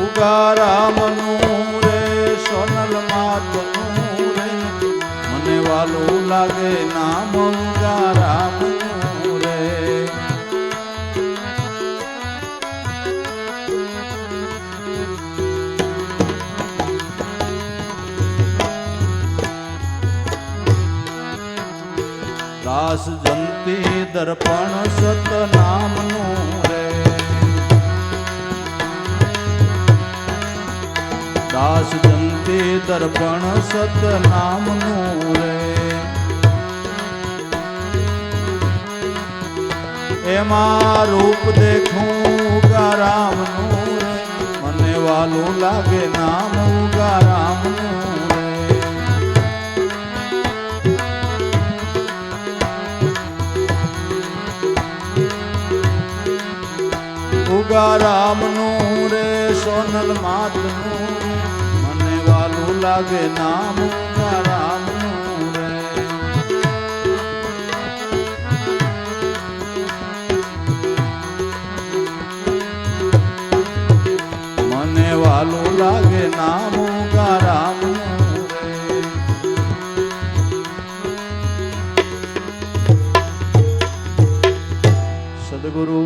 ઉગારામનું રે સોનલ માતનું રે. મને વાલું લાગે નામ ઉગારામનું રે. દાસ જંતી દર્પણ સત નામનું રે. દાસ જંતી દર્પણ સત નામનું રે. એમાં રૂપ દેખું ઉગારામનું રે. મને વાલું લાગે નામ ઉગારામનું રે. ઉગારામનું રે સોનલ માતનું રે. મને વાલું લાગે નામ ઉગારામનું રે. મને વાલું લાગે નામ ઉગારામનું રે. સદગુરુ